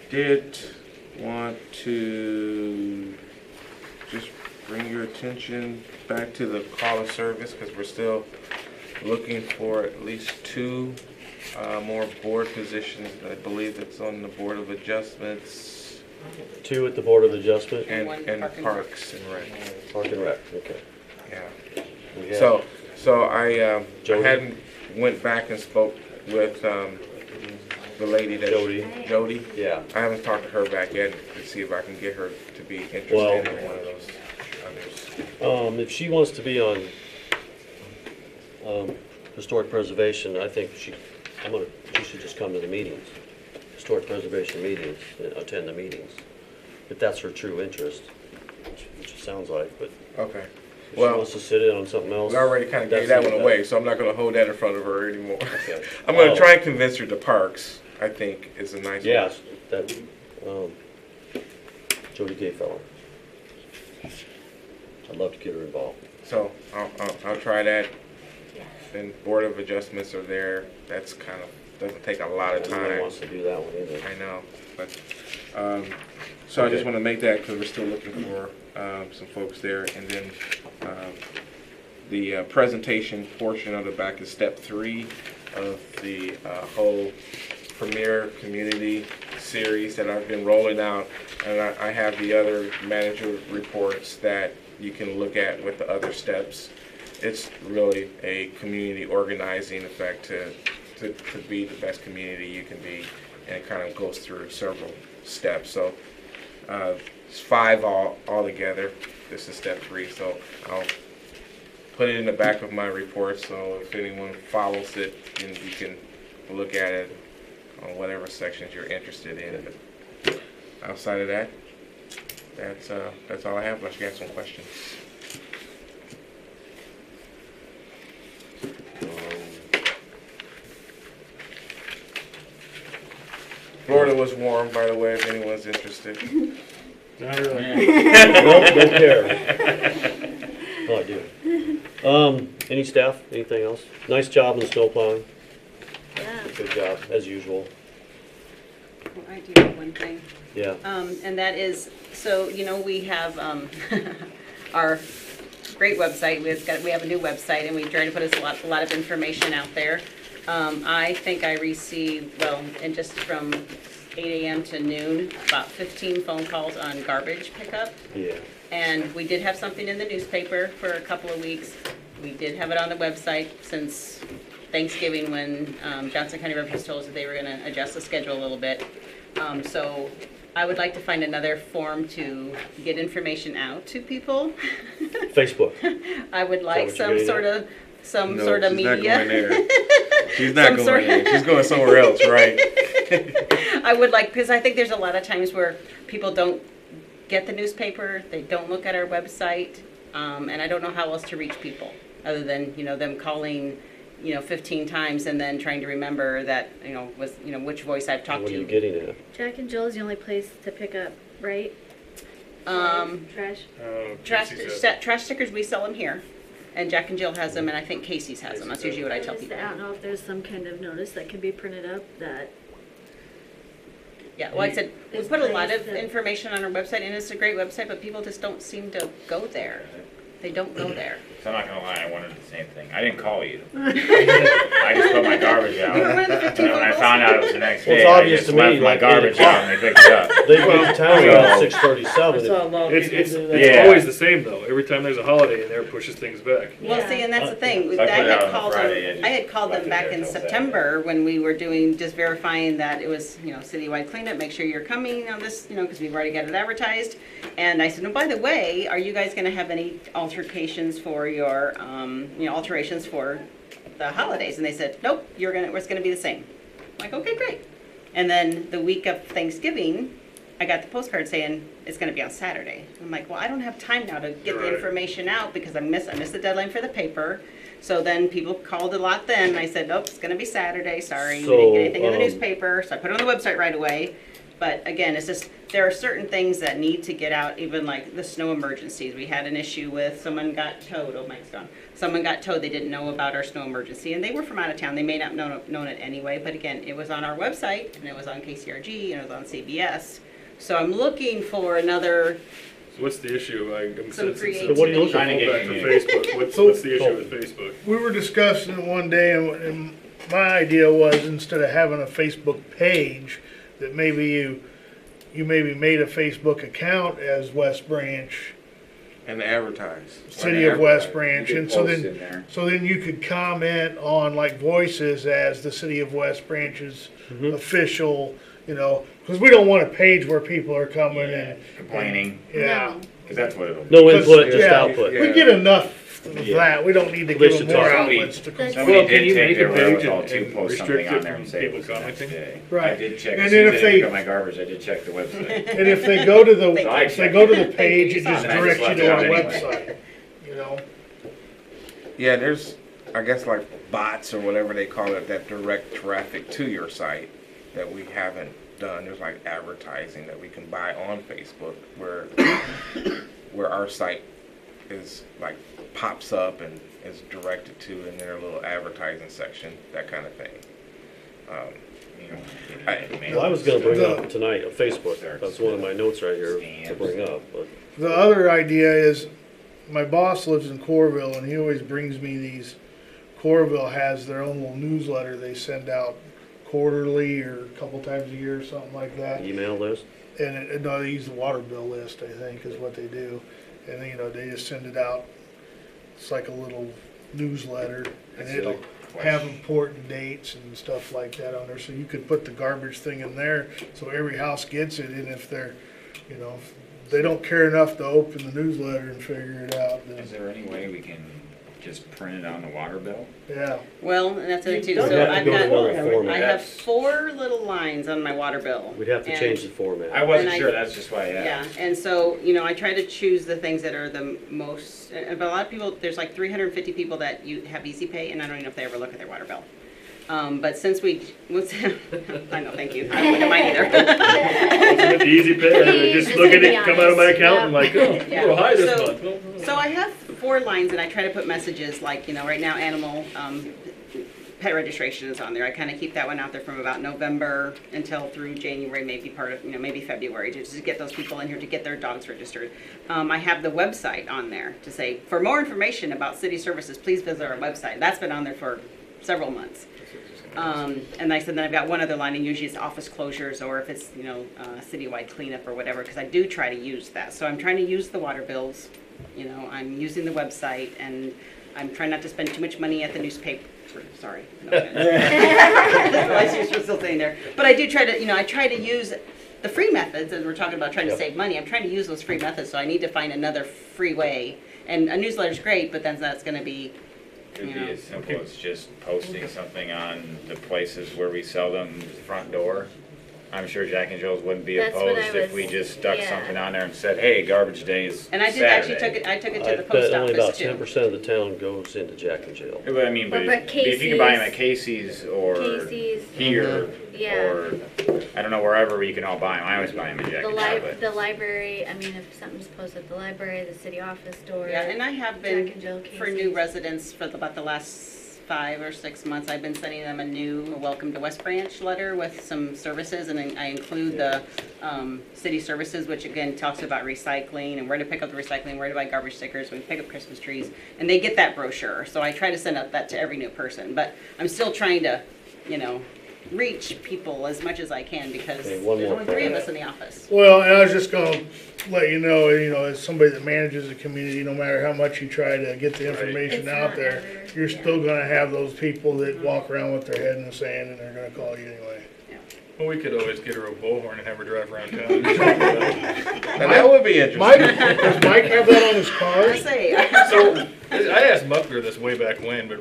did want to just bring your attention back to the call of service, because we're still looking for at least 2 more board positions. I believe it's on the Board of Adjustments 2 at the Board of Adjustment, And one and Park and Parks and Rec. Park and Rec, okay. Yeah. We have- So I Jody? hadn't went back and spoke with the lady that Jody. Yeah, I haven't talked to her back yet to see if I can get her to be interested Well- in one of those others. if she wants to be on historic preservation, I think she should just come to the meetings, historic preservation meetings, attend the meetings, if that's her true interest, which it sounds like, but Okay. if she Well, wants to sit in on something else. we already kind of gave that's that one it. away, so I'm not going to hold that in front of her anymore. Okay. I'm going Oh. to try and convince her to Parks. I think is a nice Yeah, one. that, Jody Gay fellow. I'd love to get her involved. So I'll try that. Then Board of Adjustments are there. That's kind of doesn't take a lot of Nobody time. wants to do that one either. I know, but, so I just Okay. want to make that because we're still looking for some folks there. And then the presentation portion of the back is step 3 of the whole Premier Community series that I've been rolling out. And I have the other manager reports that you can look at with the other steps. It's really a community organizing effect to be the best community you can be, and it kind of goes through several steps. So it's 5 all together. This is step 3, so I'll put it in the back of my report, so if anyone follows it, then you can look at it on whatever sections you're interested in. But outside of that, that's all I have, unless you have some questions. Florida was warm, by the way, if anyone's interested. Not really. Well, don't care. Oh, I do. Any staff, anything else? Nice job on the snow plowing. Yeah. Good job, as usual. Well, I do have one thing. Yeah. And that is, so, we have, our great website. We have a new website, and we try to put a lot of information out there. I think I received, and just from 8 a.m. to noon, about 15 phone calls on garbage pickup. Yeah. And we did have something in the newspaper for a couple of weeks. We did have it on the website since Thanksgiving, when Johnson County Refuse told us that they were gonna adjust the schedule a little bit. So I would like to find another form to get information out to people. Facebook. I would like what you're some getting at? sort No, of she's not media. going there. She's not Some going sort- there. She's going somewhere else, right? I would like, because I think there's a lot of times where people don't get the newspaper, they don't look at our website, and I don't know how else to reach people, other than, them calling, 15 times and then trying to remember that, which voice I've talked What are you to. getting at? Jack and Jill's the only place to pick up, right? Trash. Trash stickers, we sell them here, and Jack and Jill has them, and I think Casey's has them. That's usually what I tell people. I don't know if there's some kind of notice that can be printed up that. Yeah, like I said, we There's put a lot place of that- information on our website, and it's a great website, but people just don't seem to go there. They don't go there. So I'm not gonna lie, I wanted the same thing. I didn't call you. I just put my garbage out. You were one of the And then when I 15 found out it was the next Well, day, it's I obvious just to me, left my like, 8 garbage out and they picked it up. They leave town at So- 6:37. I saw a lot of It's, people it's, do that. it's Yeah. always the same though. Every time there's a holiday in there, it pushes things back. Well, see, and that's the thing. So I I put it out had on a called Friday, them, just I had called left them it back there in till September when we were doing, just verifying that it was, citywide cleanup, make sure you're coming on this, because we've already got it advertised. And I said, oh, by the way, are you guys gonna have any altercations for your, alterations for the holidays? And they said, nope, it's gonna be the same. I'm like, okay, great. And then the week of Thanksgiving, I got the postcard saying it's gonna be on Saturday. I'm like, well, I don't have time now to get the Right. information out because I missed the deadline for the paper. So then people called a lot then, and I said, nope, it's gonna be Saturday, sorry, we didn't get anything in the newspaper, so I put it on the website right away. But again, it's just, there are certain things that need to get out, even like the snow emergencies. We had an issue with someone got towed, oh, Mike's gone. Someone got towed, they didn't know about our snow emergency, and they were from out of town, they may not known it anyway, but again, it was on our website, and it was on KCRG, and it was on CBS. So I'm looking for another, So what's the issue? I'm Some sensing creativity. So what are you looking Trying to Go get back to community. Facebook. What's the issue with Facebook? We were discussing it one day, and my idea was, instead of having a Facebook page, that maybe you maybe made a Facebook account as West Branch, And advertise. City of West You Branch, could and so post then, in there. so then you could comment on like voices as the City of West Branch's official, because we don't want a page where people are coming Yeah, and. complaining, Yeah. No. because that's what it'll be. No Because- input, just yeah, output. We get enough of Yeah. that, we don't need to They give should them more tell somebody- outlets to complain. Somebody Well, can did you take make their a page wherewithal and- to and post restrict something on it there and from say it people was the next commenting? day. Right. I did check, And as then soon as if I they- pick up my garbage, I did check the website. And if they go to the, Thank you. if they go to the Thank you. page, You it saw just that. I directs just you to left our it out website, you know? Yeah, there's, I guess, like bots or whatever they call it, that direct traffic to your site that we haven't done. There's like advertising that we can buy on Facebook where our site is like pops up and is directed to in their little advertising section, that kind of thing. You know, Well, I was gonna bring up tonight on Facebook, that's one of my notes right here to bring up, but The other idea is, my boss lives in Corville, and he always brings me these, Corville has their own little newsletter they send out quarterly or a couple times a year or something like that. email list. And no, they use the water bill list, I think, is what they do. And, they just send it out. It's like a little newsletter, and That's it'll like have question. important dates and stuff like that on there. So you could put the garbage thing in there, so every house gets it. And if they're, if they don't care enough to open the newsletter and figure it out, Is then, there any way we can just print it on the water bill? yeah. well, and that's the thing too. You'd So have to I've go to got, another I format. have 4 little lines on my water bill. We'd have to And- change the format. I wasn't And I- sure, that's just why I Yeah, asked. and so, I try to choose the things that are the most, but a lot of people, there's like 350 people that you have Easy Pay, and I don't even know if they ever look at their water bill. But since I know, thank you, I don't look at mine either. It's easy pay. I just look at it, come out of my account and like, oh, Yeah. we're high this So- month. So I have 4 lines, and I try to put messages like, right now, animal pet registration is on there. I kind of keep that one out there from about November until through January, maybe part of, maybe February, just to get those people in here to get their dogs registered. I have the website on there to say, for more information about city services, please visit our website. That's been on there for several months. And like I said, then I've got one other line, and usually it's office closures, or if it's, citywide cleanup or whatever, because I do try to use that. So I'm trying to use the water bills, I'm using the website, and I'm trying not to spend too much money at the newspaper. Sorry. No, I see you're still saying there. But I do try to, I try to use the free methods, as we're talking about trying to save money. I'm trying to use those free methods, so I need to find another free way. And a newsletter's great, but then that's going to be, It'd be as simple as just posting something on the places where we sell them, the front door. I'm sure Jack and Jill's wouldn't be That's what I opposed if we was- just stuck yeah. something on there and said, hey, garbage day is and I did Saturday. actually I took it to I the bet post only about office too. 10% of the town goes into Jack and Jill. But I mean, but But if you can buy them at Casey's- Casey's or Casey's. here, Yeah. or, I don't know, wherever you can all buy them. I always buy them at Jack The and Jill, but. the library, I mean, if something's posted at the library, the city office door. Yeah, and I have Jack been and Jill, for new Casey's. residents for about the last 5 or 6 months, I've been sending them a new Welcome to West Branch letter with some services, and then I include the city services, which again talks about recycling and where to pick up the recycling, where to buy garbage stickers, when to pick up Christmas trees, and they get that brochure. So I try to send out that to every new person, but I'm still trying to, you know, reach people as much as I can because Okay, there's one more only 3 of thing. us in the office. Well, and I was just gonna let you know, as somebody that manages a community, no matter how much you try to get the information It's out not there, ever- you're yeah. still gonna have those people that walk around with their head in the sand and they're gonna call you anyway. Well, we could always get her a bullhorn and have her drive around town. And that would be interesting. Mike, does Mike have that on his I car? say, So, I asked Muckler this way back when,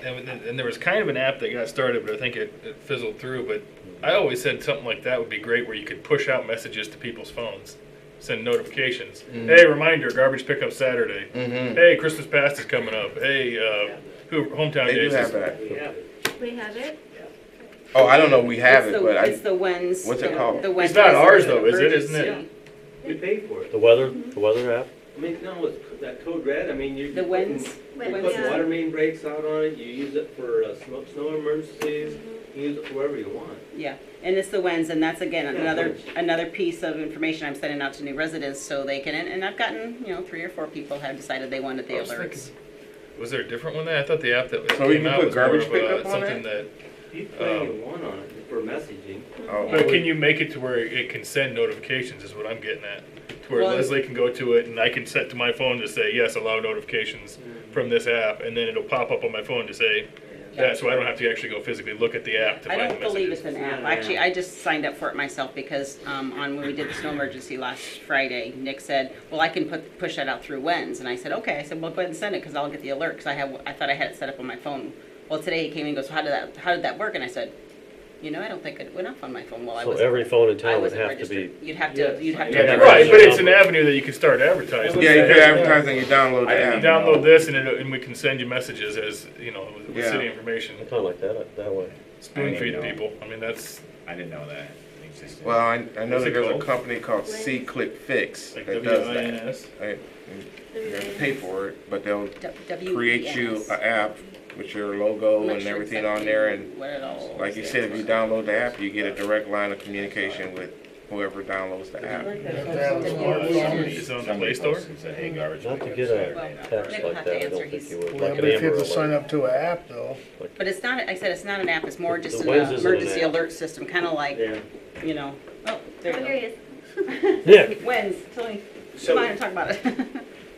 and there was kind of an app that got started, but I think it fizzled through. But I always said something like that would be great, where you could push out messages to people's phones, send notifications. Hey, reminder, garbage pickup Saturday. Hey, Christmas past is coming up. Hey, hometown They do days. have that. We have it? Oh, I don't know, we have it's it, the, but it's the Wens. what's it called? The Wens It's not ours, Resident though, is it? Isn't it? Emergency. We pay for it. The weather app? I mean, no, it's that code red, I mean, you're The Wens. putting Yeah. water main breaks out on it, you use it for snow emergencies, you use it for wherever you want. Yeah, and it's the Wens, and that's again Yeah, Wens. another piece of information I'm sending out to new residents so they can. And I've gotten 3 or 4 people have decided they wanted the I was alerts. Was there a different one there? I thought the app that So you came can out put was more garbage of pickup on something it? that. You put anything you want on it for messaging. Oh, But can you make it to where it can send notifications? Is what I'm getting at. To where Well- Leslie can go to it and I can set to my phone to say yes, allow notifications from this app, and then it'll pop up on my phone to say that, so I don't have to actually go physically look at the app to I find the don't believe messages. it's an app. Actually, I just signed up for it myself because on when we did the snow emergency last Friday, Nick said, "Well, I can push that out through Wens," and I said, "Okay." I said, "Well, go ahead and send it because I'll get the alert because I thought I had it set up on my phone." Well, today he came and goes, "How did that work?" And I said, I don't think it went off on my phone while I So was. every phone in I town would wasn't have to registered. be, You'd have to. Yeah, Right, but it's an avenue that you can start advertising. Yeah, you can advertise and you download the You app. download this and we can send you messages as, with Yeah. city information. I kinda like that way. Spoon feed I didn't know. people. I mean, that's I didn't know that existed. Well, I know What's that it there's a called? company called C-Click Fix like that does that. WINS. Right? You have to pay for it, but they'll WENS. create you an app with your logo I'm not and sure everything on there, and what it all like you stands said, if you for. download the app, you get a direct line of communication with whoever downloads the app. It's on the Play Somebody Store. posted, said, hey, garbage Not to pickup get Saturday. a Nick text will like have to that, I answer. don't think He's- you would. Yeah, Like but an if you have Amber to sign Alert. up to an app though. But it's not. I said it's not an app. It's more just The an Wens isn't an emergency app. alert system, kind of like Oh, there Oh, you here he go. is. Yeah. Wens, tell me. So- Come on and talk about it.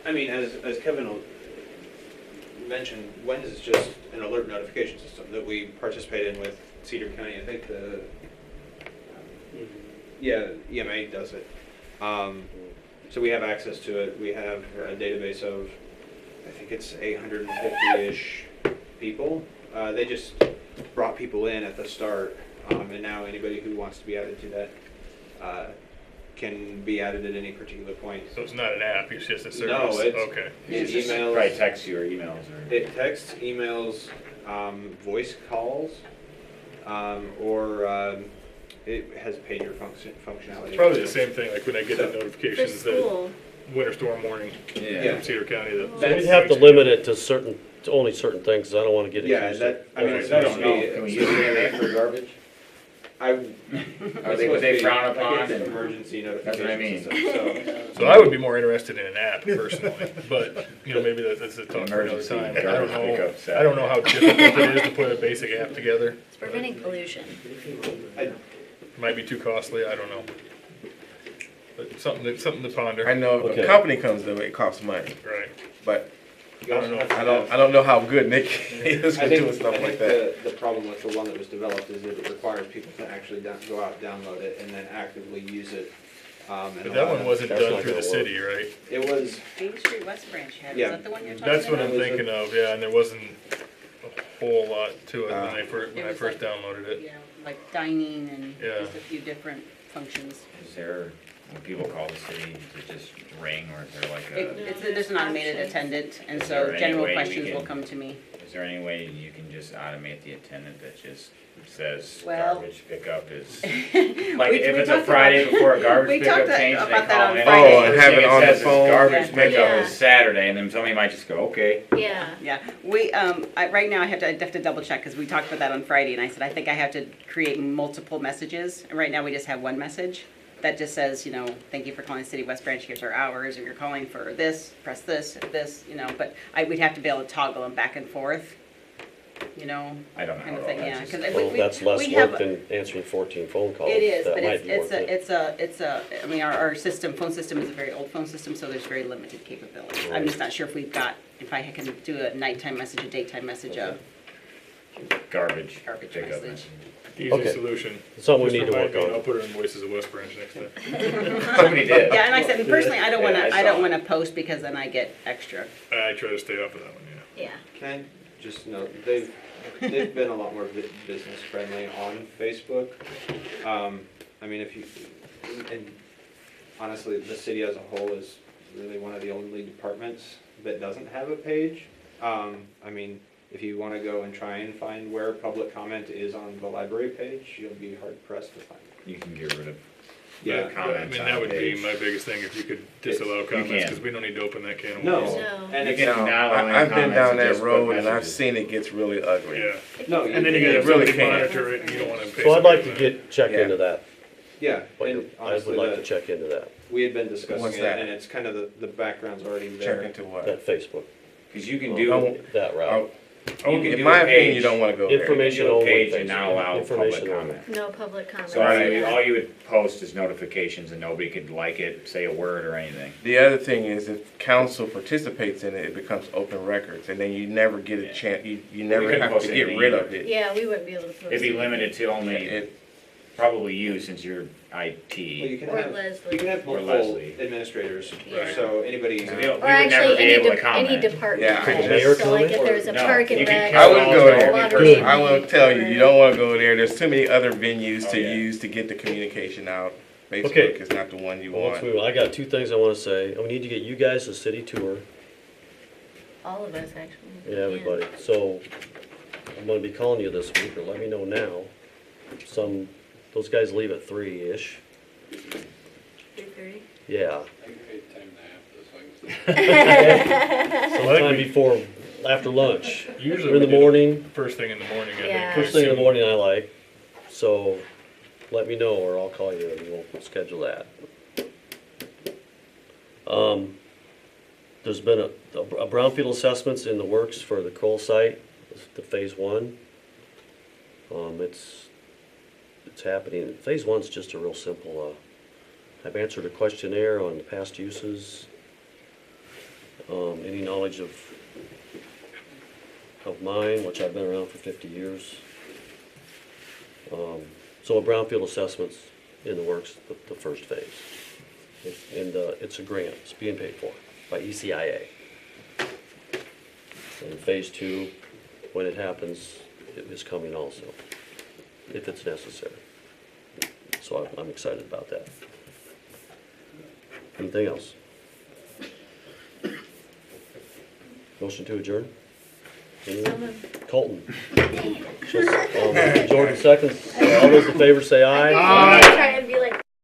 I mean, as Kevin mentioned, WENS is just an alert notification system that we participate in with Cedar County. I think EMA does it. So we have access to it. We have a database of, I think it's 850-ish people. They just brought people in at the start, and now anybody who wants to be added to that can be added at any particular point. So it's not an app, it's just a service? No, it's Okay. it It's emails. Probably text you or emails or. It texts, emails, voice calls, or it has pager functionality. It's probably the same thing, like when I get the For notifications that school, winter storm warning Yeah. from Cedar County. That's- We'd have to limit it to only certain things, 'cause I don't wanna get Yeah, accused that, I of. mean, it's I not don't know. Can we use EMA for garbage? I. Are they, would they frown upon an and? emergency That's what I mean. notification system, So I would be more interested in an app personally, but, maybe that's a talk for another Emergency time. I garbage don't know, pickup I don't know how difficult it is to put a basic app together. it's preventing pollution. I, Might be too costly, I don't know. But something to ponder. I know if Okay. a company comes to it, it costs money, Right. but you also have to I don't know how good Nick is I with think, doing stuff I like think that. the problem with the one that was developed is that it requires people to actually go out, download it, and then actively use it. And But that allow one them- wasn't That's done not through the gonna city, right? It was, Main Street West Branch had. Yeah. Is that the one you're talking That's what about? I'm thinking of, yeah, and there wasn't a whole lot to it when I It first was like- downloaded it. Yeah, like dining and Yeah. just a few different functions. Is there when people call the city, does it just ring, or is there like There's an automated attendant, and Is so there any general way we questions will can- come to me. is there any way you can just automate the attendant that just says Well- garbage pickup is, We- like if we it's a talked Friday about- before a garbage we pickup talked change, and they about that call on in. Friday. Oh, and have it on the Says it's phone. garbage Yeah. pickup Yeah. is Saturday, and then somebody might just go, okay. Yeah. Yeah, we, right now I have to double check, because we talked about that on Friday, and I said, I think I have to create multiple messages. And right now, we just have one message that just says, thank you for calling City of West Branch, here's our hours, or you're calling for this, press this, but we'd have to be able to toggle them back and forth, I don't know. kind of thing, yeah. 'Cause Well, that's less work than answering 14 phone calls. It is, That but might be worth it. I mean, our phone system is a very old phone system, so there's very limited capability. I'm Right. just not sure if I can do a nighttime message, a daytime message, a Garbage garbage pickup. message. The Okay. easy solution. Something we Just need to remind work me, on. I'll put it in Voices of West Branch next time. Somebody did. Yeah, and I said, personally, I don't Yeah, wanna, I I don't saw wanna post, because then I get extra. I try to stay off of that one, yeah. Yeah. Can I just note, they've been a lot more business friendly on Facebook. I mean, and honestly, the city as a whole is really one of the only departments that doesn't have a page. I mean, if you want to go and try and find where public comment is on the library page, you'll be hard pressed to find it. You can get rid of Yeah, the comments I mean, on that the would be page. my biggest thing, if you could disallow comments, can. because we don't need to open that can of No, worms. No. and You it's, can not allow any I've been comments down and that just put road and I've messages. seen it gets really ugly. Yeah, no, and then you it gotta really really can. monitor it, and you don't wanna pay So I'd like to somebody check Yeah. into that. yeah, But and I would honestly, like to check into that, we had been discussing What's it, that? and it's kind of the background's already Check there. into what? that Facebook, Cause you can Oh, do, that route. you can In do my a opinion, you page. don't wanna go there. Information You can do a only. page and not allow Information public only. comment. No public comments. So all yeah. you would post is notifications, and nobody could like it, say a word or anything. The other thing is if council participates in it, it becomes open records and then you never get a chance, you never couldn't have post to get anything rid either. of it. Yeah, we wouldn't be able to post. It'd be limited to only It- probably you, since you're Well, IT. you can Or have, Leslie. you can have Or multiple Leslie. administrators, Yeah. so anybody. So we would Or never actually, be any, able to any comment. department. Yeah, I head. Mayor So like if comment? there's a No, park you and can rec. kill I wouldn't go or there. water Good. I will main, tell you, or- you don't wanna go there. There's too many other venues Oh, to yeah. use to get the communication out. Okay. Facebook is not the one you Well, let's want. move on. I got two things I want to say. We need to get you guys a city tour. All of us, actually. Yeah, everybody. So I'm gonna be calling you this week, or let me know now. Those guys leave at 3-ish. 3:30. Yeah. I can pay time and a half this way. Sometime before, after lunch. Usually Or in we the do it morning. First thing in the morning, I think. Yeah. First thing in the morning I like. So let me know, or I'll call you and we'll schedule that. There's been a brownfield assessments in the works for the Kroll site, the phase 1. It's happening. Phase 1's just a real simple, I've answered a questionnaire on the past uses, any knowledge of mine, which I've been around for 50 years. So a brownfield assessment's in the works, the first phase. And it's a grant, it's being paid for by ECIA. And phase 2, when it happens, it is coming also, if it's necessary. So I'm excited about that. Anything else? Motion to adjourn? Anyone? Colton? Jordan seconds. All those in favor say aye. Aye.